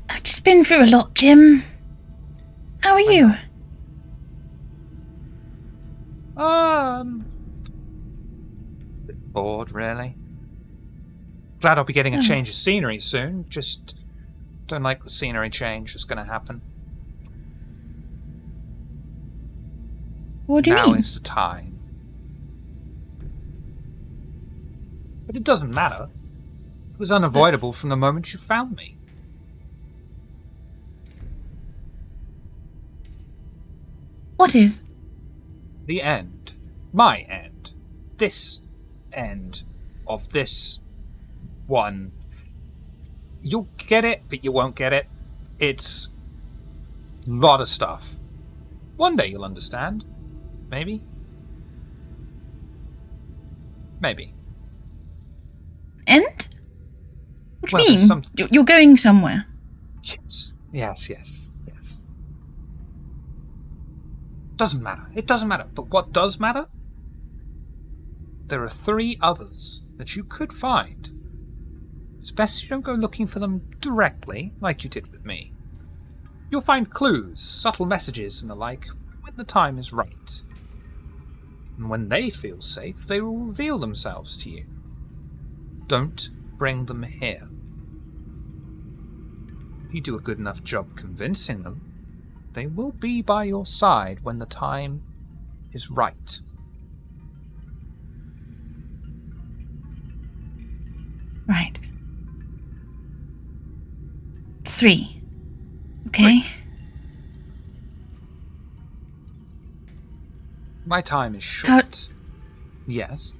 I've just been through a lot, Jim. How are you? Bit bored, really. Glad I'll be getting a change of scenery soon. Just don't like the scenery change that's going to happen. What do you Now mean? is the time. But it doesn't matter. It was unavoidable from the moment you found me. What is? The end. My end. This end of this one. You'll get it, but you won't get it. It's a lot of stuff. One day you'll understand. Maybe. Maybe. And? What do Well, you there's mean? some- You're going somewhere. Yes. Doesn't matter. It doesn't matter. But what does matter? There are 3 others that you could find. It's best you don't go looking for them directly, like you did with me. You'll find clues, subtle messages, and the like when the time is right. And when they feel safe, they will reveal themselves to you. Don't bring them here. If you do a good enough job convincing them, they will be by your side when the time is right. Right. 3. Okay. My time is short. Yes.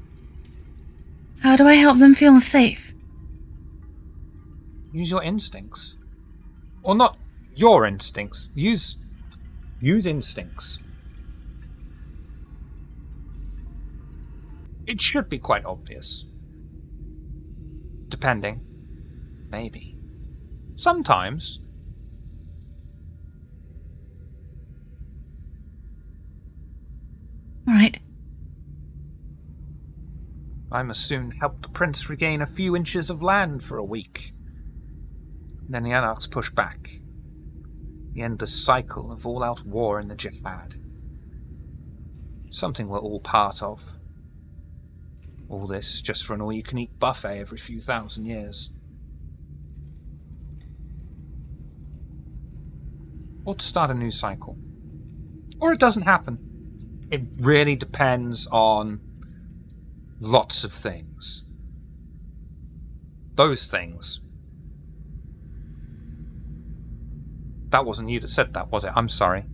How do I help them feel safe? Use your instincts. Or not your instincts. Use instincts. It should be quite obvious. Depending. Maybe. Sometimes. All right. I must soon help the prince regain a few inches of land for a week. Then the Anarchs push back. The endless cycle of all-out war in the Jihad. Something we're all part of. All this just for an all-you-can-eat buffet every few thousand years. Or to start a new cycle. Or it doesn't happen. It really depends on lots of things. Those things. That wasn't you that said that, was it? I'm sorry.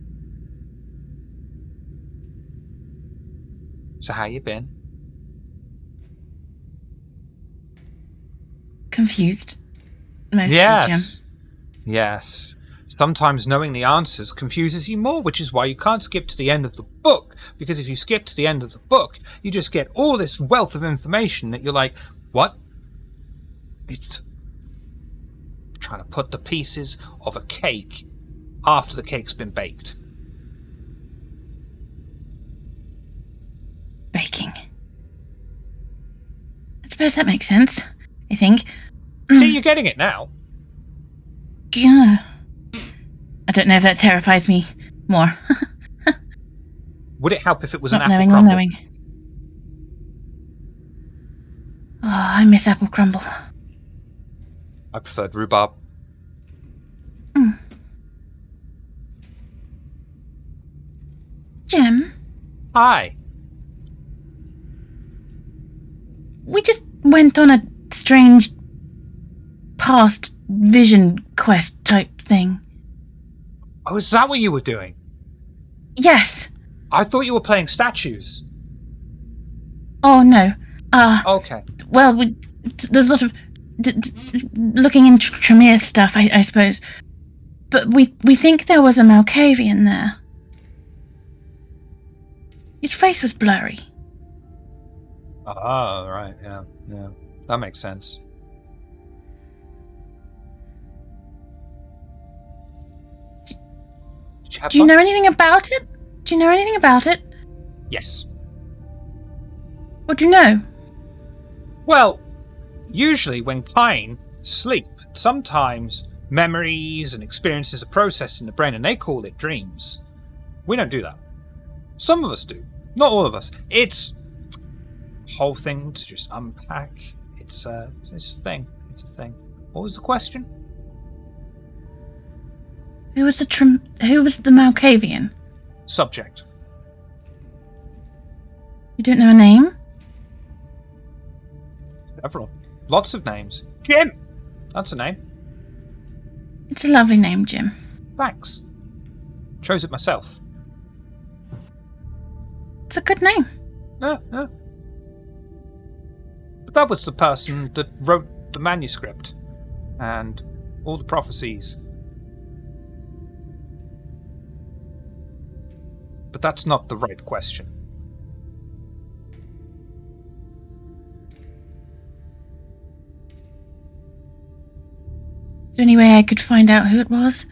So how you been? Confused. Mostly, Jim. Yes. Sometimes knowing the answers confuses you more, which is why you can't skip to the end of the book. Because if you skip to the end of the book, you just get all this wealth of information that you're like, what? It's trying to put the pieces of a cake after the cake's been baked. Baking. I suppose that makes sense. I think. See, you're getting it now. Yeah. I don't know if that terrifies me more. Would it help if it was Not an apple knowing or crumble? knowing. Oh, I miss apple crumble. I preferred rhubarb. Jim, Hi. we just went on a strange past vision quest type thing. Oh, is that what you were doing? Yes. I thought you were playing statues. Oh, no. Okay. Well, there's a lot of looking into Tremere stuff, I suppose. But we think there was a Malkavian there. His face was blurry. Ah, right, yeah. That makes sense. Do you know anything about it? Yes. What do you know? Well, usually when Kain sleep, sometimes memories and experiences are processed in the brain and they call it dreams. We don't do that. Some of us do. Not all of us. It's a whole thing to just unpack. It's a thing. It's a thing. What was the question? Who was the Malkavian? Subject. You don't know a name? Several. Lots of names. Jim! That's a name. It's a lovely name, Jim. Thanks. Chose it myself. It's a good name. Yeah. But that was the person that wrote the manuscript and all the prophecies. But that's not the right question. Is there any way I could find out who it was?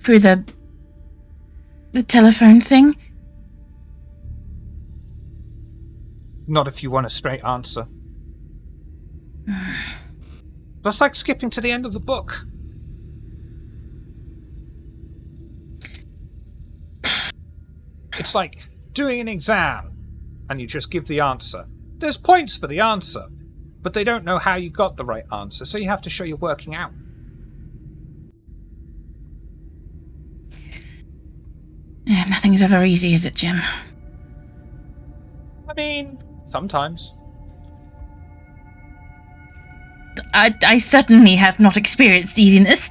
Through the telephone thing? Not if you want a straight answer. That's like skipping to the end of the book. It's like doing an exam, and you just give the answer. There's points for the answer, but they don't know how you got the right answer, so you have to show you're working out. Yeah, nothing's ever easy, is it, Jim? I mean, sometimes. I certainly have not experienced easiness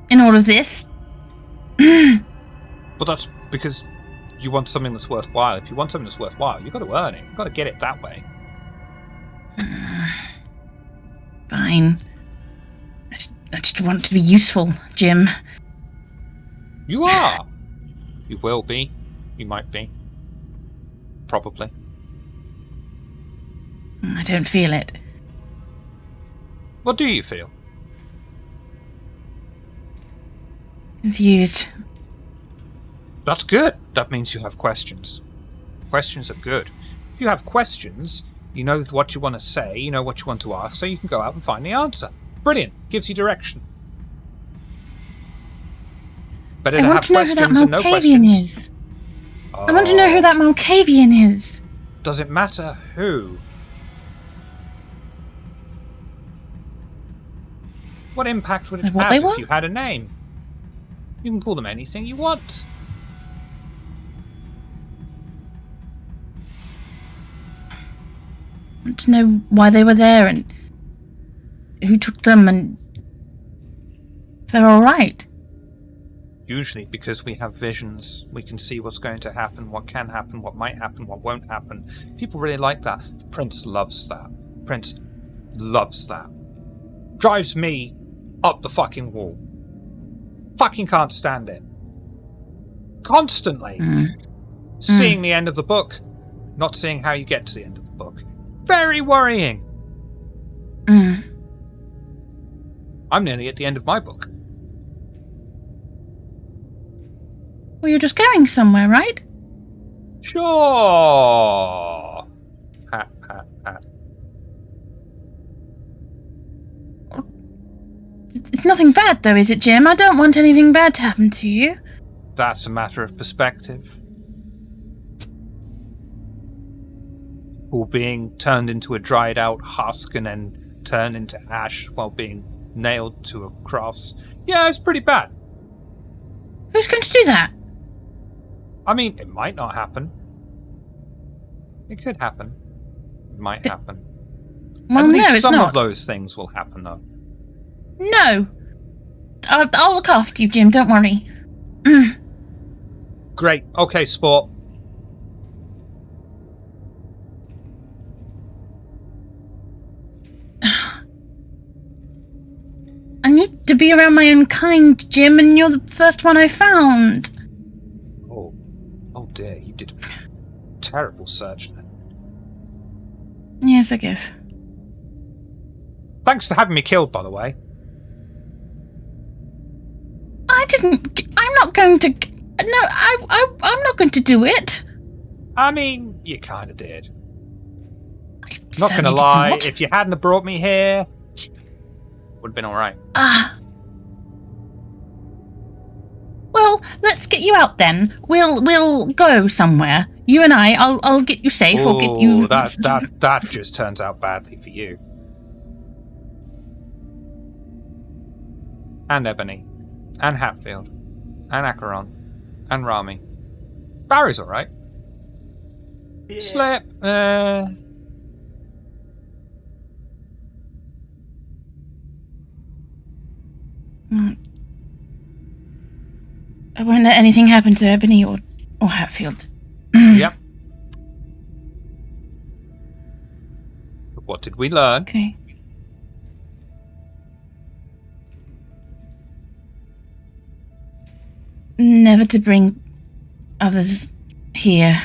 in all of this. But that's because you want something that's worthwhile. If you want something that's worthwhile, you've got to earn it. You've got to get it that way. Fine. I just want to be useful, Jim. You are. You will be. You might be. Probably. I don't feel it. What do you feel? Confused. That's good. That means you have questions. Questions are good. If you have questions, you know what you want to say, you know what you want to ask, so you can go out and find the answer. Brilliant. Gives you direction. Better I to want have to know who that questions than no Malkavian questions. is. I want to know who that Malkavian is. Does it matter who? What impact would it What have they if want? you had a name? You can call them anything you want. I want to know why they were there and who took them and if they're alright. Usually because we have visions, we can see what's going to happen, what can happen, what might happen, what won't happen. People really like that. The Prince loves that. Prince loves that. Drives me up the fucking wall. Fucking can't stand it. Constantly. Seeing the end of the book, not seeing how you get to the end of the book. Very worrying. I'm nearly at the end of my book. Well, you're just going somewhere, right? Sure. Pat, pat, pat. It's nothing bad, though, is it, Jim? I don't want anything bad to happen to you. That's a matter of perspective. Or being turned into a dried out husk and then turned into ash while being nailed to a cross. Yeah, it's pretty bad. Who's going to do that? I mean, it might not happen. It could happen. It might happen. Well, At least no, it's some not. of those things will happen, though. No. I'll look after you, Jim. Don't worry. Great. Okay, sport. I need to be around my own kind, Jim, and you're the first one I found. Oh dear, you did a terrible search then. Yes, I guess. Thanks for having me killed, by the way. I didn't. I'm not going to. No, I'm not going to do it. I mean, you kind of did. I Not gonna certainly did lie, not. if you hadn't have brought me here, would have been alright. Well, let's get you out then. We'll go somewhere. You and I'll get you safe. Or get you. That just turns out badly for you. And Ebony. And Hatfield. And Acheron. And Rami. Barry's alright. Yeah. Slip. I won't let anything happen to Ebony or Hatfield. Yep. But what did we learn? Okay. Never to bring others here.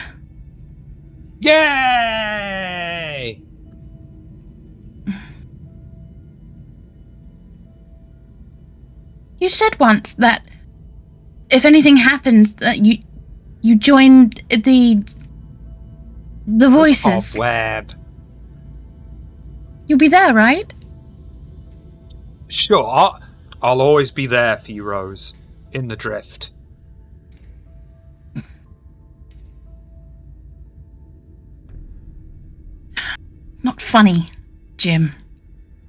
Yay! You said once that if anything happens, that you join the voices. Cobweb. You'll be there, right? Sure, I'll always be there for you, Rose. In the drift. Not funny, Jim.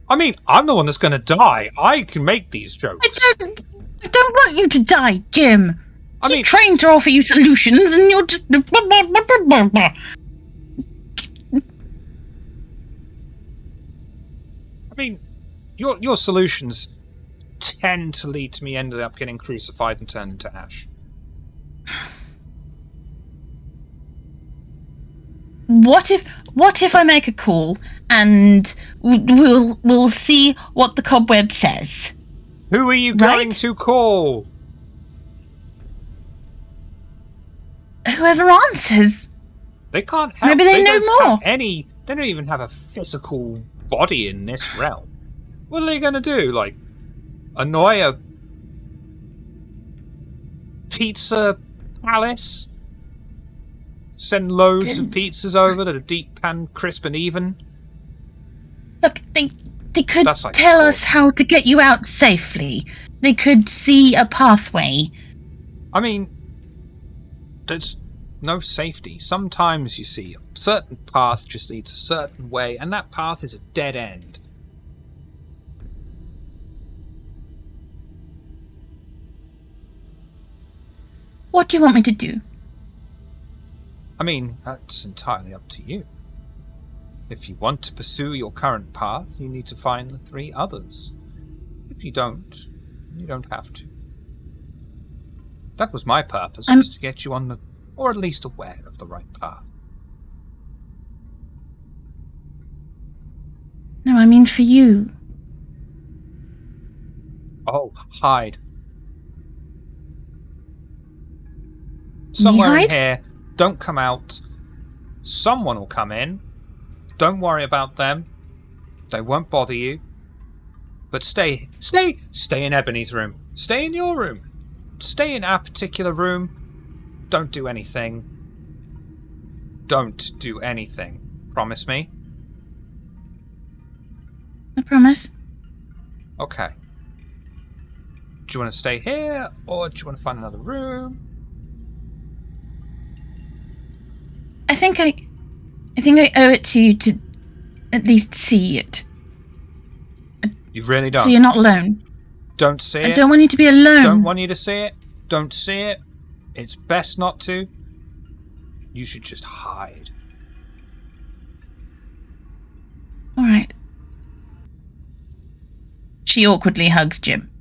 I mean, I'm the one that's going to die. I can make these jokes. I don't want you to die, Jim. I mean, trying to offer you solutions, and you're just. I mean, your solutions tend to lead to me ending up getting crucified and turned into ash. What if I make a call and we'll see what the cobweb says? Who are you going to call? Whoever answers. They can't help. Maybe they know more. They don't even have a physical body in this realm. What are they going to do? Like, annoy a pizza palace? Send loads of pizzas over that are deep pan, crisp and even? Look, they could That's like tell us how to get you out safely. They could see a pathway. I mean, there's no safety. Sometimes you see a certain path just leads a certain way, and that path is a dead end. What do you want me to do? I mean, that's entirely up to you. If you want to pursue your current path, you need to find the 3 others. If you don't have to. That was my purpose, was to get you on the, or at least aware of the right path. No, I mean for you. Oh, hide. Somewhere in here. Don't come out. Someone will come in. Don't worry about them. They won't bother you. But stay in Ebony's room. Stay in your room. Stay in our particular room. Don't do anything. Don't do anything. Promise me? I promise. Okay. Do you want to stay here, or do you want to find another room? I think I owe it to you to at least see it. You really don't? So you're not alone. Don't see it? I don't want you to be alone. Don't want you to see it? Don't see it? It's best not to? You should just hide. Alright. She awkwardly hugs Jim.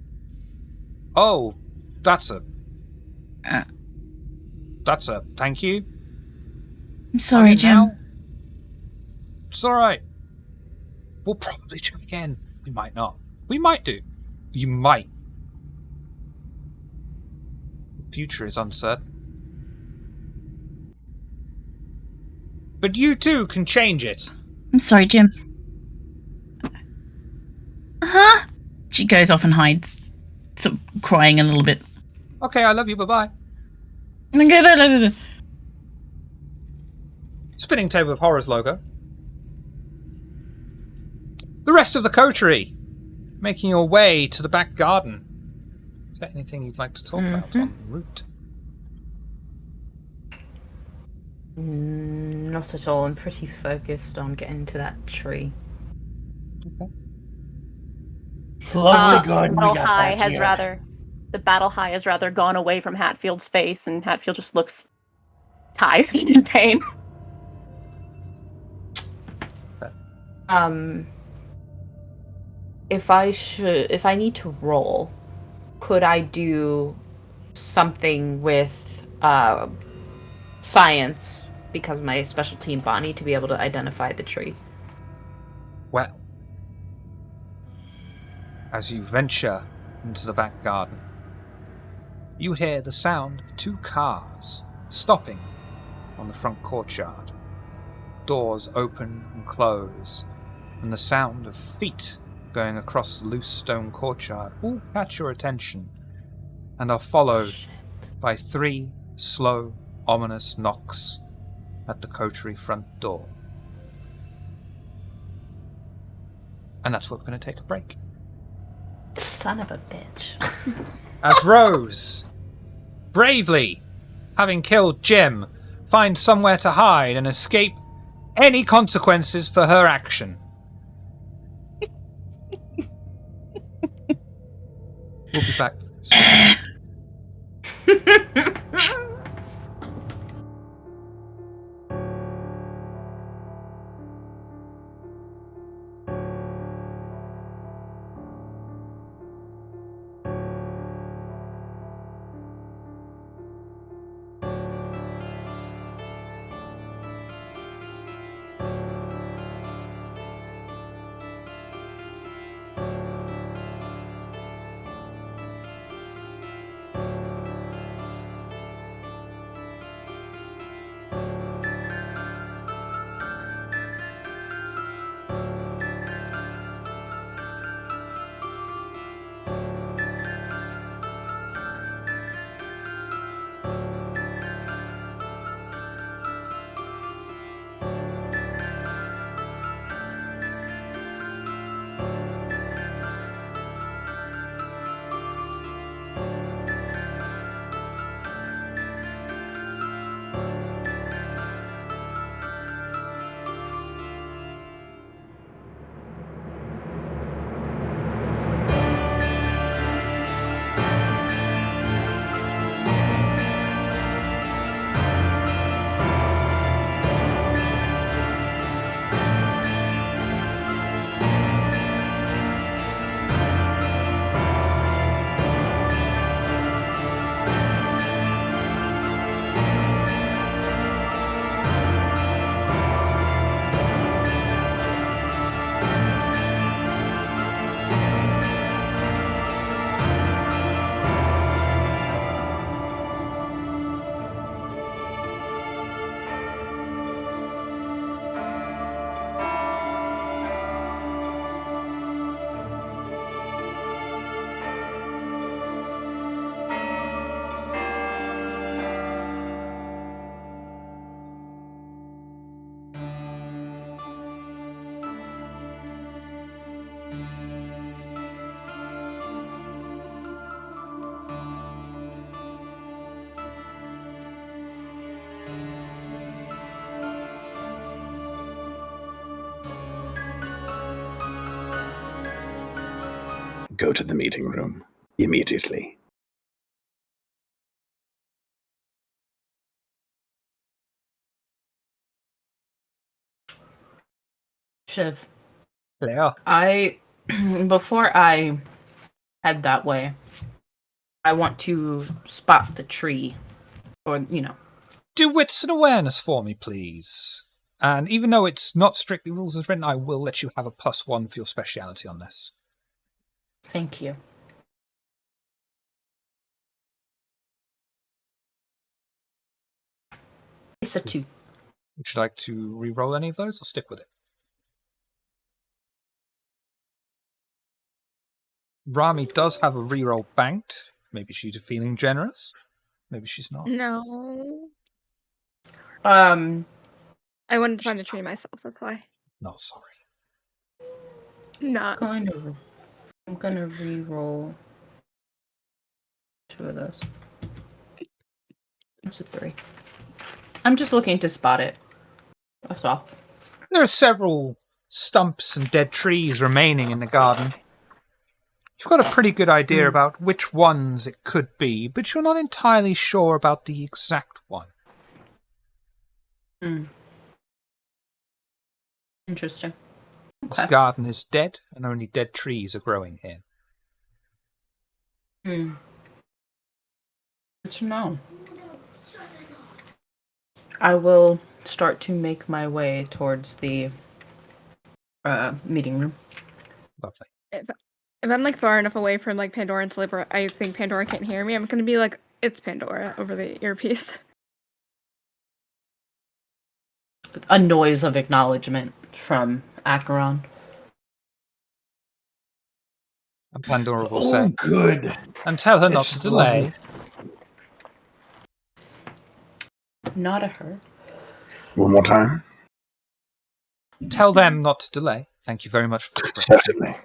Oh, that's a thank you. I'm sorry, Jim. Now? It's alright. We'll probably try again. We might not. We might do. You might. The future is uncertain. But you too can change it. I'm sorry, Jim. Huh? She goes off and hides, sort of crying a little bit. Okay, I love you. Bye-bye. Okay, Spinning Table of Horrors logo. The rest of the coterie, making your way to the back garden. Is there anything you'd like to talk about on the route? Not at all. I'm pretty focused on getting to that tree. Okay. Lovely garden we Battle got High back has here. the battle high has rather gone away from Hatfield's face, and Hatfield just looks tired and in pain. If I need to roll, could I do something with science, because my specialty in botany, to be able to identify the tree? Well, as you venture into the back garden, you hear the sound of 2 cars stopping on the front courtyard. Doors open and close, and the sound of feet going across the loose stone courtyard all catch your attention and are followed by 3 slow, ominous knocks at the coterie front door. And that's where we're going to take a break. Son of a bitch. As Rose, bravely, having killed Jim, finds somewhere to hide and escape any consequences for her action. We'll be back. Go to the meeting room immediately. Shiv, Leia. before I head that way, I want to spot the tree, or Do wits and awareness for me, please. And even though it's not strictly rules as written, I will let you have a +1 for your speciality on this. Thank you. It's a 2. Would you like to re-roll any of those, or stick with it? Rami does have a reroll banked. Maybe she's feeling generous. Maybe she's not. No. I I wanted to find the tree myself, that's why. Not sorry. Not. I'm gonna re-roll 2 of those. It's a 3. I'm just looking to spot it. That's all. There are several stumps and dead trees remaining in the garden. You've got a pretty good idea about which ones it could be, but you're not entirely sure about the exact one. Interesting. This garden is dead, and only dead trees are growing here. Good to know. I will start to make my way towards the meeting room. Lovely. If I'm like far enough away from like Pandora and Slipper, I think Pandora can't hear me. I'm gonna be like, it's Pandora over the earpiece. A noise of acknowledgement from Acheron. And Pandora will Oh, say, good. and tell her not It's to delay. Not a her. One more time. Tell them not to delay. Thank you very much for the correction. Certainly.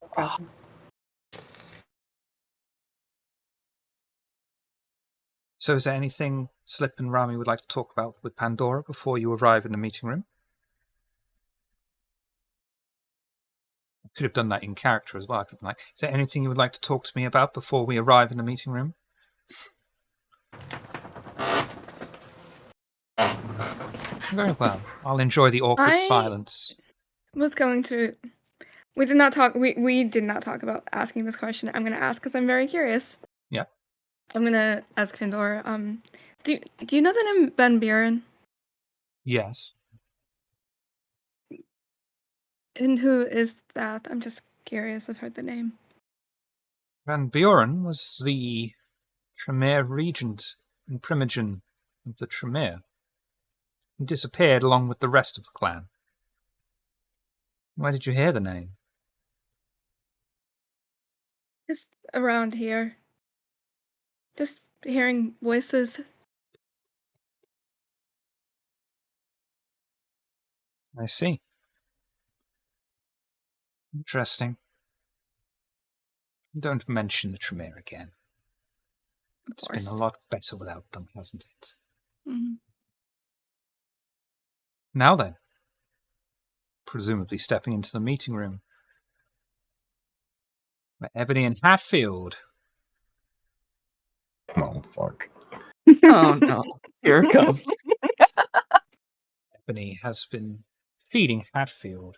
No problem. So is there anything Slip and Rami would like to talk about with Pandora before you arrive in the meeting room? I could have done that in character as well. I could have been like, is there anything you would like to talk to me about before we arrive in the meeting room? Very well. I'll enjoy the awkward silence. Was going to. We did not talk. We did not talk about asking this question. I'm gonna ask because I'm very curious. Yeah. I'm gonna ask Pandora. Do you know the name Ben Buren? Yes. And who is that? I'm just curious. I've heard the name. Van Buren was the Tremere regent and primogen of the Tremere. He disappeared along with the rest of the clan. Where did you hear the name? Just around here. Just hearing voices. I see. Interesting. Don't mention the Tremere again. Of It's course. been a lot better without them, hasn't it? Mm-hmm. Now then, presumably stepping into the meeting room, where Ebony and Hatfield. Oh, fuck. Oh no. Here it comes. Ebony has been feeding Hatfield.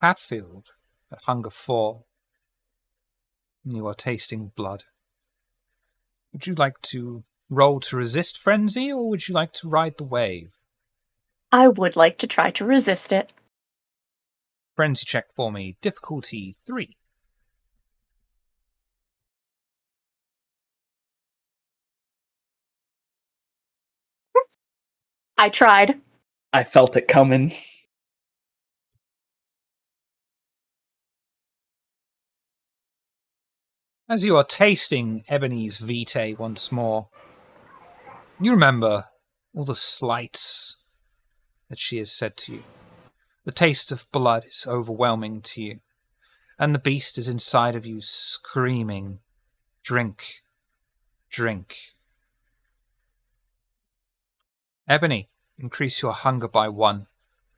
Hatfield, at hunger 4, and you are tasting blood. Would you like to roll to resist frenzy, or would you like to ride the wave? I would like to try to resist it. Frenzy check for me. Difficulty 3. I tried. I felt it coming. As you are tasting Ebony's vitae once more, you remember all the slights that she has said to you. The taste of blood is overwhelming to you, and the beast is inside of you screaming, "Drink, drink." Ebony, increase your hunger by 1.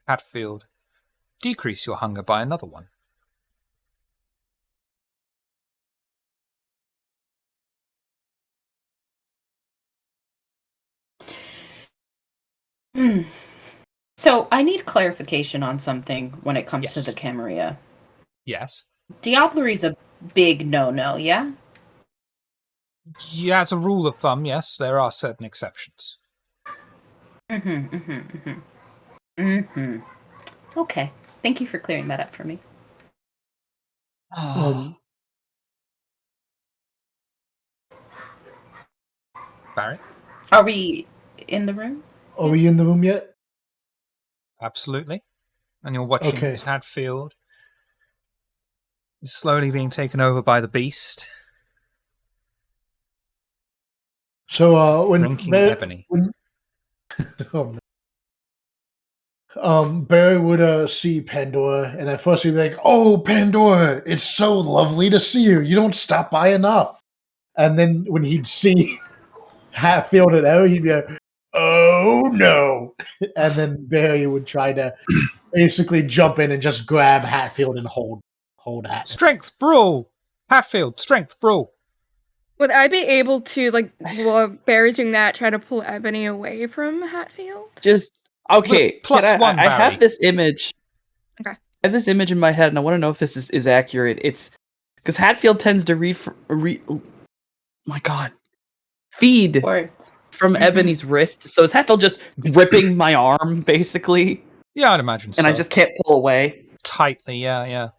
Hatfield, decrease your hunger by another 1. So I need clarification on something when it comes to Yes. the Camarilla. Yes. Diablery's a big no-no, yeah? Yeah, as a rule of thumb, yes, there are certain exceptions. Okay. Thank you for clearing that up for me. Barry? Are we in the room? Are we in the room yet? Absolutely. And you're watching Okay. as Hatfield is slowly being taken over by the beast, So when drinking Ebony. Oh, no. Barry would see Pandora, and at first he'd be like, "Oh, Pandora, it's so lovely to see you. You don't stop by enough." And then when he'd see Hatfield and Ellie, he'd be like, "Oh no!" And then Barry would try to basically jump in and just grab Hatfield and hold Hatfield. Strength brawl! Hatfield, strength brawl! Would I be able to, like, while Barry's doing that, try to pull Ebony away from Hatfield? Just okay. Plus can 1, I Barry. have this image. Okay. I have this image in my head, and I want to know if this is accurate. It's because Hatfield tends to oh my god, feed Words. from Ebony's wrist. So is Hatfield just gripping my arm, basically? Yeah, I'd imagine so. And I just can't pull away. Tightly, yeah.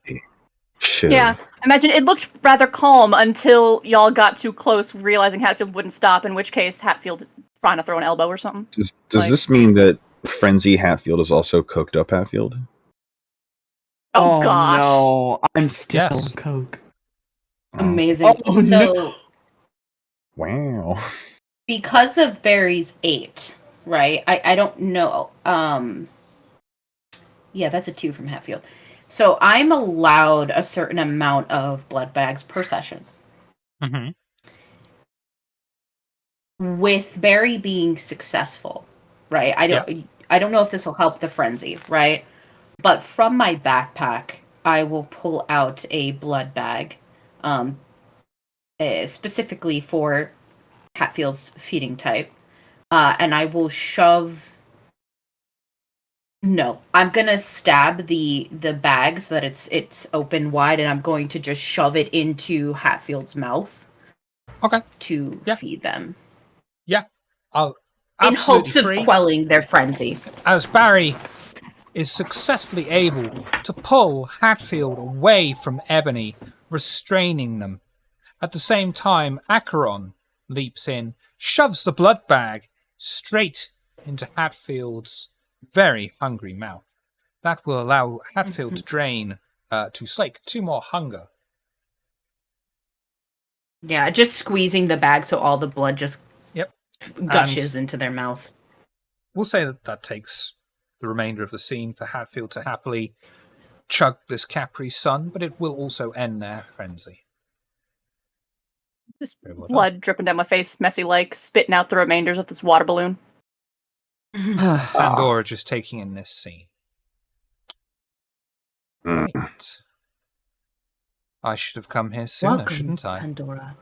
Shit. Yeah, imagine it looked rather calm until y'all got too close, realizing Hatfield wouldn't stop, in which case Hatfield trying to throw an elbow or something. Does this mean that Frenzy Hatfield is also cooked up Hatfield? Oh, gosh. no, I'm still Yes. Coke. Amazing. Oh, so, no. Wow. because of Barry's 8, right? I don't know. Yeah, that's a 2 from Hatfield. So I'm allowed a certain amount of blood bags per session. Mm-hmm. With Barry being successful, right? I don't know if this will help the frenzy, right? But from my backpack, I will pull out a blood bag, specifically for Hatfield's feeding type, and I will shove. No, I'm gonna stab the bag so that it's open wide, and I'm going to just shove it into Hatfield's mouth. Okay. To Yeah. feed them. Yeah. I'll In absolutely hopes of free. quelling their frenzy. As Barry is successfully able to pull Hatfield away from Ebony, restraining them. At the same time, Acheron leaps in, shoves the blood bag straight into Hatfield's very hungry mouth. That will allow Hatfield to drain, to slake 2 more hunger. Yeah, just squeezing the bag so all the blood just Yep. gushes into their mouth. We'll say that takes the remainder of the scene for Hatfield to happily chug this Capri Sun, but it will also end their frenzy. Just blood dripping down my face, messy like, spitting out the remainders of this water balloon. Pandora just taking in this scene. Right. I should have come here sooner, Welcome, shouldn't I? Pandora.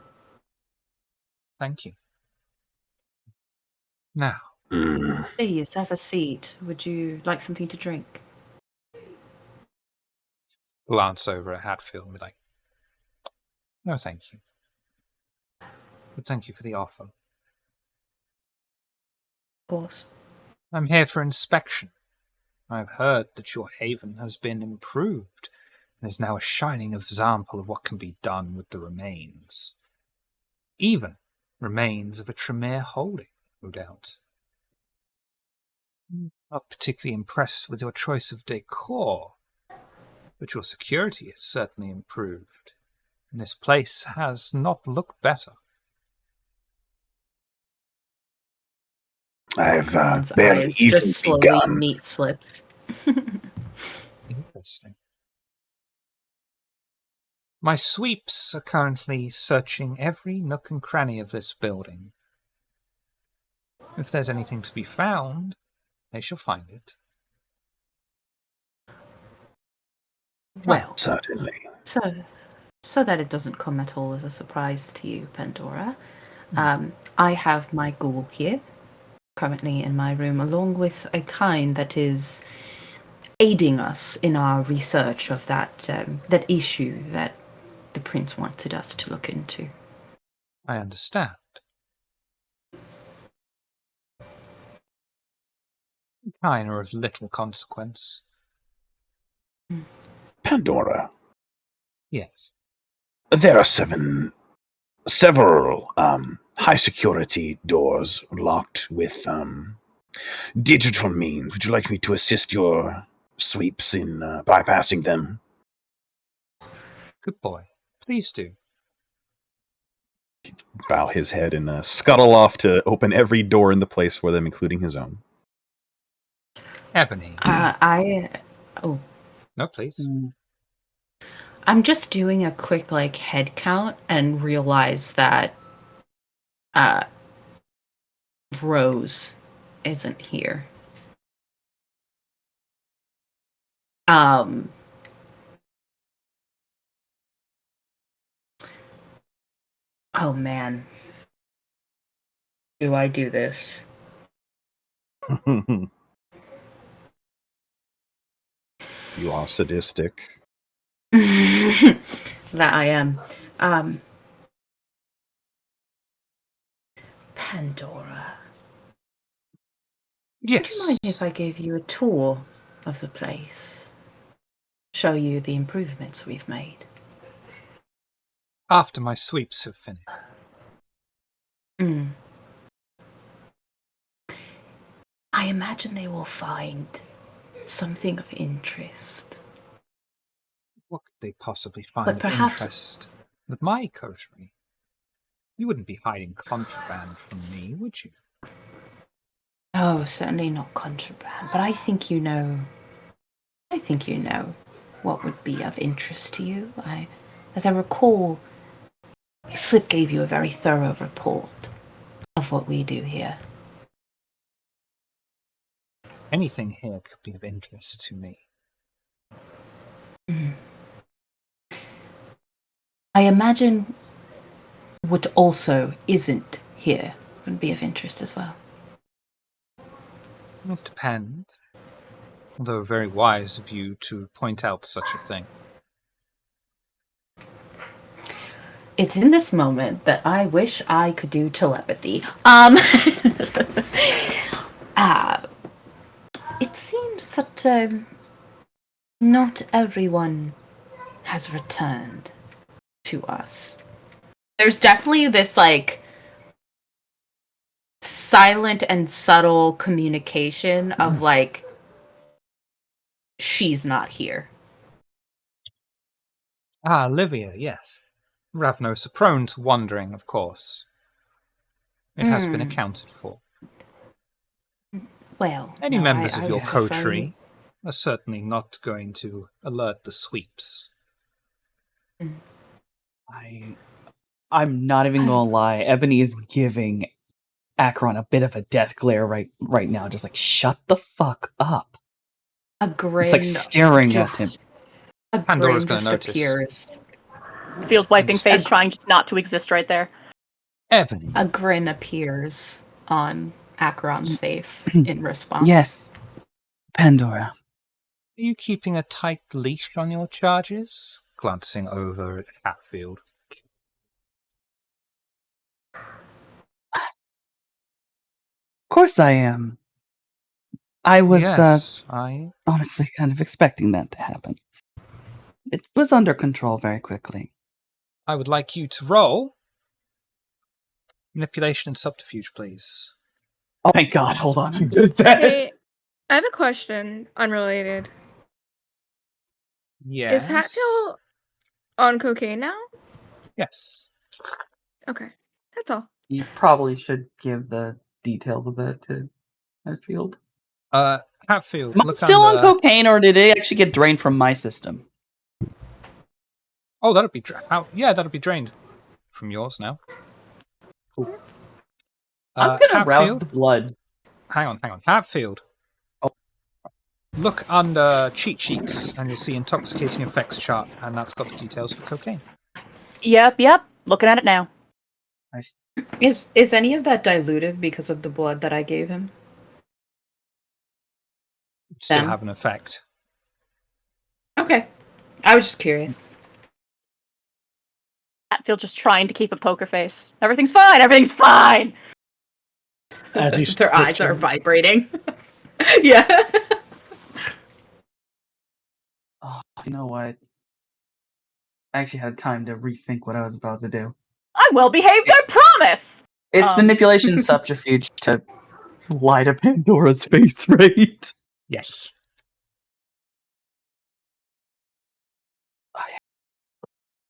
Thank you. Now, Please have a seat. Would you like something to drink? glance over at Hatfield and be like, no, thank you. But thank you for the offer. Of course. I'm here for inspection. I've heard that your haven has been improved and is now a shining example of what can be done with the remains. Even remains of a Tremere holding, no doubt. Not particularly impressed with your choice of decor, but your security has certainly improved, and this place has not looked better. I've Everyone's barely eyes even just slowly begun. meat slips. Interesting. My sweeps are currently searching every nook and cranny of this building. If there's anything to be found, they shall find it. Well, Certainly. So that it doesn't come at all as a surprise to you, Pandora, I have my ghoul here, currently in my room, along with a kind that is aiding us in our research of that issue that the prince wanted us to look into. I understand. Kind are of little consequence. Pandora, Yes. there are several high security doors locked with digital means. Would you like me to assist your sweeps in bypassing them? Good boy. Please do. Bow his head and scuttle off to open every door in the place for them, including his own. Ebony. No, please. I'm just doing a quick head count and realize that Rose isn't here. Oh man. Do I do this? You are sadistic. That I am. Pandora. Yes. Would you mind if I gave you a tour of the place? Show you the improvements we've made? After my sweeps have finished. I imagine they will find something of interest. they possibly find But of perhaps- interest with my coterie? You wouldn't be hiding contraband from me, would you? Oh, certainly not contraband, but I think you know what would be of interest to you. As I recall, Slip gave you a very thorough report of what we do here. Anything here could be of interest to me. I imagine what also isn't here would be of interest as well. It depends. Although very wise of you to point out such a thing. It's in this moment that I wish I could do telepathy. It seems that not everyone has returned to us. There's definitely this like silent and subtle communication of like she's not here. Ah, Livia, yes. Ravnos are prone to wandering, of course. It has been accounted for. Well, Any no, members I of your was referring- coterie are certainly not going to alert the sweeps. I'm not even gonna lie. Ebony is giving Akron a bit of a death glare right now. Just like, shut the fuck up. A grin. It's like staring at him. A Pandora's grin gonna just notice. appears. Field wiping face, trying just not to exist right there. Ebony. A grin appears on Akron's face in response. Yes, Pandora. Are you keeping a tight leash on your charges? Glancing over at Hatfield. Of course I am. I was Yes, honestly kind of expecting that to happen. It was under control very quickly. I would like you to roll manipulation and subterfuge, please. Oh my god, hold on, I'm good at that. Hey, I have a question, unrelated. Yes. Is Hatfield on cocaine now? Yes. Okay, that's all. You probably should give the details of that to Hatfield. Hatfield, Am I look still under... on cocaine, or did it actually get drained from my system? Oh, that'll be that'll be drained from yours now. Cool. I'm gonna rouse Hatfield? the blood. Hang on. Hatfield. Oh. Look under cheat sheets, and you'll see intoxicating effects chart, and that's got the details for cocaine. Yep. Looking at it now. Nice. Is any of that diluted because of the blood that I gave him? Still Them? have an effect. Okay. I was just curious. Hatfield just trying to keep a poker face. Everything's fine. Everything's fine. As you Their eyes switch are in. vibrating. Yeah. Oh, you know what? I actually had time to rethink what I was about to do. I'm well behaved. I promise. It's manipulation subterfuge to lie to Pandora's face, right? Yes.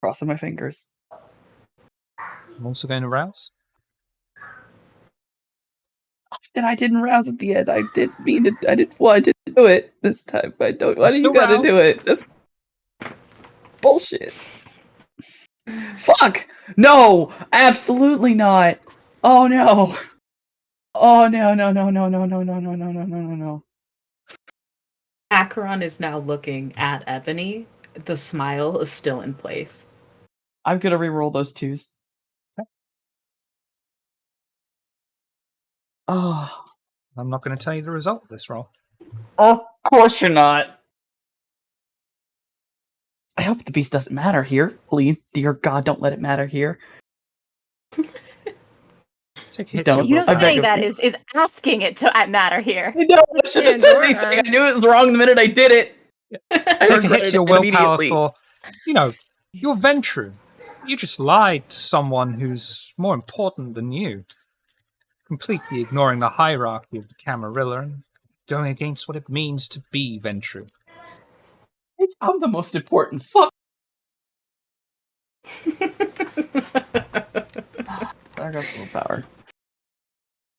Crossing my fingers. I'm also going to rouse. And I didn't rouse at the end. I didn't mean to. I didn't do it this time. I don't. Why do you still gotta do roused. it? That's bullshit. Fuck! No! Absolutely not! Oh no! Oh no. Acheron is now looking at Ebony. The smile is still in place. I'm gonna reroll those twos. Oh. I'm not going to tell you the result of this roll. Of course you're not. I hope the beast doesn't matter here. Please, dear God, don't let it matter here. Take a hit. Don't. You know, I beg saying of that you. is asking it to matter here. I know, I should have said Pandora. anything. I knew it was wrong the minute I did it. I Take a hit regretted to your it willpower immediately. for, you're Ventru. You just lied to someone who's more important than you. Completely ignoring the hierarchy of the Camarilla and going against what it means to be Ventru. I'm the most important. Fuck There goes willpower.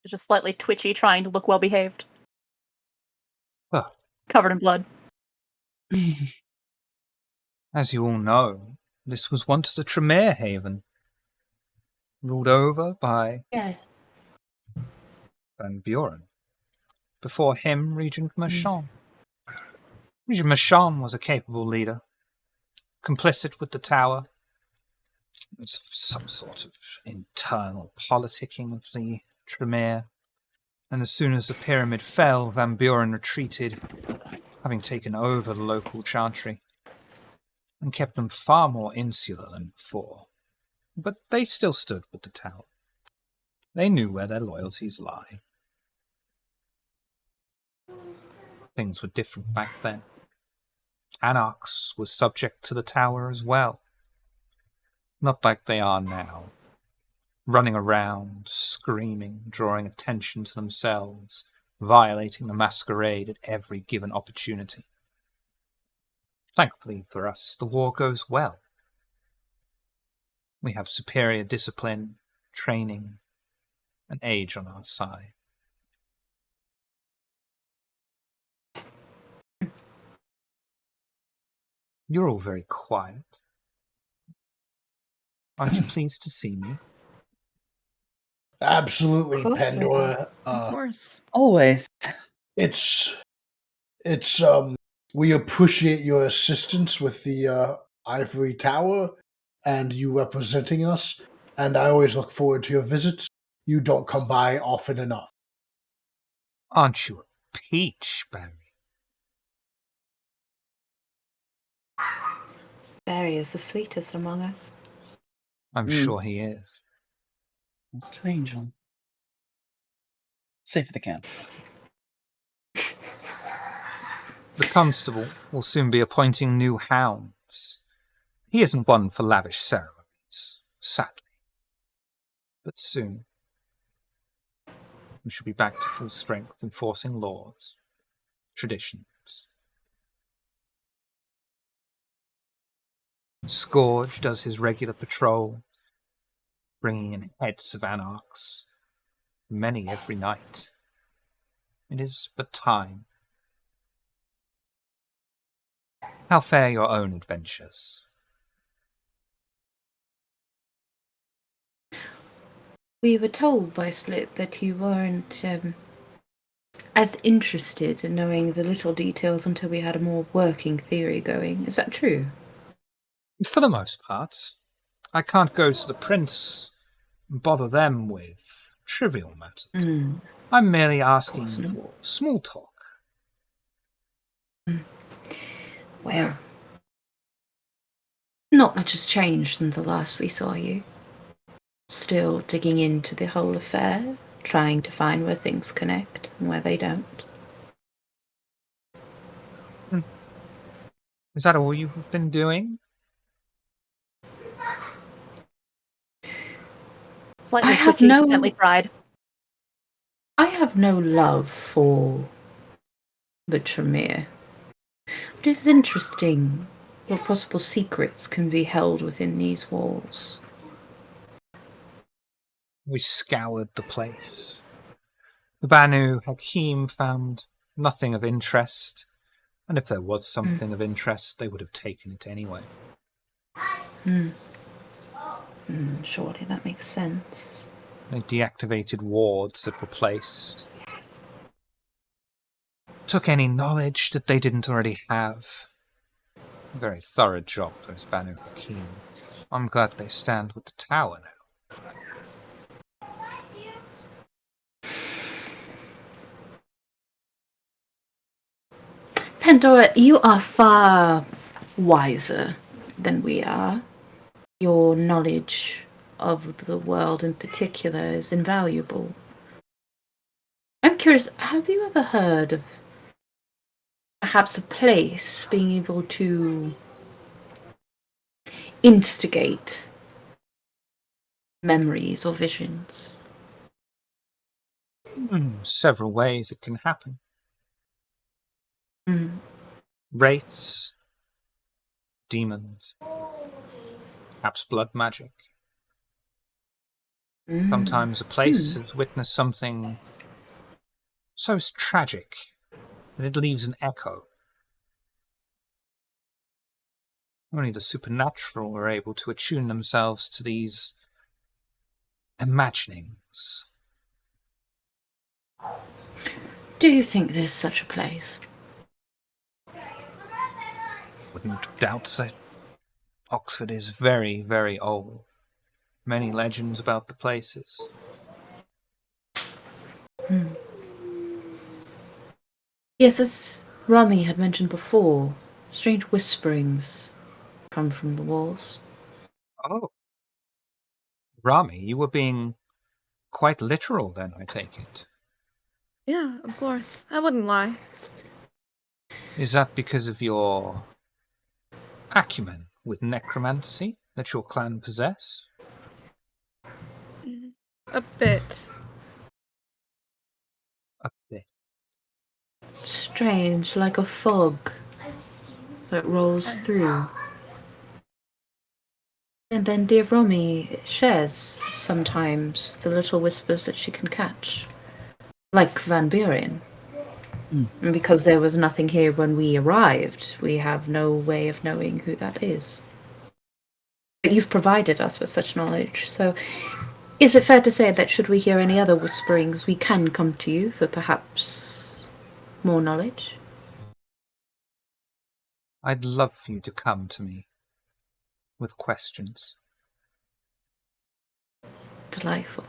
Just slightly twitchy, trying to look well behaved. Huh. Covered in blood. As you all know, this was once the Tremere Haven, ruled over by Yes. Van Buren. Before him, Regent Merchant. Regent Merchant was a capable leader, complicit with the Tower. It's some sort of internal politicking of the Tremere. And as soon as the pyramid fell, Van Buren retreated, having taken over the local chantry, and kept them far more insular than before. But they still stood with the Tower. They knew where their loyalties lie. Things were different back then. Anarchs were subject to the Tower as well. Not like they are now, running around, screaming, drawing attention to themselves, violating the Masquerade at every given opportunity. Thankfully for us, the war goes well. We have superior discipline, training, and age on our side. You're all very quiet. Aren't you pleased to see me? Absolutely, Of course we Pandora. Of course. Always. It's we appreciate your assistance with the ivory tower and you representing us, and I always look forward to your visits. You don't come by often enough. Aren't you a peach, Barry? Barry is the sweetest among us. I'm sure he is. It's to Angel. Safe if they can. The constable will soon be appointing new hounds. He isn't one for lavish ceremonies, sadly. But soon, we shall be back to full strength enforcing laws, traditions. Scourge does his regular patrol, bringing in heads of anarchs, many every night. It is but time. How fare your own adventures? We were told by Slip that you weren't as interested in knowing the little details until we had a more working theory going. Is that true? For the most part. I can't go to the prince and bother them with trivial matters. I'm merely asking course not. for small talk. Well, not much has changed since the last we saw you. Still digging into the whole affair, trying to find where things connect and where they don't. Is that all you've been doing? Slightly I have twitchy, no- gently fried. I have no love for the Tremere. But it's interesting what possible secrets can be held within these walls. We scoured the place. The Banu Hakim found nothing of interest, and if there was something of interest, they would have taken it anyway. Surely that makes sense. They deactivated wards that were placed. Took any knowledge that they didn't already have. A very thorough job, those Banu Hakim. I'm glad they stand with the tower now. Pandora, you are far wiser than we are. Your knowledge of the world in particular is invaluable. I'm curious, have you ever heard of perhaps a place being able to instigate memories or visions? Several ways it can happen. Mm. Wraiths, demons, Perhaps blood magic. Mm. Sometimes a place has witnessed something so tragic that it leaves an echo. Only the supernatural are able to attune themselves to these imaginings. Do you think there's such a place? Wouldn't doubt that. Oxford is very, very old. Many legends about the places. Yes, as Rami had mentioned before, strange whisperings come from the walls. Oh. Rami, you were being quite literal then, I take it. Yeah, of course. I wouldn't lie. Is that because of your acumen with necromancy that your clan possess? A bit. A bit. Strange, like a fog that rolls through. And then dear Romy shares sometimes the little whispers that she can catch. Like Van Buren. And because there was nothing here when we arrived, we have no way of knowing who that is. But you've provided us with such knowledge, so is it fair to say that should we hear any other whisperings, we can come to you for perhaps more knowledge? I'd love for you to come to me with questions. Delightful.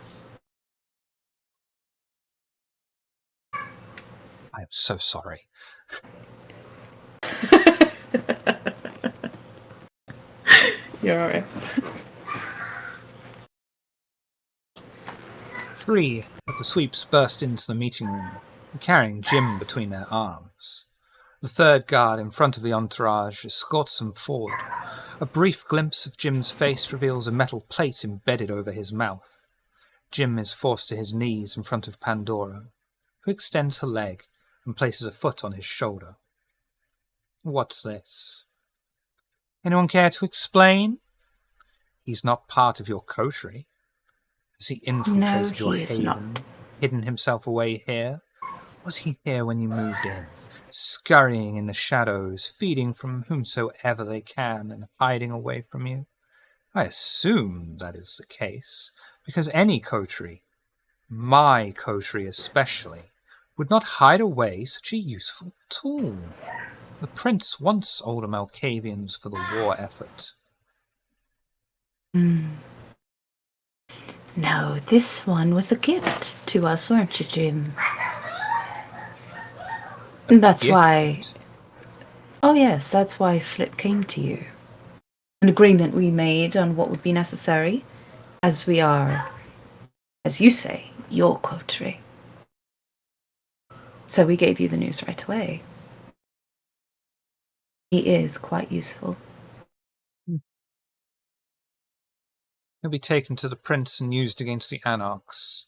I am so sorry. You're alright. 3 of the sweeps burst into the meeting room, carrying Jim between their arms. The third guard in front of the entourage escorts them forward. A brief glimpse of Jim's face reveals a metal plate embedded over his mouth. Jim is forced to his knees in front of Pandora, who extends her leg and places a foot on his shoulder. What's this? Anyone care to explain? He's not part of your coterie. Has he infiltrated your he is haven, not. hidden himself away here? Was he here when you moved in, scurrying in the shadows, feeding from whomsoever they can, and hiding away from you? I assume that is the case, because any coterie, my coterie especially, would not hide away such a useful tool. The prince wants older Malkavians for the war effort. No, this one was a gift to us, weren't you, Jim? That's Gift. why. Oh, yes, that's why Slip came to you. An agreement we made on what would be necessary, as we are, as you say, your coterie. So we gave you the news right away. He is quite useful. He'll be taken to the prince and used against the Anarchs.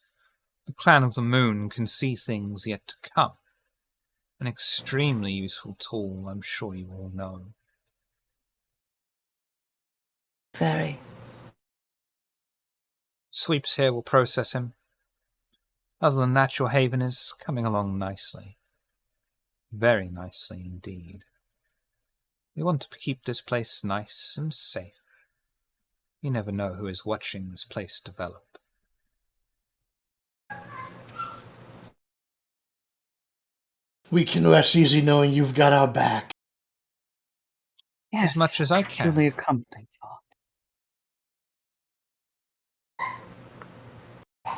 The Clan of the Moon can see things yet to come. An extremely useful tool, I'm sure you all know. Very. Sweeps here will process him. Other than that, your haven is coming along nicely. Very nicely indeed. We want to keep this place nice and safe. You never know who is watching this place develop. We can rest easy knowing you've got our back. Yes, As much as I can. truly a comforting thought.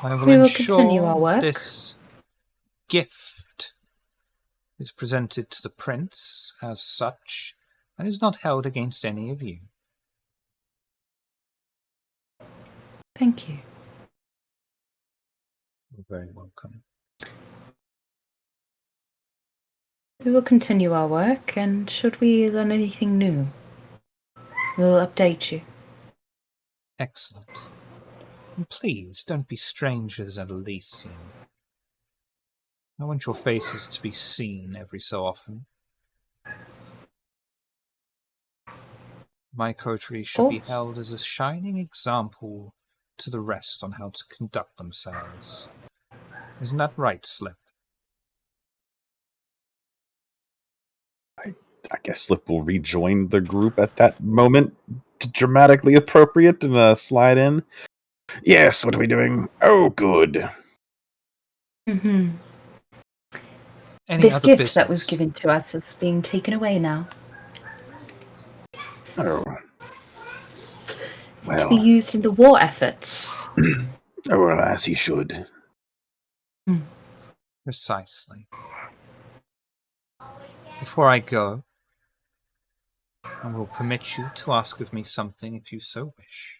I will We will ensure continue our work. this gift is presented to the prince as such, and is not held against any of you. Thank you. You're very welcome. We will continue our work, and should we learn anything new, we'll update you. Excellent. And please, don't be strangers at Elysium. I want your faces to be seen every so often. My coterie should be course. held as a shining example to the rest on how to conduct themselves. Isn't that right, Slip? I guess Slip will rejoin the group at that moment, dramatically appropriate, and slide in. Yes, what are we doing? Oh, good. Mm-hmm. Any This other gift business? that was given to us is being taken away now. Oh. To be Well, used in the war efforts. oh, well, as he should. Precisely. Before I go, I will permit you to ask of me something if you so wish.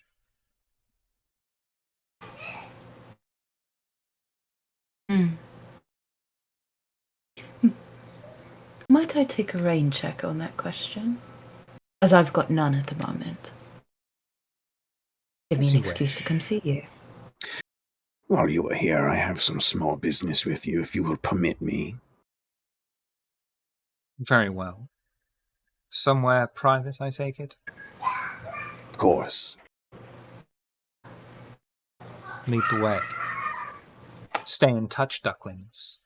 Might I take a rain check on that question? As I've got none at the moment. Give me As an you excuse to wish. come see you. While you are here, I have some small business with you, if you will permit me. Very well. Somewhere private, I take it? Of course. Lead the way. Stay in touch, ducklings.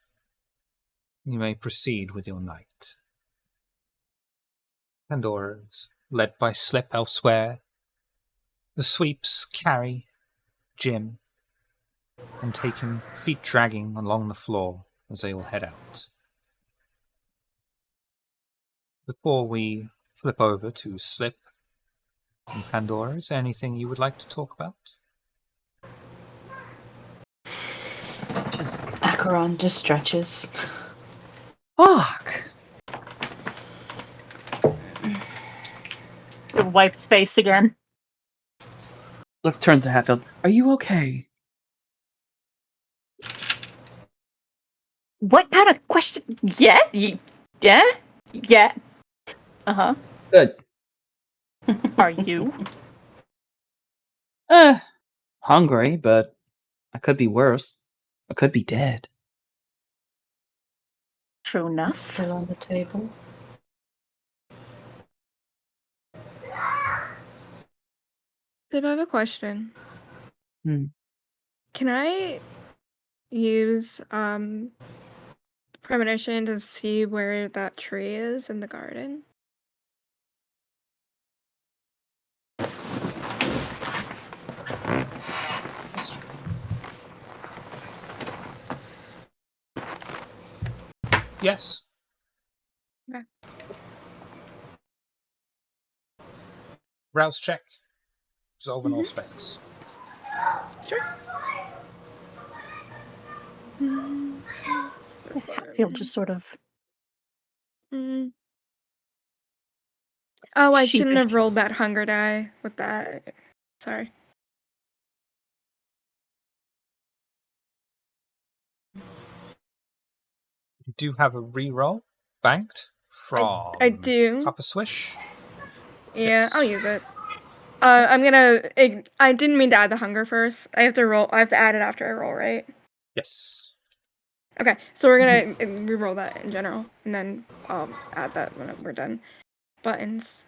You may proceed with your night. Pandora's, led by Slip elsewhere. The sweeps carry Jim and take him feet dragging along the floor as they all head out. Before we flip over to Slip and Pandora, is there anything you would like to talk about? Just Acheron just stretches. fuck. The wife's face again. Look, turns to Hatfield. Are you okay? What kind of question? Yeah? Yeah? Yeah. Uh-huh. Good. Are you? Hungry, but I could be worse. I could be dead. True enough. Still on the table. Did I have a question? Hmm. Can I use premonition to see where that tree is in the garden? Yes. Okay. Rouse check. Resolve in all specs. Sure. Hatfield just sort of Mm. Oh, I shouldn't sheepish. have rolled that hunger die with that. Sorry. You do have a reroll banked from I do. Papa Swish. Yeah, I'll Yes. use it. I'm gonna. I didn't mean to add the hunger first. I have to roll. I have to add it after I roll, right? Yes. Okay, so we're gonna re-roll that in general, and then I'll add that when we're done. Buttons.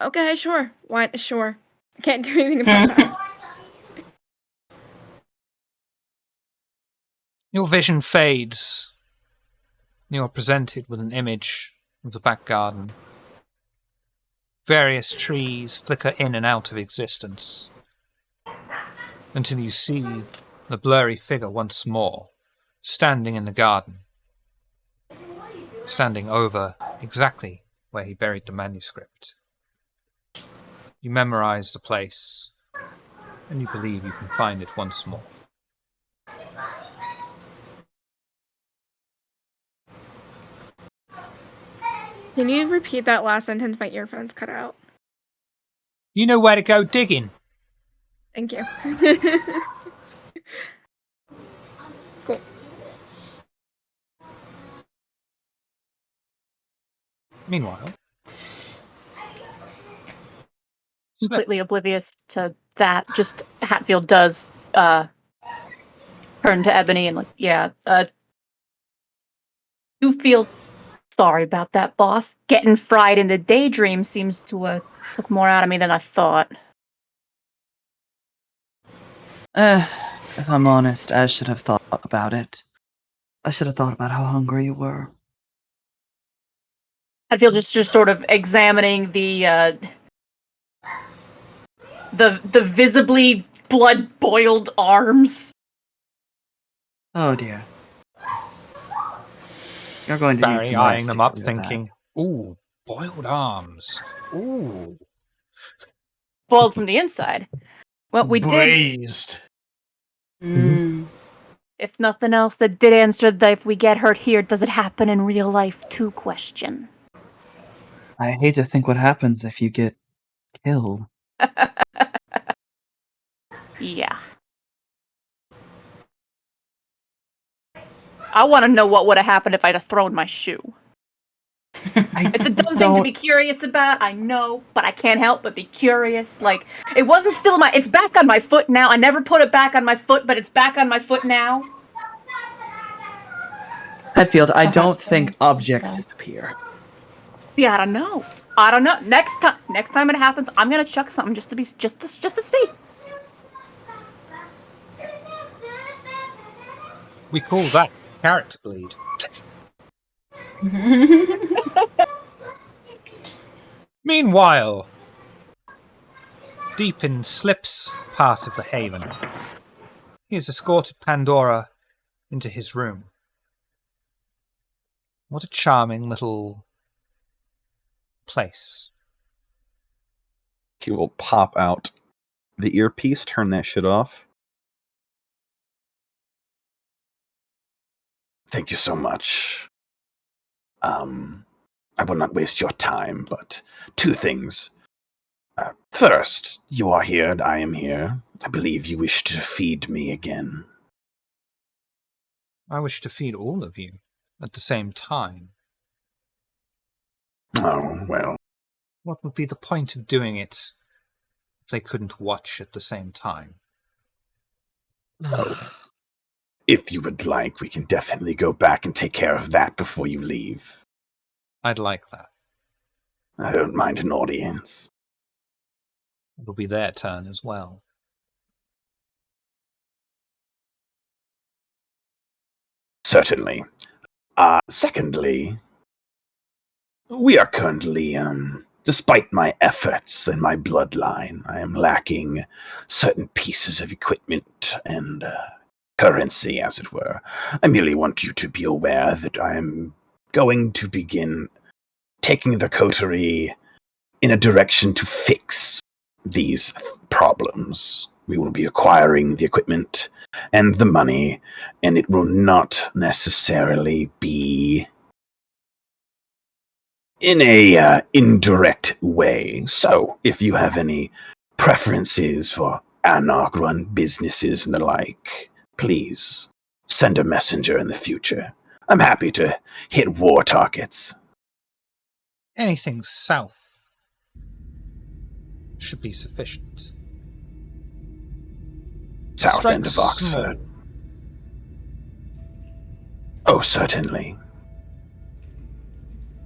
Okay, sure. Why? Sure. Can't do anything about that. Your vision fades. You are presented with an image of the back garden. Various trees flicker in and out of existence until you see the blurry figure once more, standing in the garden, standing over exactly where he buried the manuscript. You memorize the place, and you believe you can find it once more. Can you repeat that last sentence? My earphones cut out. You know where to go digging. Thank you. Cool. Meanwhile, completely oblivious to that. Just Hatfield does turn to Ebony and like, yeah, you feel Sorry about that, boss. Getting fried in the daydream seems to took more out of me than I thought. If I'm honest, I should have thought about it. I should have thought about how hungry you were. I feel just sort of examining the visibly blood-boiled arms. Oh dear. You're going to need Barry some eyeing rest them to up, get rid of that. thinking, "Ooh, boiled arms. Ooh." Boiled from the inside. Well, we did. Braised. If nothing else, that did answer the "if we get hurt here, does it happen in real life too" question. I hate to think what happens if you get killed. Yeah. I want to know what would have happened if I'd have thrown my shoe. It's a dumb thing to be curious about, I know, but I can't help but be curious. Like, it wasn't still it's back on my foot now. I never put it back on my foot, but it's back on my foot now. Hetfield, I don't think objects disappear. See, I don't know. Next time it happens, I'm gonna chuck something just to see. We call that character bleed. Meanwhile, deep in Slip's part of the haven, he has escorted Pandora into his room. What a charming little place. He will pop out the earpiece, turn that shit off. Thank you so much. I will not waste your time, but two things. First, you are here and I am here. I believe you wish to feed me again. I wish to feed all of you at the same time. Oh, well. What would be the point of doing it if they couldn't watch at the same time? If you would like, we can definitely go back and take care of that before you leave. I'd like that. I don't mind an audience. It'll be their turn as well. Certainly. Secondly, we are currently, despite my efforts and my bloodline, I am lacking certain pieces of equipment and currency, as it were. I merely want you to be aware that I am going to begin taking the coterie in a direction to fix these problems. We will be acquiring the equipment and the money, and it will not necessarily be in a indirect way. So, if you have any preferences for anarch-run businesses and the like, please send a messenger in the future. I'm happy to hit war targets. Anything south should be sufficient. South Strike end of Oxford. small. Oh, certainly.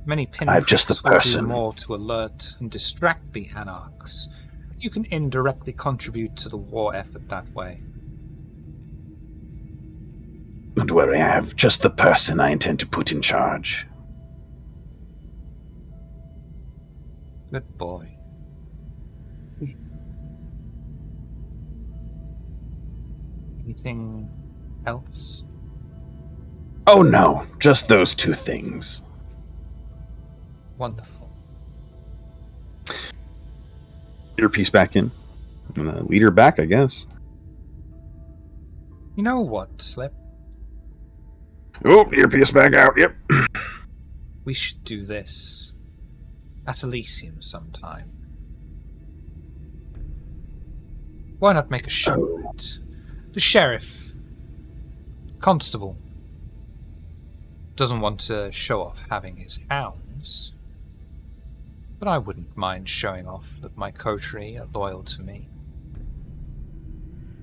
Many I'm just the pinpricks will do person. more to alert and distract the anarchs. You can indirectly contribute to the war effort that way. Don't worry, I have just the person I intend to put in charge. Good boy. Anything else? Oh no, just those two things. Wonderful. Earpiece back in. And lead her back, I guess. You know what, Slip? Oh, earpiece back out, yep. We should do this at Elysium sometime. Why not make a show of it? The sheriff, constable, doesn't want to show off having his hounds, but I wouldn't mind showing off that my coterie are loyal to me.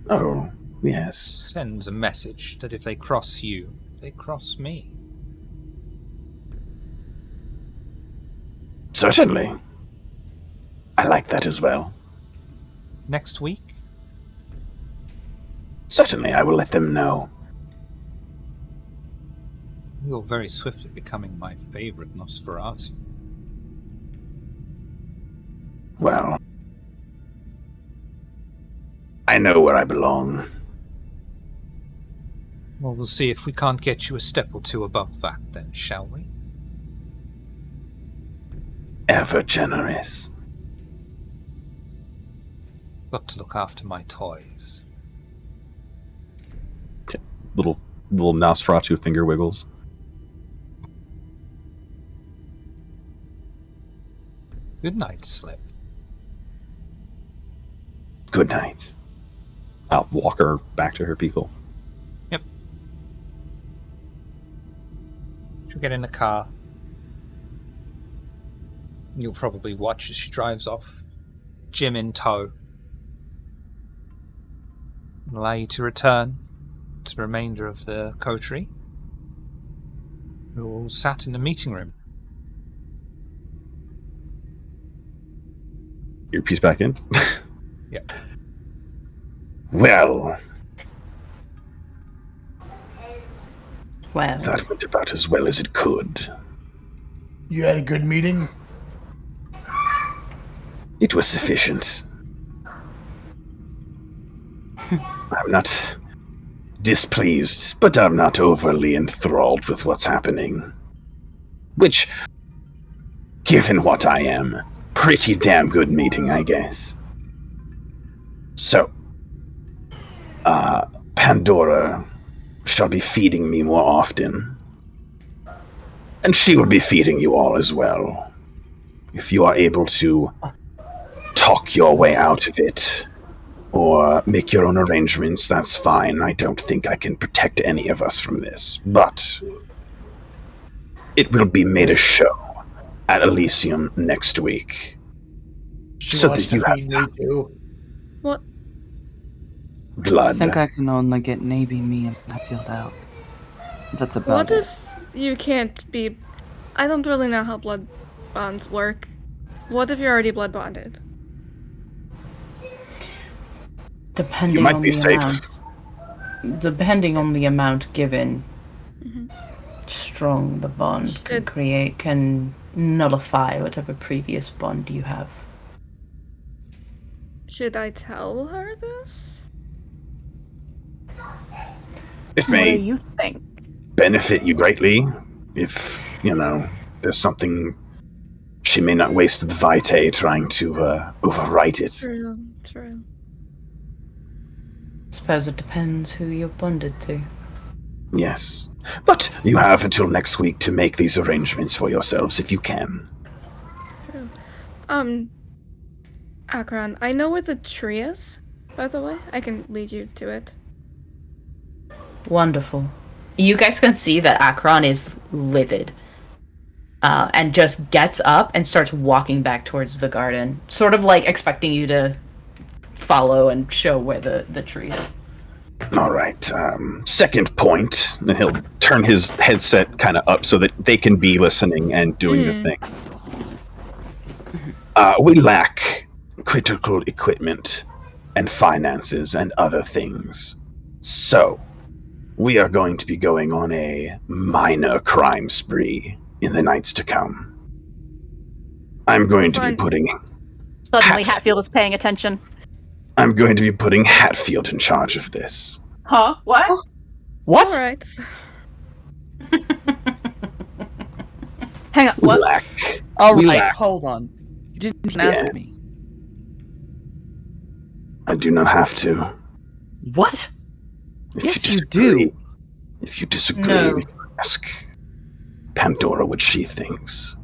Oh, yes. Sends a message that if they cross you, they cross me. Certainly. I like that as well. Next week? Certainly, I will let them know. You're very swiftly becoming my favorite Nosferatu. Well, I know where I belong. Well, we'll see if we can't get you a step or two above that, then, shall we? Ever generous. Got to look after my toys. Little Nosferatu finger wiggles. Good night, Slip. Good night. I'll walk her back to her people. Yep. She'll get in the car. You'll probably watch as she drives off. Jim in tow. Allow you to return to the remainder of the coterie, who all sat in the meeting room. Earpiece back in. Yep. Well, Well, that went about as well as it could. You had a good meeting? It was sufficient. I'm not displeased, but I'm not overly enthralled with what's happening. Which, given what I am, pretty damn good meeting, I guess. So, Pandora shall be feeding me more often. And she will be feeding you all as well. If you are able to talk your way out of it, or make your own arrangements, that's fine. I don't think I can protect any of us from this. But it will be made a show at Elysium next week. She So wants that to you have feed me too. What? I blood. think I can only get maybe me and Hatfield out. That's about What it. if you can't be... I don't really know how blood bonds work. What if you're already blood bonded? depending You might on be the safe. amount. Depending on the amount given, strong the bond can nullify whatever previous bond you have. Should I tell her this? It What do may you think? benefit you greatly if, there's something. She may not waste the vitae trying to overwrite it. True. Suppose it depends who you're bonded to. Yes. But you have until next week to make these arrangements for yourselves if you can. Akron, I know where the tree is, by the way. I can lead you to it. Wonderful. You guys can see that Akron is livid. And just gets up and starts walking back towards the garden. Sort of like expecting you to follow and show where the tree is. All right. Second point, and he'll turn his headset kind of up so that they can be listening and doing the thing. We lack critical equipment and finances and other things. So, we are going to be going on a minor crime spree in the nights to come. I'm going to be putting... Suddenly Hatfield is paying attention. I'm going to be putting Hatfield in charge of this. Huh? What? What? Alright. Hang on, We what? lack... All we right, lack- hold on. You didn't even Yeah. ask me. I do not have to. What? If Yes, you you disagree, do. If you disagree, No. we can ask Pandora what she thinks.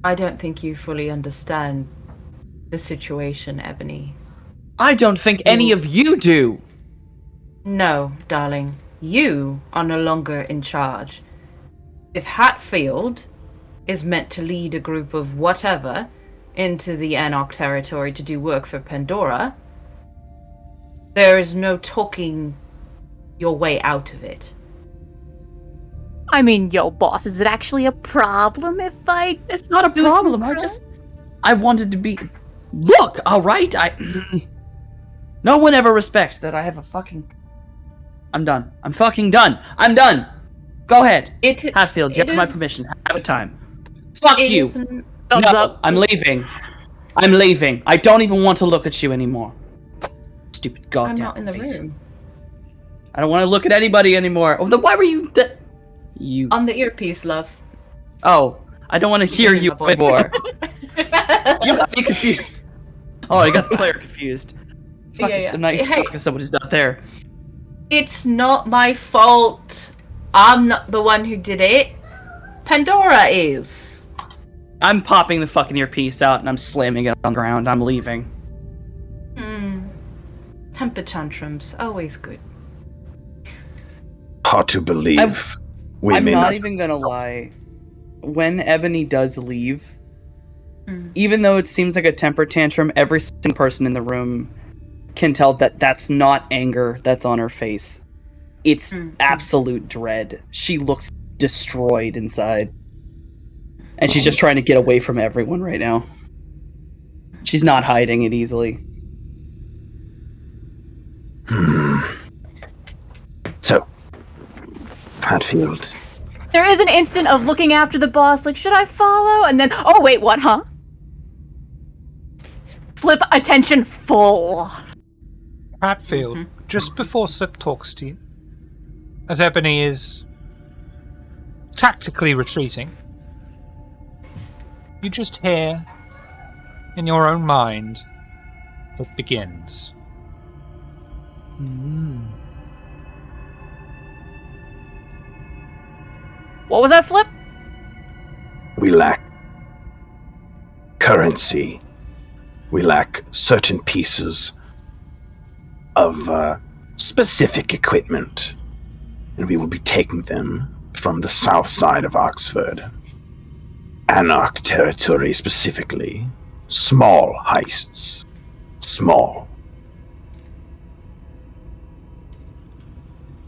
I don't think you fully understand the situation, Ebony. I don't think any of you do. No, darling. You are no longer in charge. If Hatfield is meant to lead a group of whatever into the Anarch territory to do work for Pandora, there is no talking your way out of it. I mean, yo, boss, is it actually a problem if I... It's not a do some problem. I wanted to be. Look, all right. No one ever respects that I have a fucking. I'm done. I'm fucking done. I'm done. Go ahead, Hatfield. You have my permission. Have a time. Fuck you. Thumbs No, up. I'm leaving. I'm leaving. I don't even want to look at you anymore. Stupid goddamn I'm not in the face. room. I don't want to look at anybody anymore. Oh, then why were you? You. On the earpiece, love. Oh, I don't want to hear you my voice. anymore. You got me confused. Oh, I got the player confused. Fuck it, I'm not used to talking to someone who's not there. It's not my fault. I'm not the one who did it. Pandora is. I'm popping the fucking earpiece out and I'm slamming it on the ground. I'm leaving. Temper tantrums, always good. Hard to believe. I'm not even gonna lie. When Ebony does leave, even though it seems like a temper tantrum, every single person in the room can tell that that's not anger that's on her face. It's absolute dread. She looks destroyed inside. And she's just trying to get away from everyone right now. She's not hiding it easily. So, Hatfield. There is an instant of looking after the boss, like, should I follow? And then, oh wait, what, huh? Slip, attention, full. Hatfield, just before Slip talks to you, as Ebony is tactically retreating, you just hear, in your own mind, it begins. What was that, Slip? We lack currency. We lack certain pieces of specific equipment. And we will be taking them from the south side of Oxford. Anarch territory specifically. Small heists. Small.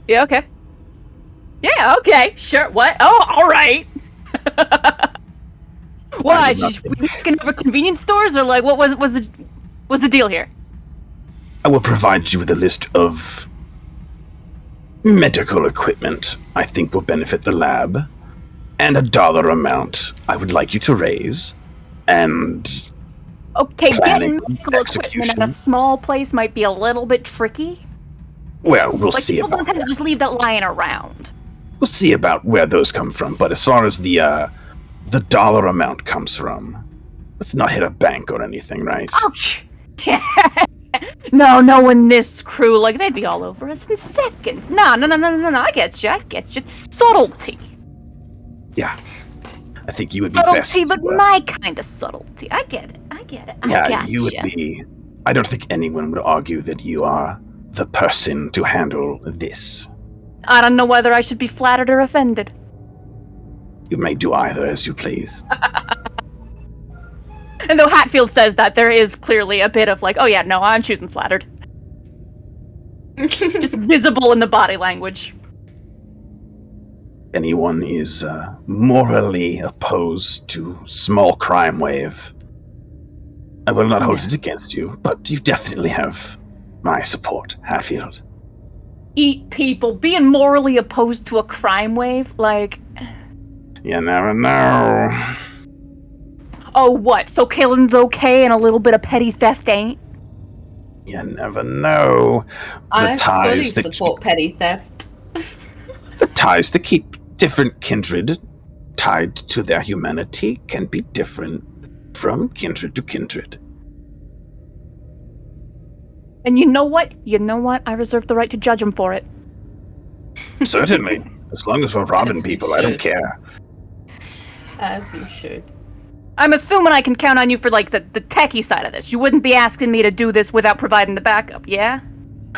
Yeah, okay. Yeah, okay, sure, what? Oh, alright! Why, we looking over convenience stores, or like, what was the deal here? I will provide you with a list of medical equipment I think will benefit the lab, and a dollar amount I would like you to raise, and Okay, planning, getting medical equipment execution. at a small place might be a little bit tricky. Well, we'll Like, see people about don't tend that. to just leave that lying around. We'll see about where those come from, but as far as the dollar amount comes from, let's not hit a bank or anything, right? Ouch! No, knowing this crew, like, they'd be all over us in seconds. No, I get you. It's subtlety. Yeah. I think you would be Subtlety, best. but my kind of subtlety. I get it. Yeah, I got you would be. I don't think anyone would argue that you are the person to handle this. I don't know whether I should be flattered or offended. You may do either as you please. And though Hatfield says that, there is clearly a bit of like, oh yeah, no, I'm choosing flattered. Just visible in the body language. Anyone is morally opposed to small crime wave, I will not hold it against you, but you definitely have my support, Hatfield. Eat people, being morally opposed to a crime wave, like... You never know. Oh, what? So killing's okay and a little bit of petty theft ain't? You never know. I fully support petty theft. The ties that keep different kindred tied to their humanity can be different from kindred to kindred. And you know what? I reserve the right to judge them for it. Certainly. As long as we're robbing Yes, you people, I don't should. care. As you should. I'm assuming I can count on you for, like, the techie side of this. You wouldn't be asking me to do this without providing the backup, yeah?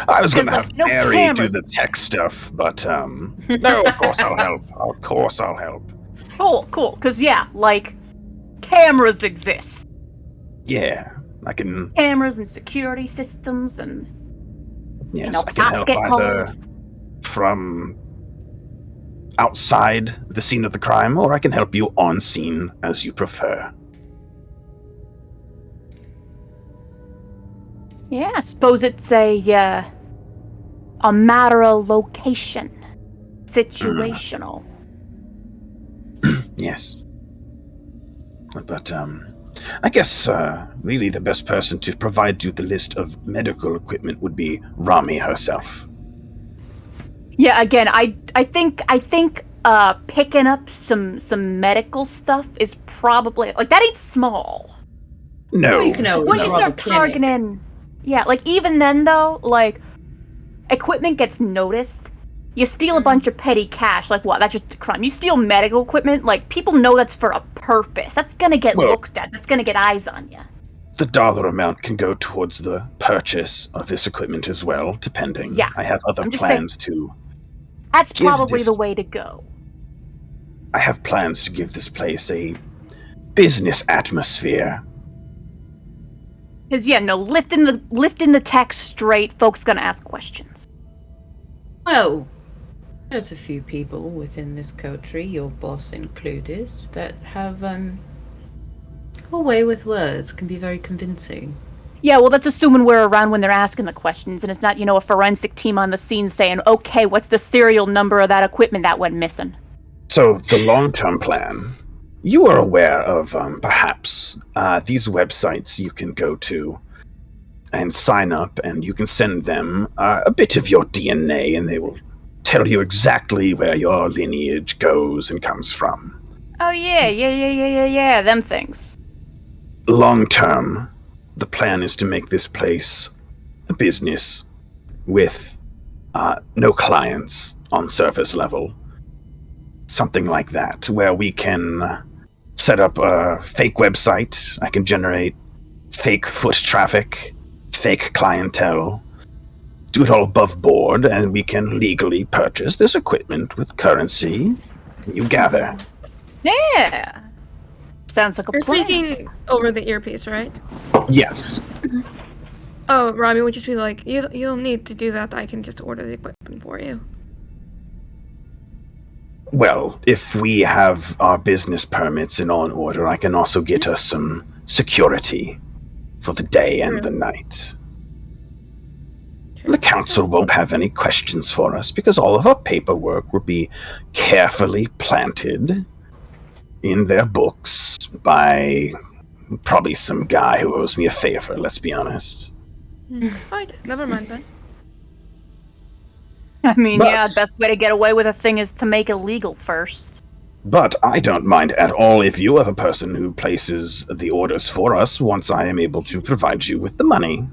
I was going to Because, have like, no Mary do cameras. the tech stuff, but, no, of course I'll help. Of course I'll help. Cool. Because, yeah, like, cameras exist. Yeah, I can, Cameras and security systems and... yes, know, I can cops help get either called. from outside the scene of the crime, or I can help you on scene as you prefer. Yeah, I suppose it's a matter of location. Situational. Yes. But, I guess, really the best person to provide you the list of medical equipment would be Rami herself. Yeah, again, I think picking up some medical stuff is probably like that ain't small. No. Well, you can always Once you rob a start clinic. targeting, yeah, like even then though, like equipment gets noticed. You steal a bunch of petty cash, like what? That's just a crime. You steal medical equipment, like people know that's for a purpose. That's gonna get looked at. That's gonna get eyes on you. The dollar amount can go towards the purchase of this equipment as well, depending. Yeah, I have other I'm just plans to. That's give probably this- the way to go. I have plans to give this place a business atmosphere. Cause yeah, no, lifting the text straight, folks gonna ask questions. Well, there's a few people within this country, your boss included, that have a way with words, can be very convincing. Yeah, well, that's assuming we're around when they're asking the questions, and it's not, a forensic team on the scene saying, okay, what's the serial number of that equipment that went missing? So, the long-term plan. You are aware of, perhaps, these websites you can go to and sign up, and you can send them a bit of your DNA, and they will tell you exactly where your lineage goes and comes from. Oh, yeah, them things. Long term, the plan is to make this place a business with no clients on surface level. Something like that, where we can set up a fake website. I can generate fake foot traffic, fake clientele, do it all above board, and we can legally purchase this equipment with currency you gather. Yeah. Sounds like a You're plan. speaking over the earpiece, right? Yes. Oh, Robbie would just be like, you don't need to do that. I can just order the equipment for you. Well, if we have our business permits in on order, I can also get us some security for the day and the night. The council won't have any questions for us because all of our paperwork will be carefully planted in their books by probably some guy who owes me a favor, let's be honest. Alright, never mind then. I mean, But- yeah, the best way to get away with a thing is to make it legal first. But I don't mind at all if you are the person who places the orders for us once I am able to provide you with the money.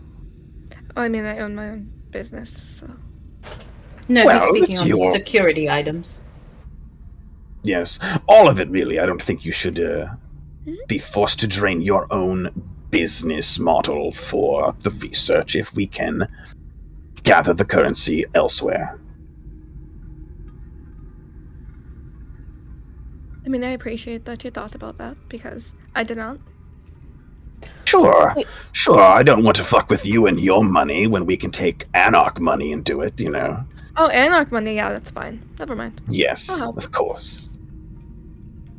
Oh, I mean, I own my own business, so. No, Well, he's speaking it's on your- security items. Yes, all of it really. I don't think you should be forced to drain your own business model for the research if we can gather the currency elsewhere. I mean, I appreciate that you thought about that because I did not. Sure, I don't want to fuck with you and your money when we can take Anarch money and do it, you know. Oh, Anarch money, yeah, that's fine. Never mind. Yes, Uh-huh. of course.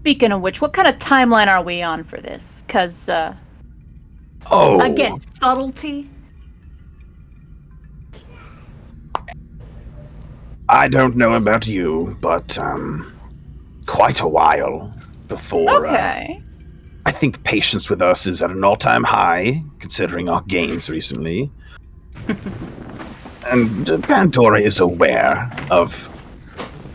Speaking of which, what kind of timeline are we on for this? Because, Oh, again, subtlety. I don't know about you, but quite a while before. Okay. I think patience with us is at an all-time high, considering our gains recently. And Pandora is aware of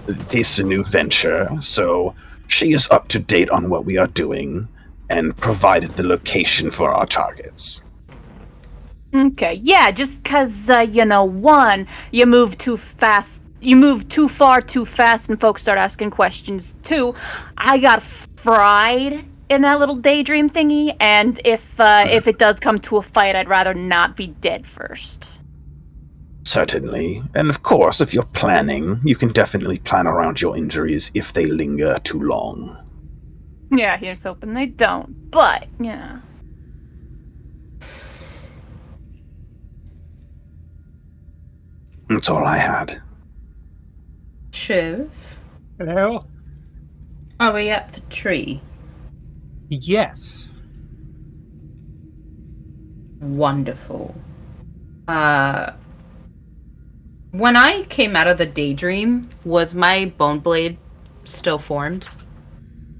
this new venture, so she is up to date on what we are doing and provided the location for our targets. Okay, yeah, just because, one, you move too fast. You move too far too fast and folks start asking questions. Two, I got fried in that little daydream thingy, and if it does come to a fight, I'd rather not be dead first. Certainly. And of course, if you're planning, you can definitely plan around your injuries if they linger too long. Yeah, here's hoping they don't, but, yeah. That's all I had. Shiv, Hello? Are we at the tree? Yes. Wonderful. When I came out of the daydream, was my bone blade still formed?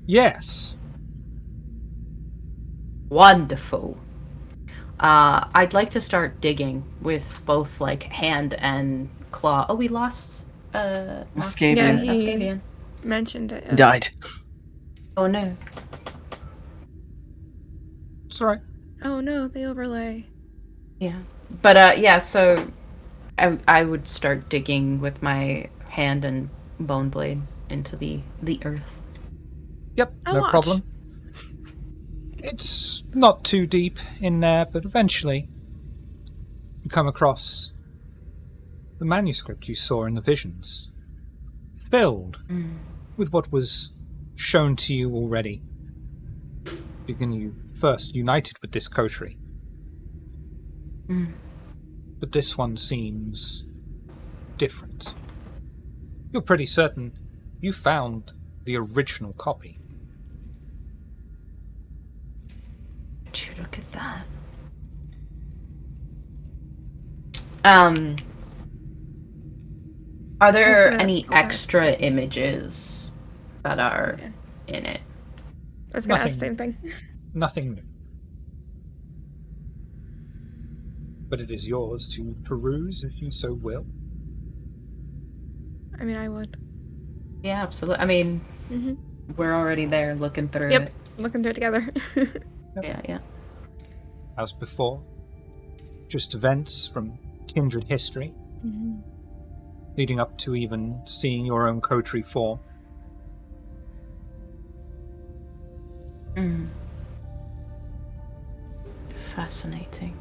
Yes. Wonderful. I'd like to start digging with both like hand and claw. Oh, we lost Masquerade. Yeah, Masquerade. mentioned it. Died. Oh no. It's alright. Oh no, the overlay. Yeah. But yeah, so I would start digging with my hand and bone blade into the earth. Yep, I'll no watch. problem. It's not too deep in there, but eventually you come across the manuscript you saw in the visions, filled with what was shown to you already. When you first united with this coterie. But this one seems different. You're pretty certain you found the original copy. Would you look at that? Are there any extra images that are in it? I was gonna ask the Nothing. same thing. Nothing new. But it is yours to peruse if you so will. I mean, I would. Yeah, absolutely. I mean, we're already there looking through Yep, it. looking through it together. Yeah. As before, just events from kindred history, leading up to even seeing your own coterie form. Fascinating.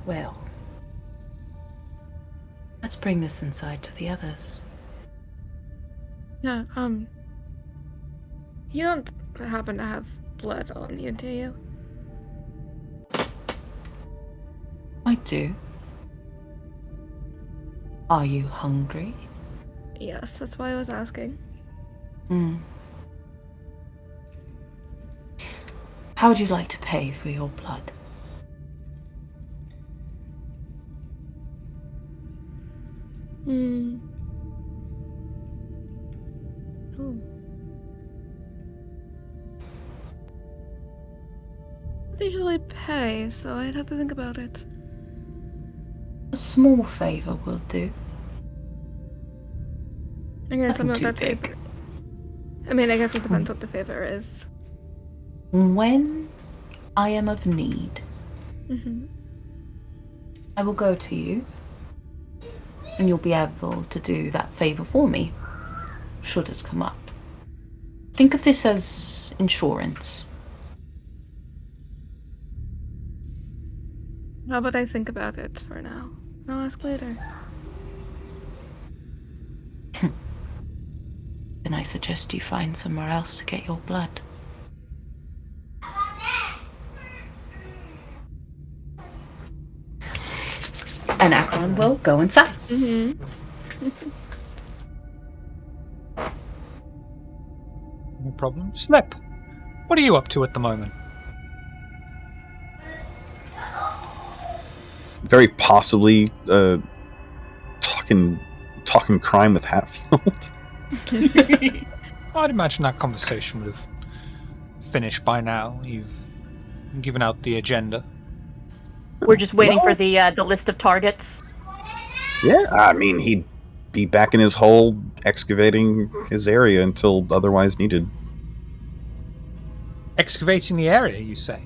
Well, let's bring this inside to the others. Yeah, you don't happen to have blood on you, do you? I do. Are you hungry? Yes, that's why I was asking. How would you like to pay for your blood? Ooh. I usually pay, so I'd have to think about it. A small favor will do. I guess Nothing I'm not too that big. favor. I mean, I guess it depends what the favor is. When I am of need, I will go to you, and you'll be able to do that favor for me, should it come up. Think of this as insurance. How about I think about it for now? I'll ask later. Then I suggest you find somewhere else to get your blood. And Akron will go inside. No problem. Slip, what are you up to at the moment? Very possibly talking crime with Hatfield. I'd imagine that conversation would have finished by now. You've given out the agenda. We're just waiting for the list of targets. Yeah, I mean, he'd be back in his hole excavating his area until otherwise needed. Excavating the area, you say?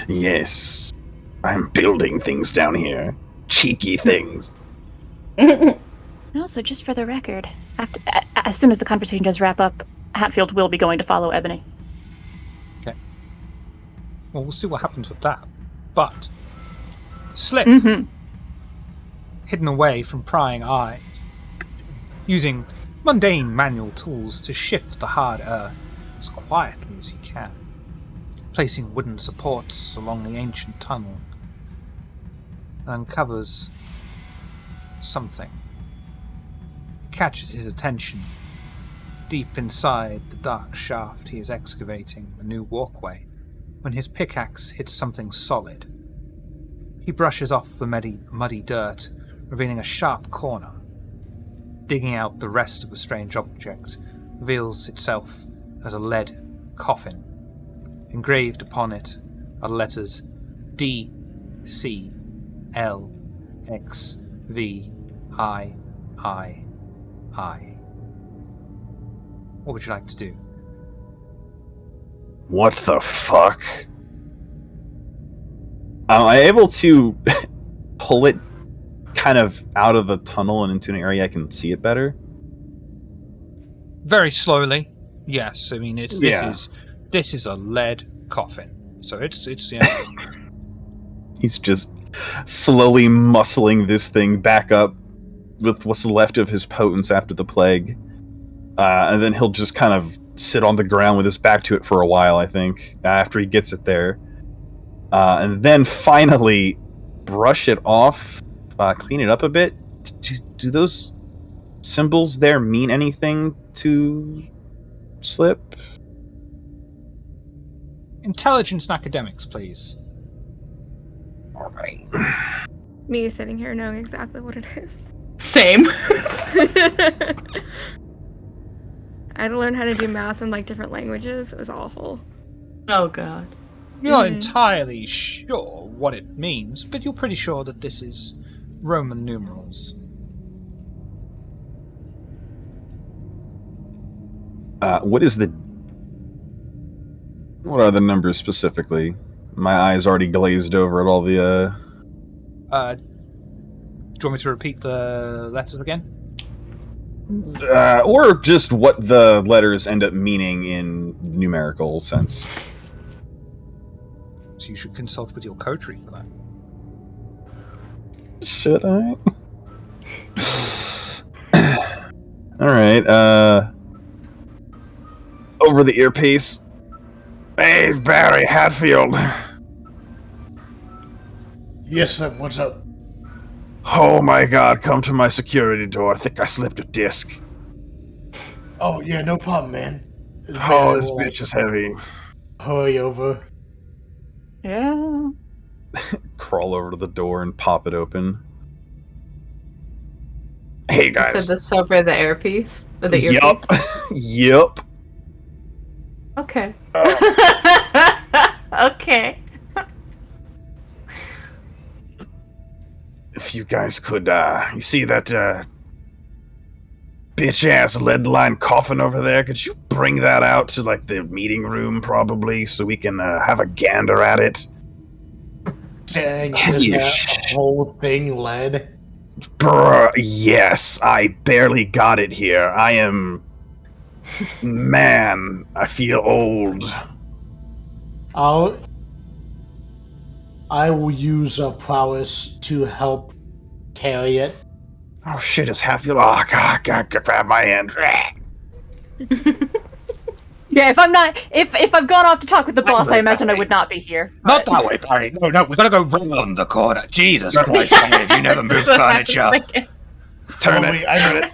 Yes. I'm building things down here. Cheeky things. And also, just for the record, as soon as the conversation does wrap up, Hatfield will be going to follow Ebony. Okay. Well, we'll see what happens with that. But Slip, hidden away from prying eyes, using mundane manual tools to shift the hard earth as quietly as he can, placing wooden supports along the ancient tunnel. and uncovers something. It catches his attention. Deep inside the dark shaft, he is excavating a new walkway when his pickaxe hits something solid. He brushes off the muddy dirt, revealing a sharp corner. Digging out the rest of the strange object reveals itself as a lead coffin. Engraved upon it are the letters D, C, L, X, V, I, I, I. What would you like to do? What the fuck? Am I able to pull it kind of out of the tunnel and into an area I can see it better? Very slowly, yes. I mean, this Yeah. is a lead coffin, so it's He's just slowly muscling this thing back up with what's left of his potence after the plague, and then he'll just kind of sit on the ground with his back to it for a while, I think, after he gets it there, and then finally brush it off, clean it up a bit. Do those symbols there mean anything to Slip? Intelligence and academics, please. All right. Me sitting here knowing exactly what it is. Same. I had to learn how to do math in like different languages. It was awful. Oh god. You're not entirely sure what it means, but you're pretty sure that this is Roman numerals. What are the numbers specifically? My eyes already glazed over at all the, Do you want me to repeat the letters again? or just what the letters end up meaning in numerical sense. So you should consult with your coterie for that. Should I? Alright, over the earpiece. Hey, Barry Hatfield. Yes, sir. What's up? Oh my god, come to my security door. I think I slipped a disc. Oh, yeah, no problem, man. Oh, this bitch is heavy. Hurry over. Yeah. Crawl over to the door and pop it open. Hey, You guys. said this over the earpiece? Or the earpiece? Yup. Yup. Okay. Oh. Okay. If you guys could, you see that, bitch-ass lead-lined coffin over there? Could you bring that out to, like, the meeting room, probably, so we can, have a gander at it? Dang, is that whole thing lead? Bruh, yes, I barely got it here. I am... Man, I feel old. I will use prowess to help carry it. Oh shit, it's Hatfield. Oh god, grab my hand. Yeah, if I've gone off to talk with the boss, I imagine I would not be here. Not that way, Barry. No, we gotta go round the corner. Jesus Christ, Barry, you never move furniture. Turn Oh, it. wait, Turn it.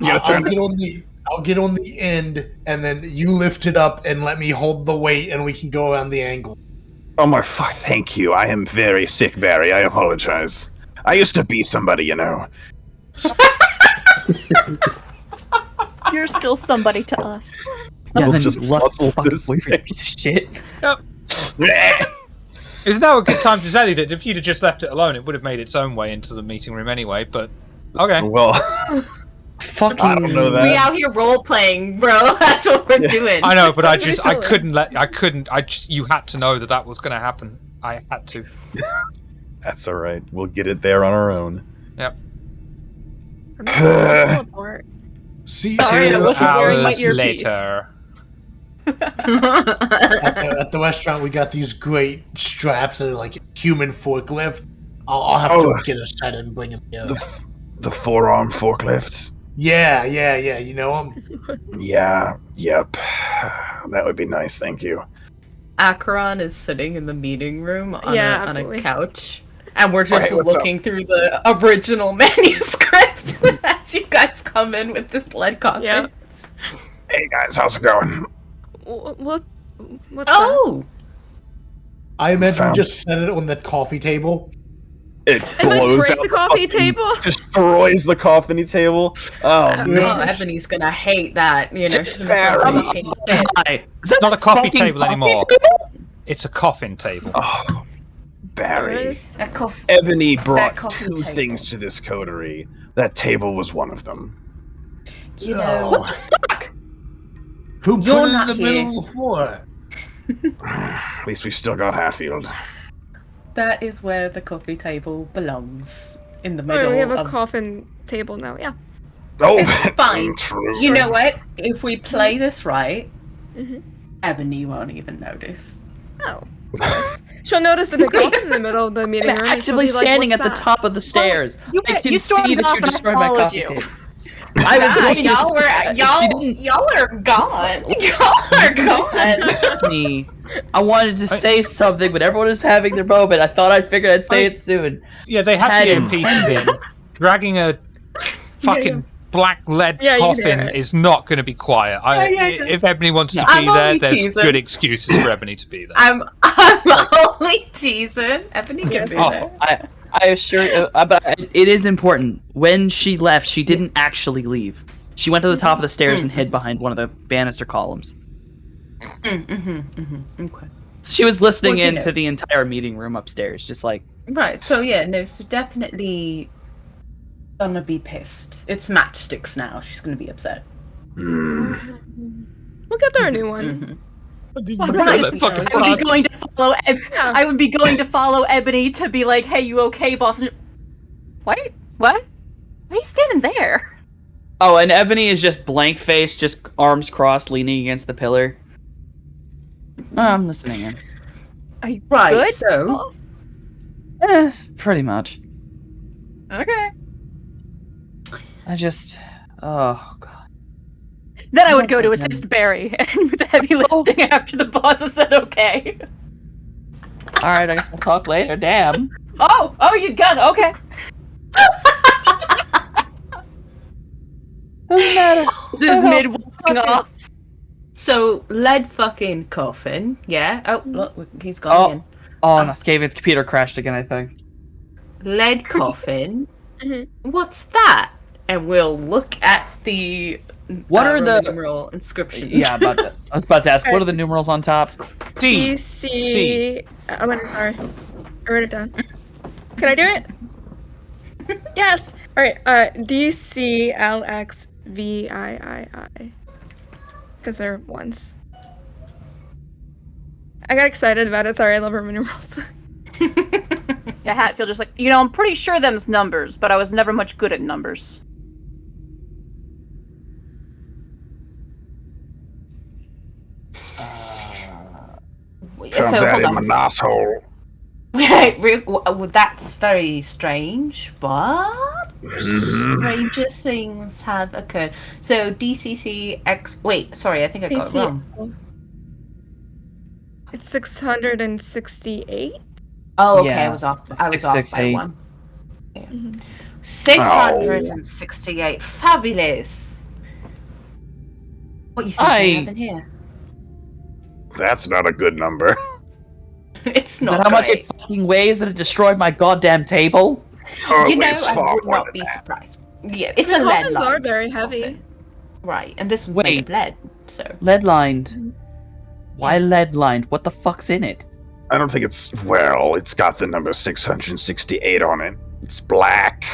You gotta turn it. I'll get on the end, and then you lift it up and let me hold the weight, and we can go around the angle. Oh my fuck, thank you. I am very sick, Barry. I apologize. I used to be somebody, you know. You're still somebody to us. Yeah, We'll then just you left muscle fucking this away from you thing. piece of shit. Is now a good time to tell you that if you'd have just left it alone, it would have made its own way into the meeting room anyway, but... Okay. Well, Fucking. I don't know that. We out here role playing, bro. That's what we're doing. I know, but I Excellent. couldn't you had to know that was gonna happen. I had to. That's alright. We'll get it there on our own. Yep. I'm not gonna teleport. See, Sorry, I 2 wasn't wearing my hours earpiece. later. at the restaurant, we got these great straps that are like a human forklift. I'll have to get a set and bring them here. The forearm forklift. Yeah, you know them? Yeah, yep. That would be nice, thank you. Acheron is sitting in the meeting room on, Yeah, on a absolutely. couch, And we're just Hey, what's looking through the original manuscript as you guys come in with this lead coffin. Yeah. Hey guys, how's it going? What's Oh! I imagine Found- we just set it on the coffee table. It Am I blows break out the coffee fucking- table? destroys the coffee table. Oh, Oh, man. Ebony's gonna hate that, you know. Just she's gonna very- fucking hate it. It's not a coffee table anymore. It's a coffin table. Oh, Barry. That coffee. Ebony brought coffee 2 table. things to this coterie. That table was one of them. You know. What the fuck? Who put You're it in not the here. middle of the floor? At least we still got Hatfield. That is where the coffee table belongs. In the Oh, middle we have a of... coffin table now. Yeah. Oh, It's fine. True. You know what? If we play this right, Mhm. Ebony won't even notice. Oh. She'll notice the big coffin in the middle of the meeting room. I'm and she'll actively be like, standing "What's at the that?" top of the stairs. you I went- can you stormed see that off you and I destroyed my followed coffee you. table. I was going to y'all were y'all are gone. Y'all are gone. me. I wanted to say something, but everyone is having their moment. I thought I'd say it soon. Yeah, they had Had the him. MPs in. Dragging a fucking black lead Yeah, you can coffin hear it. is not going to be quiet. If Ebony wanted to I'm be there, only there's teasing. good excuses for Ebony to be there. I'm only teasing. Ebony can Yes. be Oh. there. I assure you, but it is important. When she left, she didn't actually leave. She went to the top of the stairs and hid behind one of the banister columns. Okay. She was listening Well, you in know. to the entire meeting room upstairs, just like, Right. So yeah, no. So definitely gonna be pissed. It's matchsticks now. She's gonna be upset. We'll get her a new one. Mhm. Fucking I would be going to follow. Yeah. I would be going to follow Ebony to be like, "Hey, you okay, boss?" What? What? Why are you standing there? oh, and Ebony is just blank faced, just arms crossed, leaning against the pillar. I'm listening in. Are you Right. good? So boss? Pretty much. Okay. I just, oh god. Then I would go to assist Barry and with the heavy lifting after the boss has said okay. All right, I guess we'll talk later. Damn. Oh, you got it. Okay. Doesn't matter. This is mid walking off. so lead fucking coffin. Yeah. Oh look, he's gone Oh. again. Oh, no, Skaven's computer crashed again, I think. Lead coffin. Mhm. What's that? And we'll look at the What are the- numeral inscription? Yeah, about that. I was about to ask, what are the numerals on top? D. DC. I'm sorry. I wrote it down. Can I do it? Yes. All right. DCLXVIII. Because they're ones. I got excited about it. Sorry, I love Roman numerals. Yeah, Hatfield just like, I'm pretty sure them's numbers, but I was never much good at numbers. Found So that hold in on. my asshole. Well, that's very strange, but stranger things have occurred. So DCCX. Wait, sorry, I think I got it wrong. It's 668. Oh, okay, Yeah, I was off. it's I was off by 668. one. Yeah. 668. Fabulous. What you think I have in here? That's not a good number. It's Is not that how much great. it fucking weighs that it destroyed my goddamn table? Oh, You know, it's I far would more not than be that. surprised. Yeah, it's The a lead coffins are line. very heavy. Right, and this one's made of Wait. lead, so. Lead lined. Why lead lined? What the fuck's in it? I don't think it's, well, it's got the number 668 on it. It's black.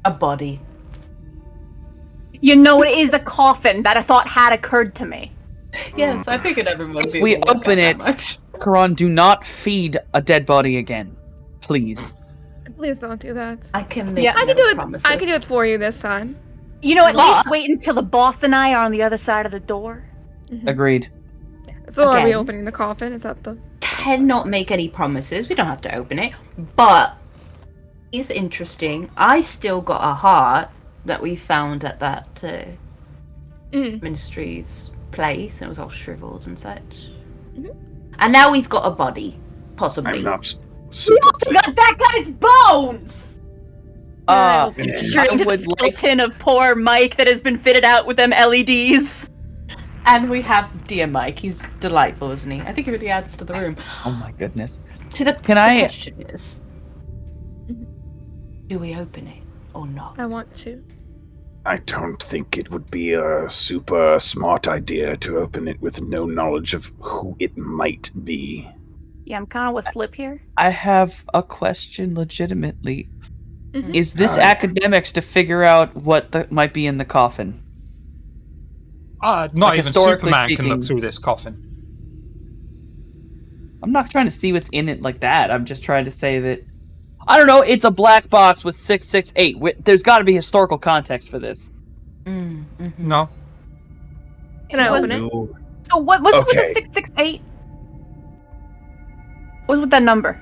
A body. It is a coffin that I thought had occurred to me. Yes, I figured everyone would be If we able to work open out it, that much. Karan, do not feed a dead body again. Please. Please don't do that. I can make Yeah, I can no do it. promises. I can do it for you this time. At But- least wait until the boss and I are on the other side of the door. Agreed. So are we Again. opening the coffin? Is that the? Cannot make any promises. We don't have to open it. But it's interesting. I still got a heart that we found at that ministry's place. It was all shriveled and such. And now we've got a body, possibly. I'm not super Got that guy's bones! I Straight into the would like skeleton of poor Mike that has been fitted out with them LEDs. And we have dear Mike. He's delightful, isn't he? I think he really adds to the room. Oh my goodness. To the, Can the I- question is, do we open it or not? I want to. I don't think it would be a super smart idea to open it with no knowledge of who it might be. Yeah, I'm kind of with Slip here. I have a question legitimately. Mhm. Is this Yeah. academics to figure out what might be in the coffin? Not Like, even historically Superman can speaking- look through this coffin. I'm not trying to see what's in it like that. I'm just trying to say that I don't know. It's a black box with 668. There's got to be historical context for this. No. Can I open it? No. So what was with the Okay. 668? What's with that number?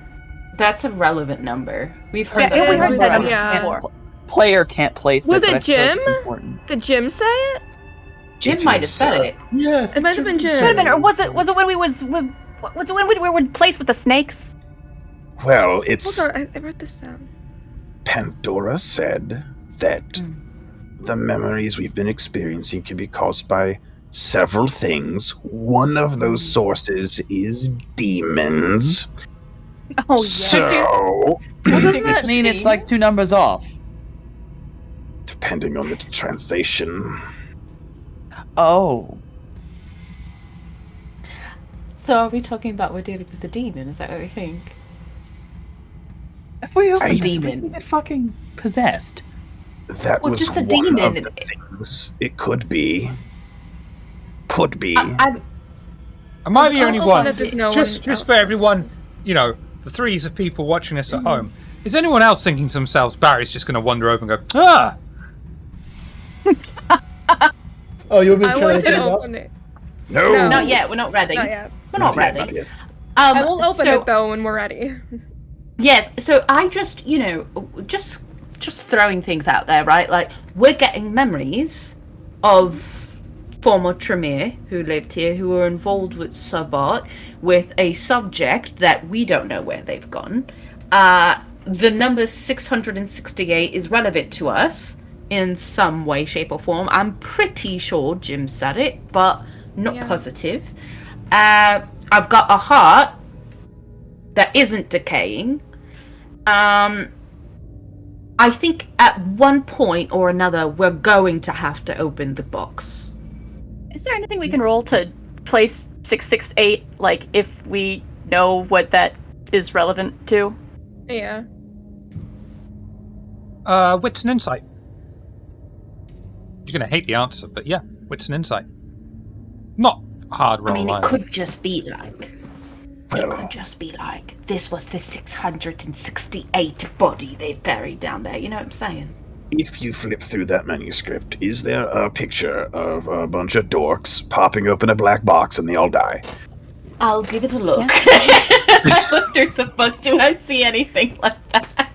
That's a relevant number. We've heard Yeah, that. we heard that number Yeah. before. Player can't place Was it. it but I feel like Jim? it's important. Did Jim say it? Jim It might have is, said it. Yeah, I It think might have been Jim. Should have been, or was it when we was it when we were placed with the snakes? Well, it's Hold on, I wrote this down. Pandora said that the memories we've been experiencing can be caused by several things. One of those sources is demons. Oh yeah. So, What does that mean? It's like two numbers off. depending on the translation. Oh. So are we talking about we're dealing with the demon? Is that what we think? If we open I- this, we demon. can get fucking possessed. That Well, was just a one demon. of the things. It could be. Could be. I'm Am I the I'll only open one? it if no Just one for else everyone, you know, the threes of people watching this at home. Is anyone else thinking to themselves, Barry's just going to wander over and go, ah? Oh, you want me I to try want to to open it up? open it. No. not yet. We're not ready. Not yet. We're not yet, ready. not yet. I will open so, it though when we're ready. Yes. So I just, just throwing things out there, right? Like we're getting memories of former Tremere who lived here, who were involved with Sabbat, with a subject that we don't know where they've gone. The number 668 is relevant to us in some way, shape, or form. I'm pretty sure Jim said it, but not Yeah. positive. I've got a heart that isn't decaying. I think at one point or another, we're going to have to open the box. Is there anything we can roll to place 668? Like if we know what that is relevant to? Yeah. Wits and insight. You're going to hate the answer, but yeah, wits and insight. Not hard roll. I mean, it either. could just be like. It Well. could just be like, this was the 668 body they've buried down there, you know what I'm saying? If you flip through that manuscript, is there a picture of a bunch of dorks popping open a black box and they all die? I'll give it a look. I looked through the book. Do I see anything like that?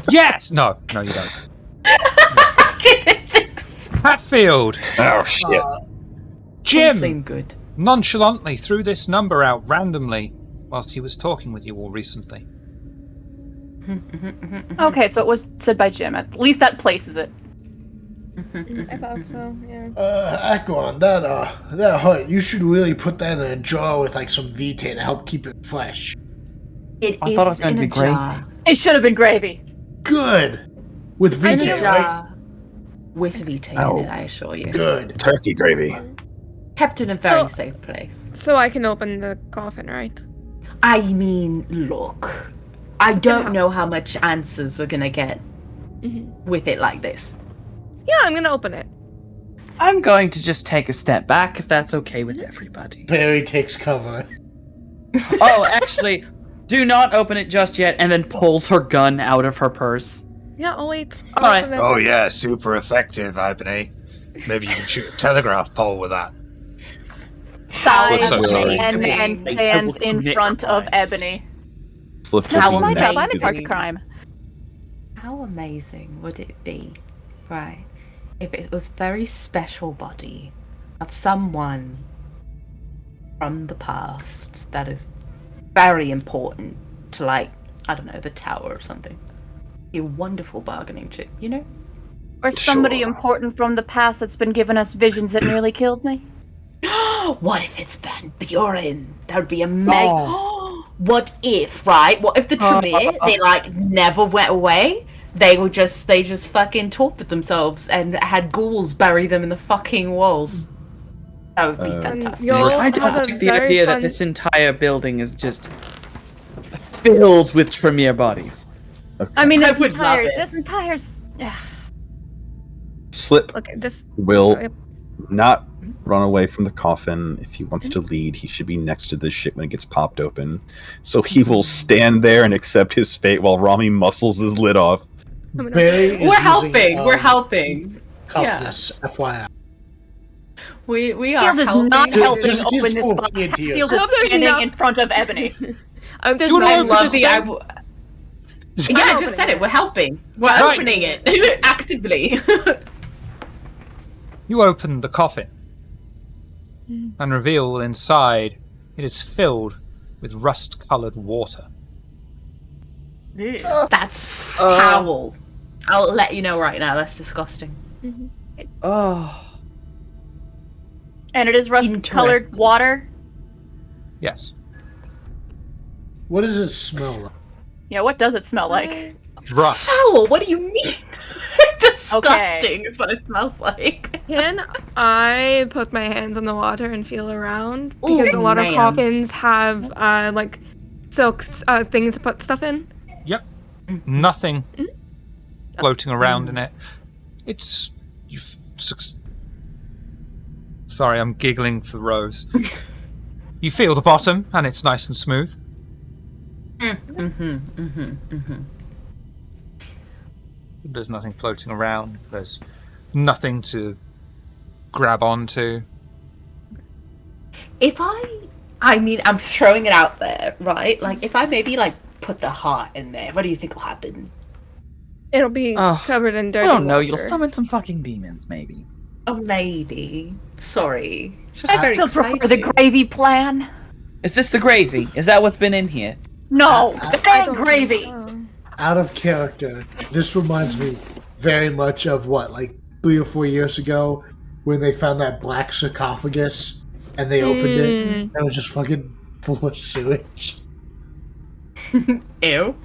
Yes! No, you don't. I didn't think so. Hatfield, Oh, shit. Jim Seem good. nonchalantly threw this number out randomly whilst he was talking with you all recently. Okay, so it was said by Jim. At least that places it. I thought so, yeah. Akon, that hut, you should really put that in a jar with like some Vitae to help keep it fresh. It I is thought it was going in to a be gravy. jar. It should have been gravy. Good. With In a Vitae, right? jar. With Vitae Oh. in it, I assure you. Good. Turkey gravy. Kept in a very Oh. safe place. So I can open the coffin, right? I mean, look. I don't know how much answers we're gonna get with it like this. Yeah, I'm gonna open it. I'm going to just take a step back if that's okay with everybody. Barry takes cover. Oh, actually, do not open it just yet, and then pulls her gun out of her purse. Yeah, I'll wait. All right. Open it. Oh yeah, super effective, Ebony. Maybe you can shoot a telegraph pole with that. Sighs so sorry. and stands in commit front of crimes. Ebony. Slip That's How my next job. to I'm in the- part of crime. How amazing would it be, right, if it was very special body of someone from the past that is very important to, like, I don't know, the tower or something. Be a wonderful bargaining chip, you know? Or somebody Sure. important from the past that's been giving us visions that nearly killed me. What if it's Van Buren? That would be amazing. What if, right? What if the Tremere, they like never went away? They just fucking tortured themselves and had ghouls bury them in the fucking walls. That would be fantastic. I don't like the idea that this entire building is just filled with Tremere bodies. Okay. I mean, I would love it. this entire. Slip Okay, this. will Yep. not run away from the coffin. If he wants to lead, he should be next to this shit when it gets popped open. So he will stand there and accept his fate while Rami muscles his lid off. Barry is We're helping. using, We're helping. Cuffness, FYI. We Field are is helping. not helping Just open give this full box. ideas. Field I is hope there's standing not- in front of Ebony. I'm just Do you not wanna I open love this the. thing? Yeah, I just said it. We're helping. We're Right. opening it actively. You open the coffin and reveal inside it is filled with rust-colored water. That's foul. I'll let you know right now. That's disgusting. Oh. And it is rust-colored Interesting. water. Yes. What does it smell like? Yeah, what does it smell like? Rust. Foul? What do you mean? Disgusting is what it smells like. Can I put my hands on the water and feel around? Because Ooh, a lot of ma'am. coffins have like silk things to put stuff in. Yep. Nothing floating around in it. It's sorry, I'm giggling for Rose. You feel the bottom, and it's nice and smooth. There's nothing floating around. There's nothing to grab onto. If I mean, I'm throwing it out there, right? Like, if I maybe like put the heart in there, what do you think will happen? It'll be Oh, covered in I dirty don't know. water. You'll summon some fucking demons, maybe. Oh, maybe. Sorry. Just I very still prefer the exciting. gravy plan. Is this the gravy? Is that what's been in here? No, I that ain't don't gravy. think so. Out of character, this reminds me very much of what, like 3 or 4 years ago, when they found that black sarcophagus and they opened it, and it was just fucking full of sewage. Ew.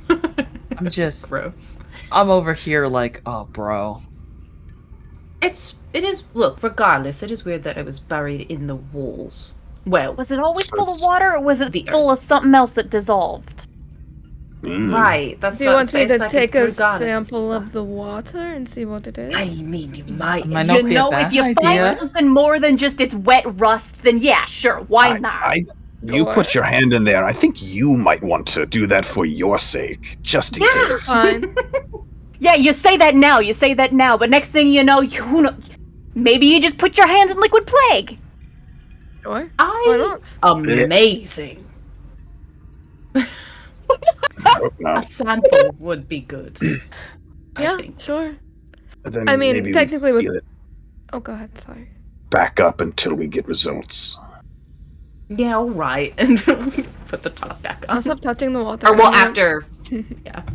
I'm just. Gross. I'm over here like, oh, bro. It is. Look, regardless, it is weird that it was buried in the walls. Well, Was it always full of water, or was it The full of something else that dissolved? right. That's Do you what want me it's to like, take a regardless, sample it's of the water and see what it is? I mean, you might. Might You not be a know, bad if you idea. find something more than just it's wet rust, then yeah, sure, why not? You Sure. put your hand in there. I think you might want to do that for your sake, just in case. Fine. Yeah, you say that now, but next thing you know, who knows? Maybe you just put your hands in liquid plague. Sure. Why not? Amazing. No. A sample would be good. I Yeah, think. sure. Then I mean, maybe we technically with- seal it Oh, go ahead. Sorry. back up until we get results. Yeah, all right. And put the top back I'll on. stop touching the water. Or well, I'm gonna- after.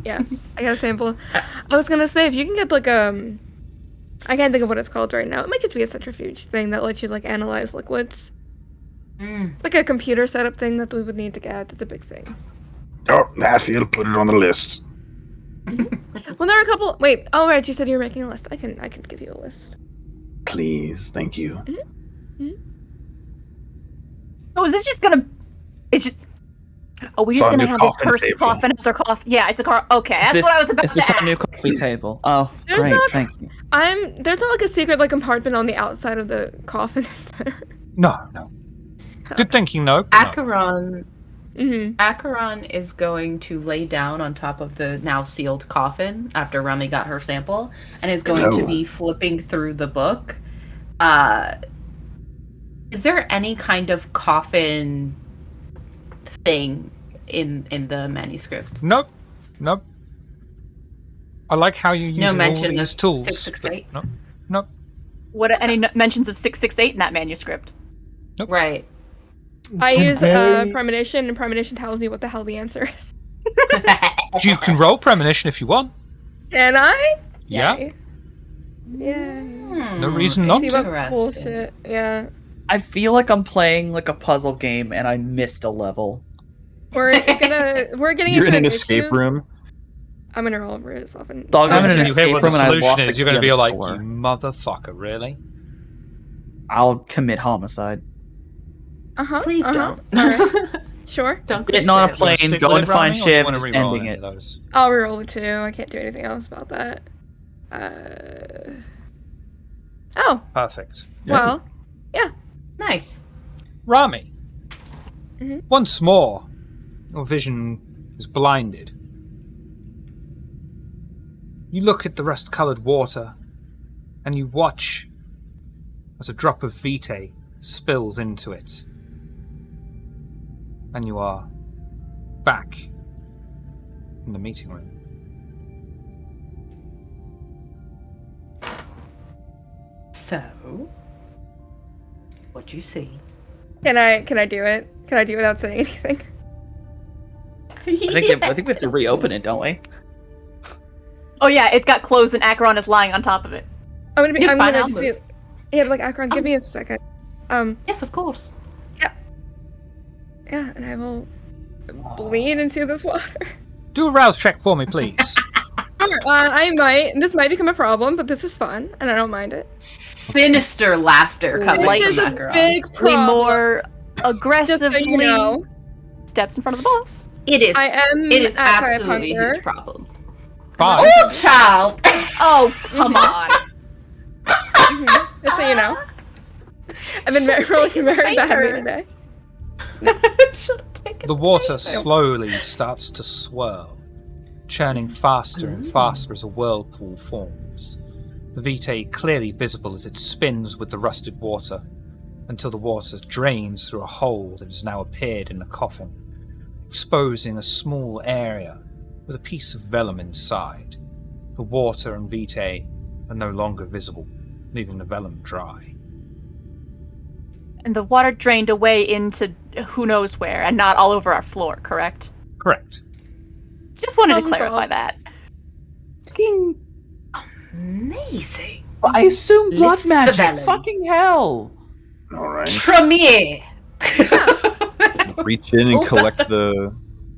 Yeah, I got a sample. I was gonna say if you can get like I can't think of what it's called right now. It might just be a centrifuge thing that lets you like analyze liquids. Like a computer setup thing that we would need to get. It's a big thing. Oh, Hatfield, put it on the list. Well, there are a couple. Wait. Oh, right. You said you were making a list. I can give you a list. Please, thank you. So is this just gonna? It's just. Oh, we're It's just on gonna your have this coffin cursed table. coffin as our coffin. Yeah, it's a car. Okay, that's what I was about Is to this ask. our new coffee table? Oh, There's great, not- thank you. There's not like a secret like compartment on the outside of the coffin, is there? No. Good thinking, no. Acheron Mm-hmm. Acheron is going to lay down on top of the now sealed coffin after Rami got her sample, and is going to No. be flipping through the book. Is there any kind of coffin thing in the manuscript? Nope. I like how you use No all mention these of tools. 668? Nope. What are any mentions of 668 in that manuscript? Right. I Can use they- premonition, and premonition tells me what the hell the answer is. You can roll premonition if you want. Can I? Yeah. Yay. Yeah. No reason not See to. what bullshit. Yeah. I feel like I'm playing like a puzzle game and I missed a level. We're getting You're into in an issue. escape room. I'm gonna roll over it often. Dog, I'm in an Until you hear escape what room the and I solution lost is, the you're going to key be on the like, door. you motherfucker, really? I'll commit homicide. Please don't. Alright. Sure. Don't Getting on a commit plane, Stick going with to it, find Rami, or do you Shiv, wanna just re-roll ending any it. of those? I'll reroll it too. I can't do anything else about that. Oh, Perfect. well. Nice. Rami. Mhm. Once more, your vision is blinded. You look at the rust-coloured water, and you watch as a drop of vitae spills into it. And you are back in the meeting room. So, what'd you see? Can I do it? Can I do it without saying anything? I think we have to reopen it, don't we? Oh yeah, it's got closed and Acheron is lying on top of it. I'm gonna It's fine, just I'll be. move. Yeah, but like Akron, give me a second. Yes, of course. Yeah, and I will bleed into this water. Do a rouse check for me, please. Sure, I might. This might become a problem, but this is fun, and I don't mind it. Sinister laughter coming This from is a Macaron. big Lee problem. more Just aggressively so you know, steps in front of the boss. It is. I am It is at Fire absolutely a Punker. huge problem. Fine. Oh, child. Oh, come on. Just so you know, I've been rolling very badly today. The water slowly starts to swirl, churning faster and faster as a whirlpool forms. The vitae clearly visible as it spins with the rusted water, until the water drains through a hole that has now appeared in the coffin, exposing a small area with a piece of vellum inside. The water and vitae are no longer visible, leaving the vellum dry. And the water drained away into who knows where, and not all over our floor, correct? Correct. Just wanted to Problem clarify solved. that. Fucking, Amazing. I assume blood Lifts the magic. vellum. Fucking hell. All right. Tremere. Reach in and Oh, collect the.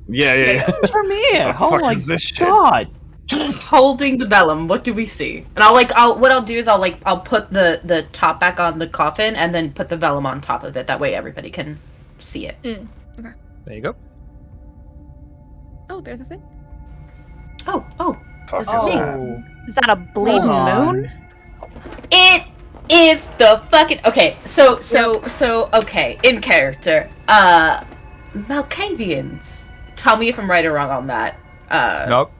Yeah. Tremere. The Oh fuck my is this shit? god. Holding the vellum. What do we see? And I'll put the top back on the coffin and then put the vellum on top of it. That way everybody can see it. There you go. Oh, there's a thing. Oh. Fuck This is is me. that? Is that a bleeding Hold on. moon? It is the fucking okay. So okay, in character. Malkavians. Tell me if I'm right or wrong on that. Nope.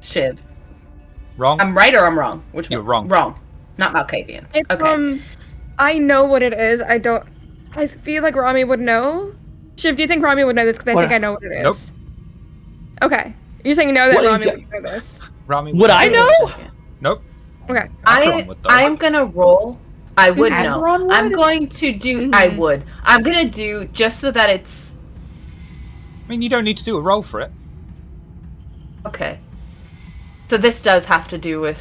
Shiv. Wrong. I'm right or I'm wrong? Which You're one? wrong. Wrong. Not Malkavians. It's, Okay. I know what it is. I feel like Rami would know. Shiv, do you think Rami would know this? Because I What? think I know what it is. Nope. Okay. You're saying you know that What is Rami it? would know this. Rami Would I know? Nope. Okay. Acheron would, though. I'm gonna roll. I would Acheron know. would? I'm going to do. I would. I'm gonna do just so that it's I mean, you don't need to do a roll for it. okay. So this does have to do with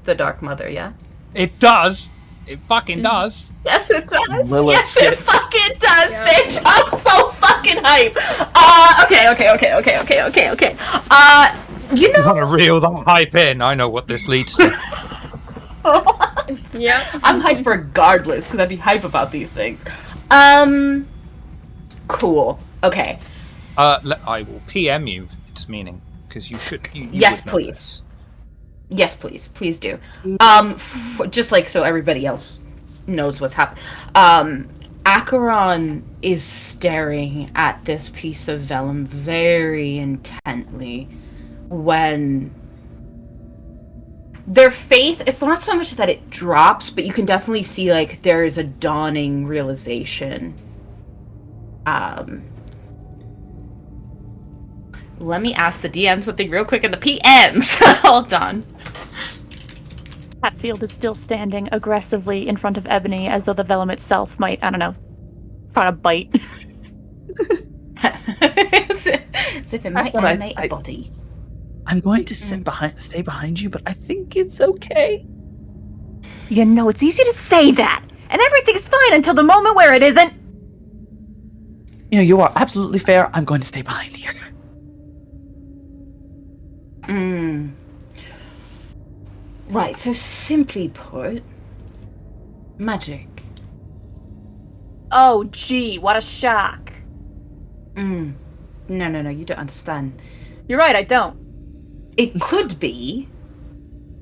the Dark Mother, yeah? It does. It fucking does. Yes, it does. Lilith Yes, shit. it fucking does, Yeah. bitch. I'm so fucking hype. Okay. You You know, want to reel that hype in? I know what this leads to. Yeah. I'm hype regardless because I'd be hype about these things. Cool. Okay. I will PM you its meaning because you should. You Yes, would know please. this. Yes, please do. Just like so everybody else knows what's happening. Acheron is staring at this piece of vellum very intently when their face, it's not so much that it drops, but you can definitely see like there is a dawning realization. Let me ask the DM something real quick in the PMs. Hold on. Hatfield is still standing aggressively in front of Ebony as though the vellum itself might, I don't know, try to bite. As if it might But animate a body. I'm going to stay behind you, but I think it's okay. You know, it's easy to say that, and everything's fine until the moment where it isn't. You know, you are absolutely fair. I'm going to stay behind here. Right, so simply put, magic. Oh, gee, what a shock. No, you don't understand. You're right, I don't. It could be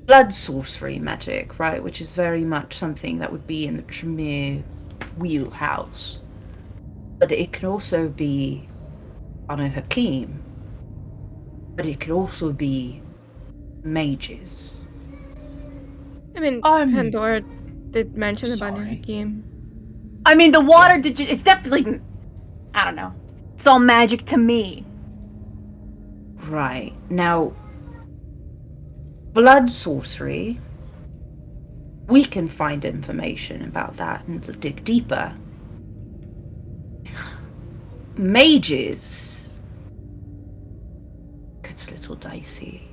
blood sorcery magic, right? Which is very much something that would be in the Tremere wheelhouse. But it can also be Anu Hakim. But it could also be mages. I mean, Pandora did mention about sorry. Hakim. I mean, the water, it's definitely, I don't know. It's all magic to me. Right. Now, blood sorcery, we can find information about that and dig deeper. Mages, gets a little dicey.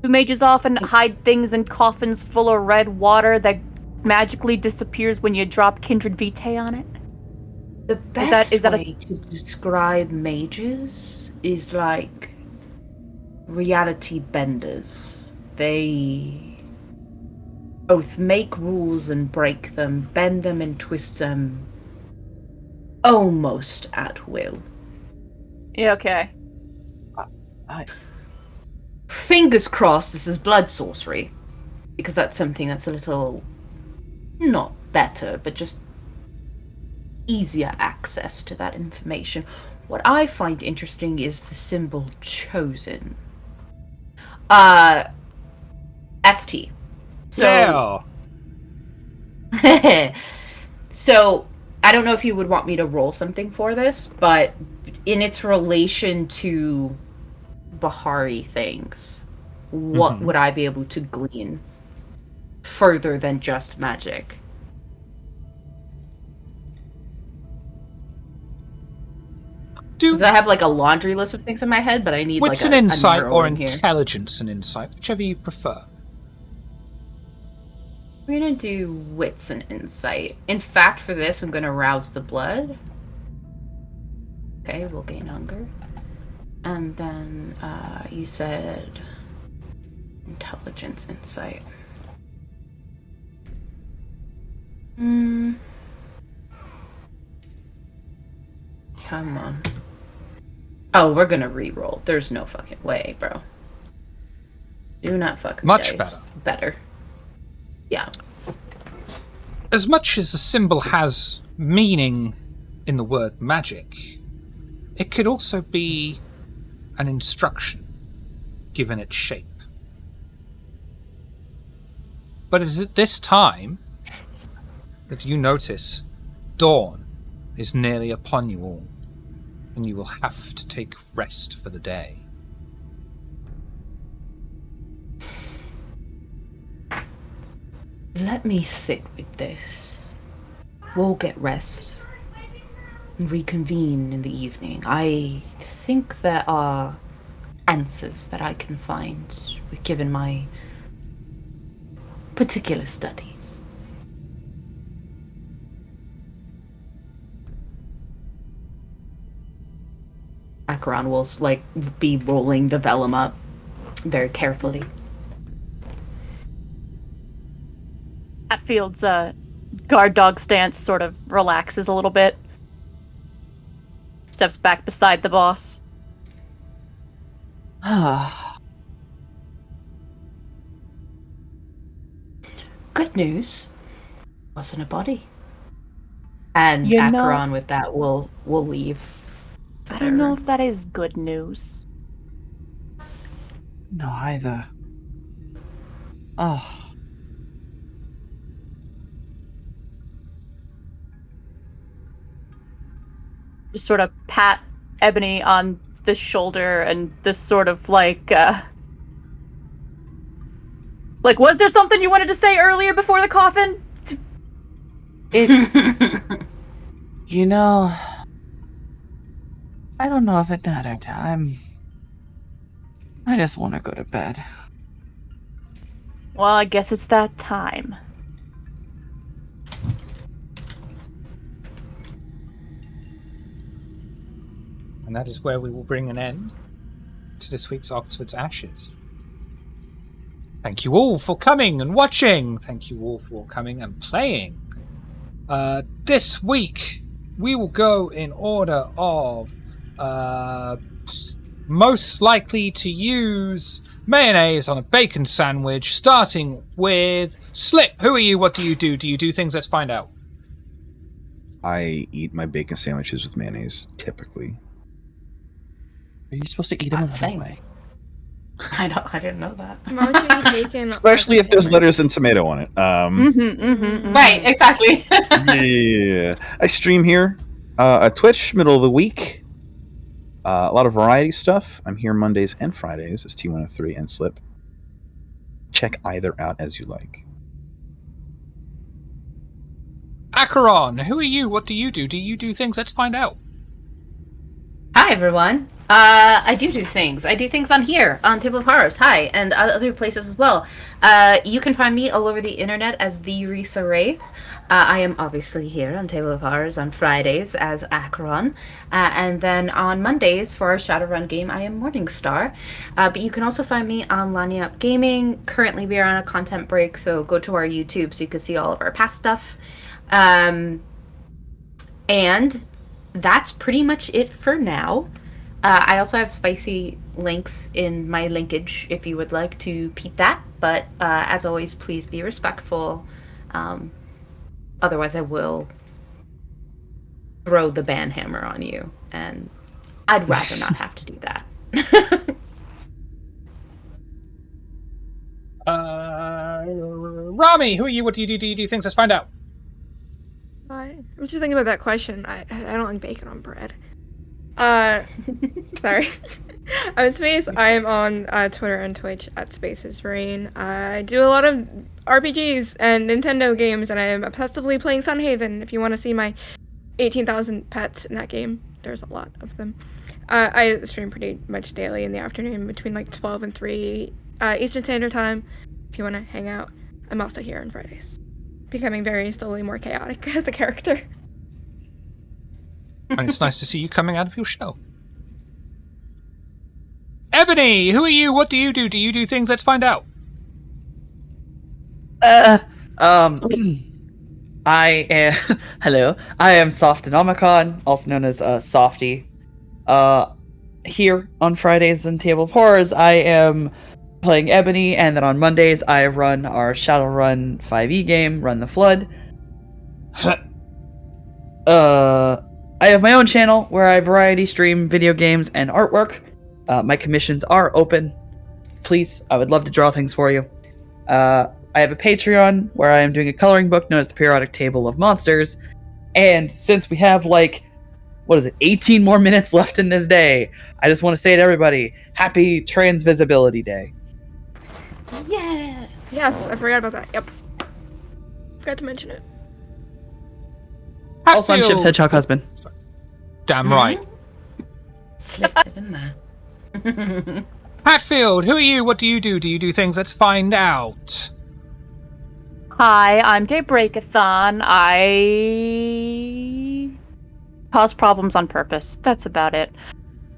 Do mages often hide things in coffins full of red water that magically disappears when you drop Kindred Vitae on it? The best way to describe mages is like reality benders. They both make rules and break them, bend them and twist them almost at will. Yeah, okay. Fingers crossed this is blood sorcery, because that's something that's a little, not better, but just easier access to that information. What I find interesting is the symbol chosen. ST. So, so I don't know if you would want me to roll something for this, but in its relation to Bahari things, what would I be able to glean further than just magic? Because I have like a laundry list of things in my head, but I need Wits like and insight a or here. intelligence and insight, whichever you prefer. We're gonna do wits and insight. In fact, for this, I'm gonna rouse the blood. Okay, we'll gain hunger. And then you said intelligence, insight. Come on. Oh, we're gonna re-roll. There's no fucking way, bro. Do not fucking Much dice. Better. Yeah. As much as the symbol has meaning in the word magic, it could also be an instruction given its shape. But it is at this time that you notice dawn is nearly upon you all, and you will have to take rest for the day. Let me sit with this. We'll get rest and reconvene in the evening. I think there are answers that I can find given my particular studies. Acheron will be rolling the vellum up very carefully. Hatfield's guard dog stance sort of relaxes a little bit. Steps back beside the boss. Good news. Wasn't a body. And You know- Acheron with that will leave. I don't know if that is good news. No, either. Oh. Just sort of pat Ebony on the shoulder and this sort of like, was there something you wanted to say earlier before the coffin? You know, I don't know if it mattered. I just want to go to bed. Well, I guess it's that time. And that is where we will bring an end to this week's Oxford's Ashes. Thank you all for coming and watching. Thank you all for coming and playing. This week, we will go in order of most likely to use mayonnaise on a bacon sandwich, starting with Slip. Who are you? What do you do? Do you do things? Let's find out. I eat my bacon sandwiches with mayonnaise, typically. Are you supposed to eat them I'm another saying. way? I didn't know that. Why would you eat bacon? Especially if there's lettuce and tomato on it. Right, exactly. Yeah. I stream here at Twitch, middle of the week. A lot of variety stuff. I'm here Mondays and Fridays as T103 and Slip. Check either out as you like. Acheron, who are you? What do you do? Do you do things? Let's find out. Hi, everyone. I do things. I do things on here, on Table of Horrors. Hi, and other places as well. You can find me all over the internet as the Risa Wraith. I am obviously here on Table of Horrors on Fridays as Acheron. And then on Mondays for our Shadowrun game, I am Morningstar. But you can also find me on Lanya Up Gaming. Currently, we are on a content break, so go to our YouTube so you can see all of our past stuff. And that's pretty much it for now. I also have spicy links in my linkage if you would like to peep that. But as always, please be respectful. Otherwise, I will throw the ban hammer on you. And I'd rather not have to do that. Rami, who are you? What do you do? Do you do things? Let's find out. I'm just thinking about that question. I don't like bacon on bread. Sorry. I'm Space. I am on Twitter and Twitch at Spaces Rain. I do a lot of RPGs and Nintendo games, and I am obsessively playing Sunhaven. If you want to see my 18,000 pets in that game, there's a lot of them. I stream pretty much daily in the afternoon between like 12 and 3 Eastern Standard Time. If you want to hang out, I'm also here on Fridays. Becoming very slowly more chaotic as a character. And it's nice to see you coming out of your shell. Ebony, who are you? What do you do? Do you do things? Let's find out. I am hello. I am Softonomicon, also known as Softy. Here on Fridays in Table of Horrors, I am playing Ebony, and then on Mondays I run our Shadowrun 5e game, Run the Flood. I have my own channel where I variety stream video games and artwork. My commissions are open. Please, I would love to draw things for you. I have a Patreon where I am doing a coloring book known as the Periodic Table of Monsters. And since we have 18 more minutes left in this day, I just want to say to everybody, happy Transvisibility Day. Yes. Yes, I forgot about that. Yep. Forgot to mention it. Also, I'm Chip's Hatfield. hedgehog husband. Damn right. Slipped it in there. Hatfield, who are you? What do you do? Do you do things? Let's find out. Hi, I'm Daybreakathon. I cause problems on purpose. That's about it.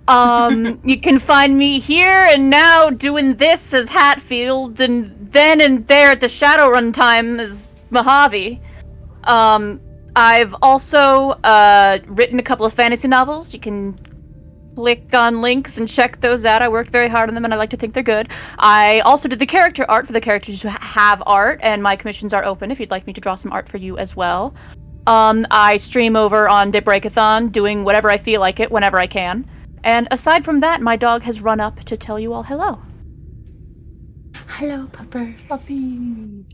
You can find me here and now doing this as Hatfield, and then and there at the Shadowrun time as Mojave. I've also written a couple of fantasy novels. You can click on links and check those out. I worked very hard on them, and I like to think they're good. I also did the character art for the characters who have art, and my commissions are open if you'd like me to draw some art for you as well. I stream over on Daybreakathon, doing whatever I feel like it, whenever I can. And aside from that, my dog has run up to tell you all hello. Hello, puppers. Puppy.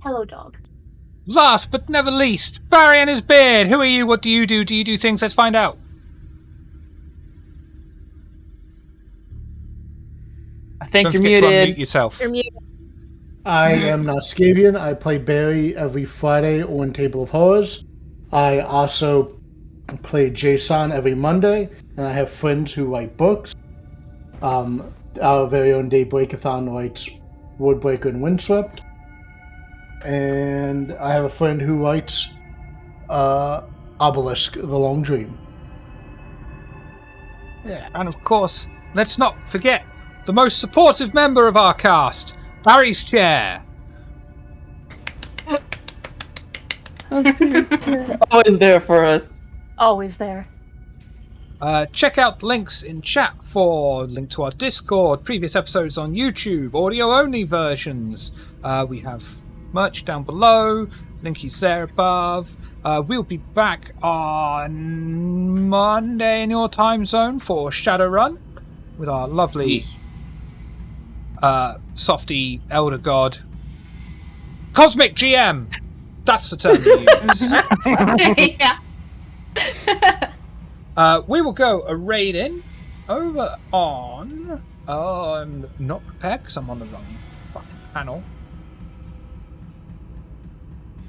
Hello, dog. Last but never least, Barry and his beard. Who are you? What do you do? Do you do things? Let's find out. I think Don't you're forget to muted. unmute yourself. You're muted. I am Nascavian. I play Barry every Friday on Table of Horrors. I also play JSON every Monday, and I have friends who write books. Our very own Daybreakathon writes Woodbreaker and Windswept. And I have a friend who writes Obelisk, The Long Dream. Yeah. And of course, let's not forget the most supportive member of our cast, Barry's Chair. Always there for us. Always there. Check out links in chat for link to our Discord, previous episodes on YouTube, audio-only versions. We have merch down below, linkies there above. We'll be back on Monday in your time zone for Shadowrun with our lovely softy elder god. Cosmic GM! That's the term we use. Yeah. We will go a raid in over on... I'm not prepared because I'm on the wrong fucking panel.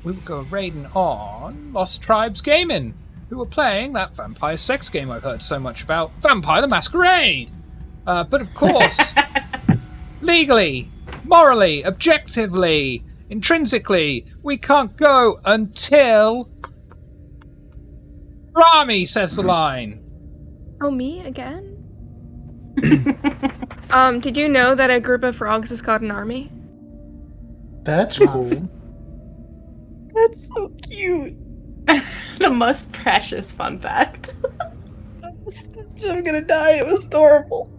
We will go raiding on Lost Tribes Gaming, who are playing that vampire sex game I've heard so much about, Vampire the Masquerade. But of course, legally, morally, objectively, intrinsically, we can't go until Rami says the line. Oh, me again? Did you know that a group of frogs is called an army? That's cool. That's so cute. The most precious fun fact. I'm gonna die. It was adorable.